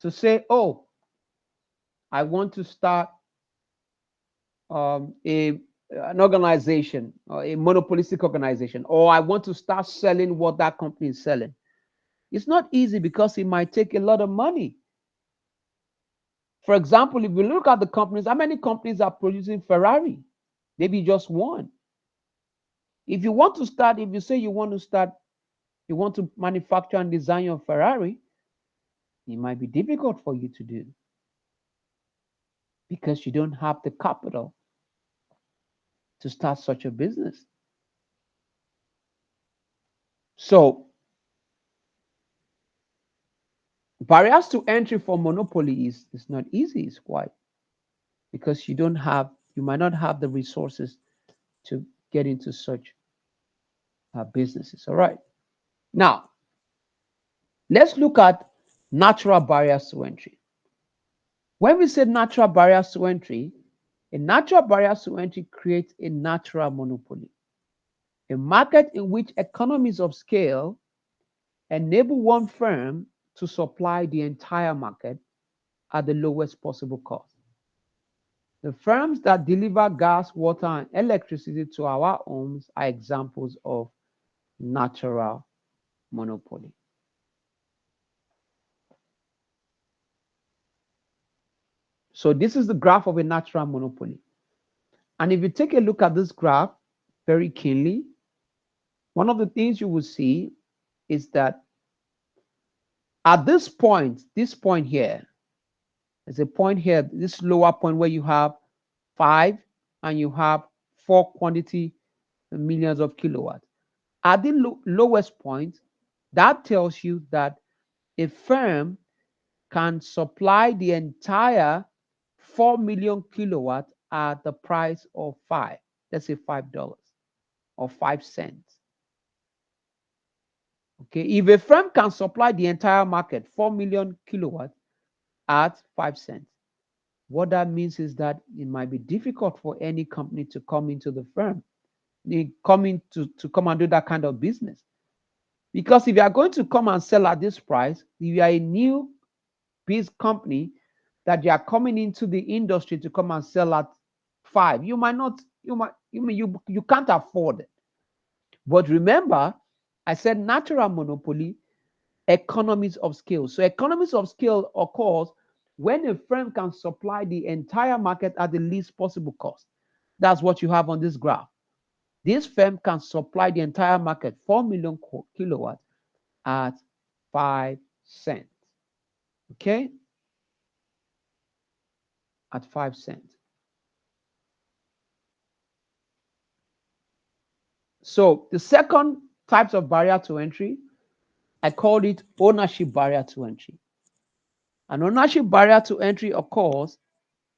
say, oh, I want to start an organization or a monopolistic organization, or I want to start selling what that company is selling. It's not easy because it might take a lot of money. For example, if we look at the companies, how many companies are producing Ferrari? Maybe just one. If you want to start, if you say you want to manufacture and design your Ferrari, it might be difficult for you to do because you don't have the capital to start such a business. So barriers to entry for monopoly is not easy. It's quite because you might not have the resources to get into such businesses. All right. Now, let's look at natural barriers to entry. When we say natural barriers to entry, a natural barrier to entry creates a natural monopoly, a market in which economies of scale enable one firm to supply the entire market at the lowest possible cost. The firms that deliver gas, water, and electricity to our homes are examples of natural monopoly. So this is the graph of a natural monopoly. And if you take a look at this graph very keenly, one of the things you will see is that at this point here, there's a point here, this lower point where you have 5 and you have 4 quantity millions of kilowatts. At the lowest point, that tells you that a firm can supply the entire 4 million kilowatts at the price of 5, let's say $5 or 5 cents. Okay, if a firm can supply the entire market, 4 million kilowatts at 5 cents, what that means is that it might be difficult for any company to come into the firm, come and do that kind of business. Because if you are going to come and sell at this price, if you are a new biz company that you are coming into the industry to come and sell at 5, you can't afford it. But remember, I said natural monopoly, economies of scale. So economies of scale occurs when a firm can supply the entire market at the least possible cost. That's what you have on this graph. This firm can supply the entire market, 4 million kilowatts, at 5 cents. Okay? At 5 cents. So the second types of barrier to entry, I called it ownership barrier to entry. An ownership barrier to entry occurs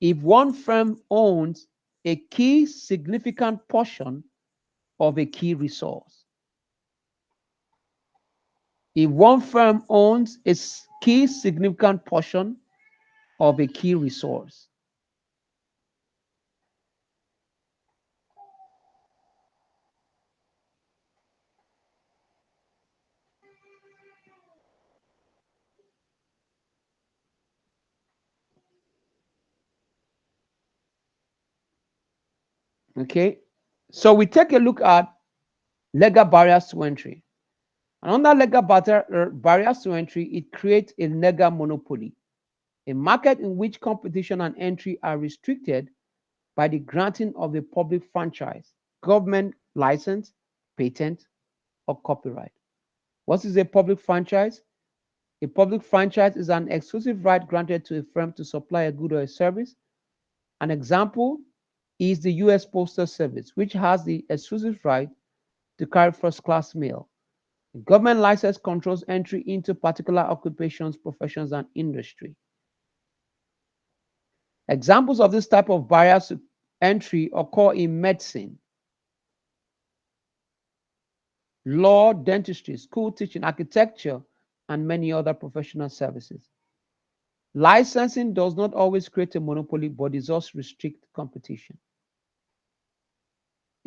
if one firm owns a key significant portion of a key resource. If one firm owns a key significant portion of a key resource. Okay, so we take a look at legal barriers to entry. And under legal barriers to entry, it creates a legal monopoly, a market in which competition and entry are restricted by the granting of a public franchise, government license, patent, or copyright. What is a public franchise? A public franchise is an exclusive right granted to a firm to supply a good or a service. An example is the US Postal Service, which has the exclusive right to carry first-class mail. The government license controls entry into particular occupations, professions, and industry. Examples of this type of barriers to entry occur in medicine, law, dentistry, school teaching, architecture, and many other professional services. Licensing does not always create a monopoly, but it does restrict competition.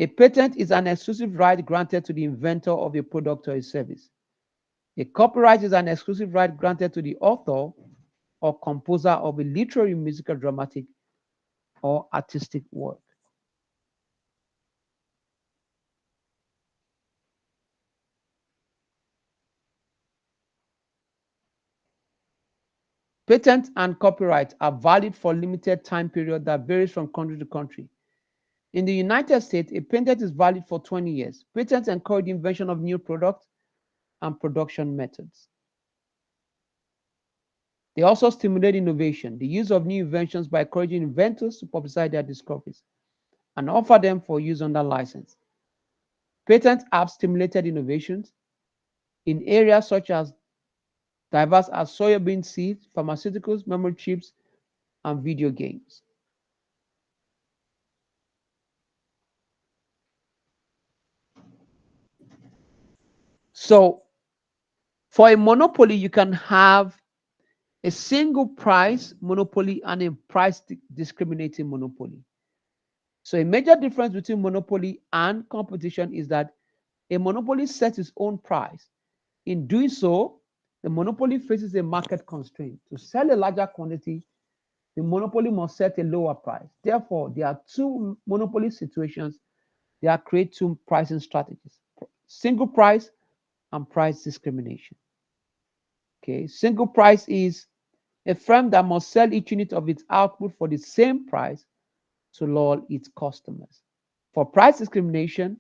A patent is an exclusive right granted to the inventor of a product or a service. A copyright is an exclusive right granted to the author or composer of a literary, musical, dramatic, or artistic work. Patents and copyrights are valid for a limited time period that varies from country to country. In the United States, a patent is valid for 20 years. Patents encourage the invention of new products and production methods. They also stimulate innovation, the use of new inventions by encouraging inventors to publicize their discoveries and offer them for use under license. Patents have stimulated innovations in areas such as diverse as soybean seeds, pharmaceuticals, memory chips, and video games. So, for a monopoly, you can have a single price monopoly and a price discriminating monopoly. So, a major difference between monopoly and competition is that a monopoly sets its own price. In doing so, the monopoly faces a market constraint. To sell a larger quantity, the monopoly must set a lower price. Therefore, there are two monopoly situations that create two pricing strategies: single price and price discrimination. Okay, single price is a firm that must sell each unit of its output for the same price to lull its customers. For price discrimination,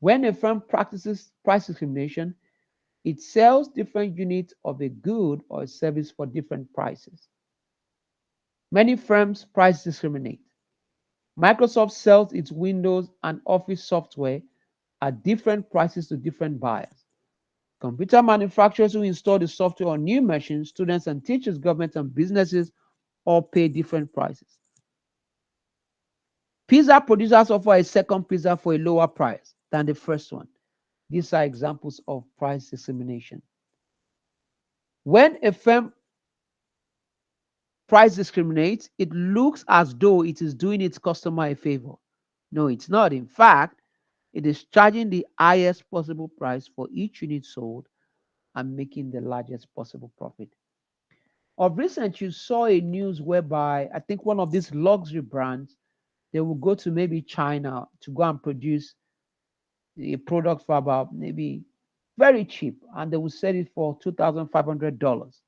when a firm practices price discrimination, it sells different units of a good or a service for different prices. Many firms price discriminate. Microsoft sells its Windows and Office software at different prices to different buyers. Computer manufacturers who install the software on new machines, students and teachers, governments and businesses all pay different prices. Pizza producers offer a second pizza for a lower price than the first one. These are examples of price discrimination. When a firm price discriminates, it looks as though it is doing its customer a favor. No, it's not. In fact, it is charging the highest possible price for each unit sold and making the largest possible profit. Of recent, you saw a news whereby I think one of these luxury brands, they will go to maybe China to go and produce a product for about maybe very cheap, and they will sell it for $2,500.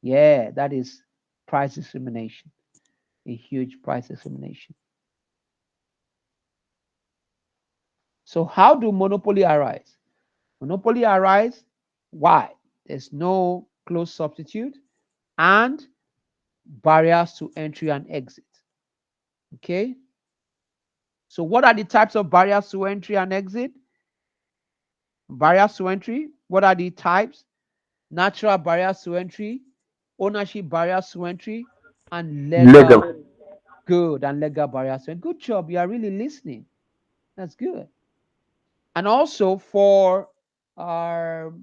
Yeah, that is price discrimination, a huge price discrimination. So how do monopoly arise? Monopoly arise, why? There's no close substitute and barriers to entry and exit. Okay. So what are the types of barriers to entry and exit? Barriers to entry, what are the types? Natural barriers to entry, ownership barriers to entry, and legal. Good, and legal barriers to entry. Good job, you are really listening. That's good. And also for our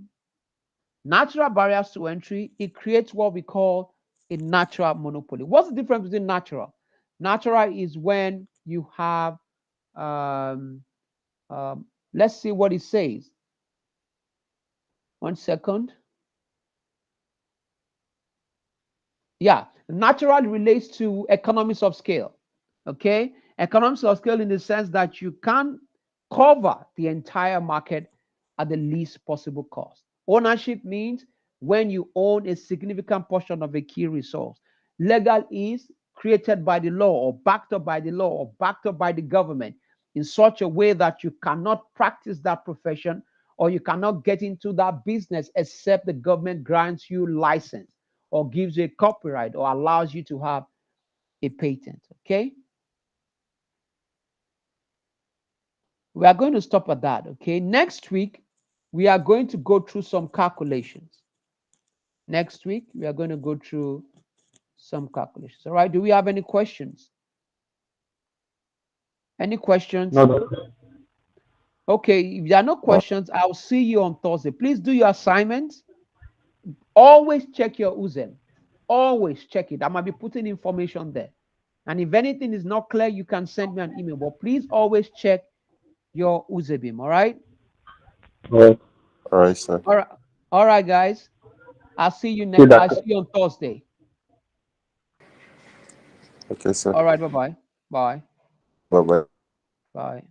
natural barriers to entry, it creates what we call a natural monopoly. What's the difference between natural? Natural is when you have, let's see what it says. 1 second. Yeah, natural relates to economies of scale. Okay, economies of scale in the sense that you can cover the entire market at the least possible cost. Ownership means when you own a significant portion of a key resource. Legal is created by the law or backed up by the law or backed up by the government in such a way that you cannot practice that profession or you cannot get into that business except the government grants you license or gives you a copyright or allows you to have a patent. Okay? We are going to stop at that. Okay? Next week, we are going to go through some calculations. Next week, we are going to go through some calculations. All right? Do we have any questions? Any questions? No. Okay, if there are no questions, I'll see you on Thursday. Please do your assignments. Always check your UZEM. Always check it. I might be putting information there. And if anything is not clear, you can send me an email. But please always check your UZEBIM. All right? All right, sir. All right, guys. I'll see you next. I'll see you on Thursday. Okay, sir. All right. Bye-bye. Bye. Bye-bye. Bye.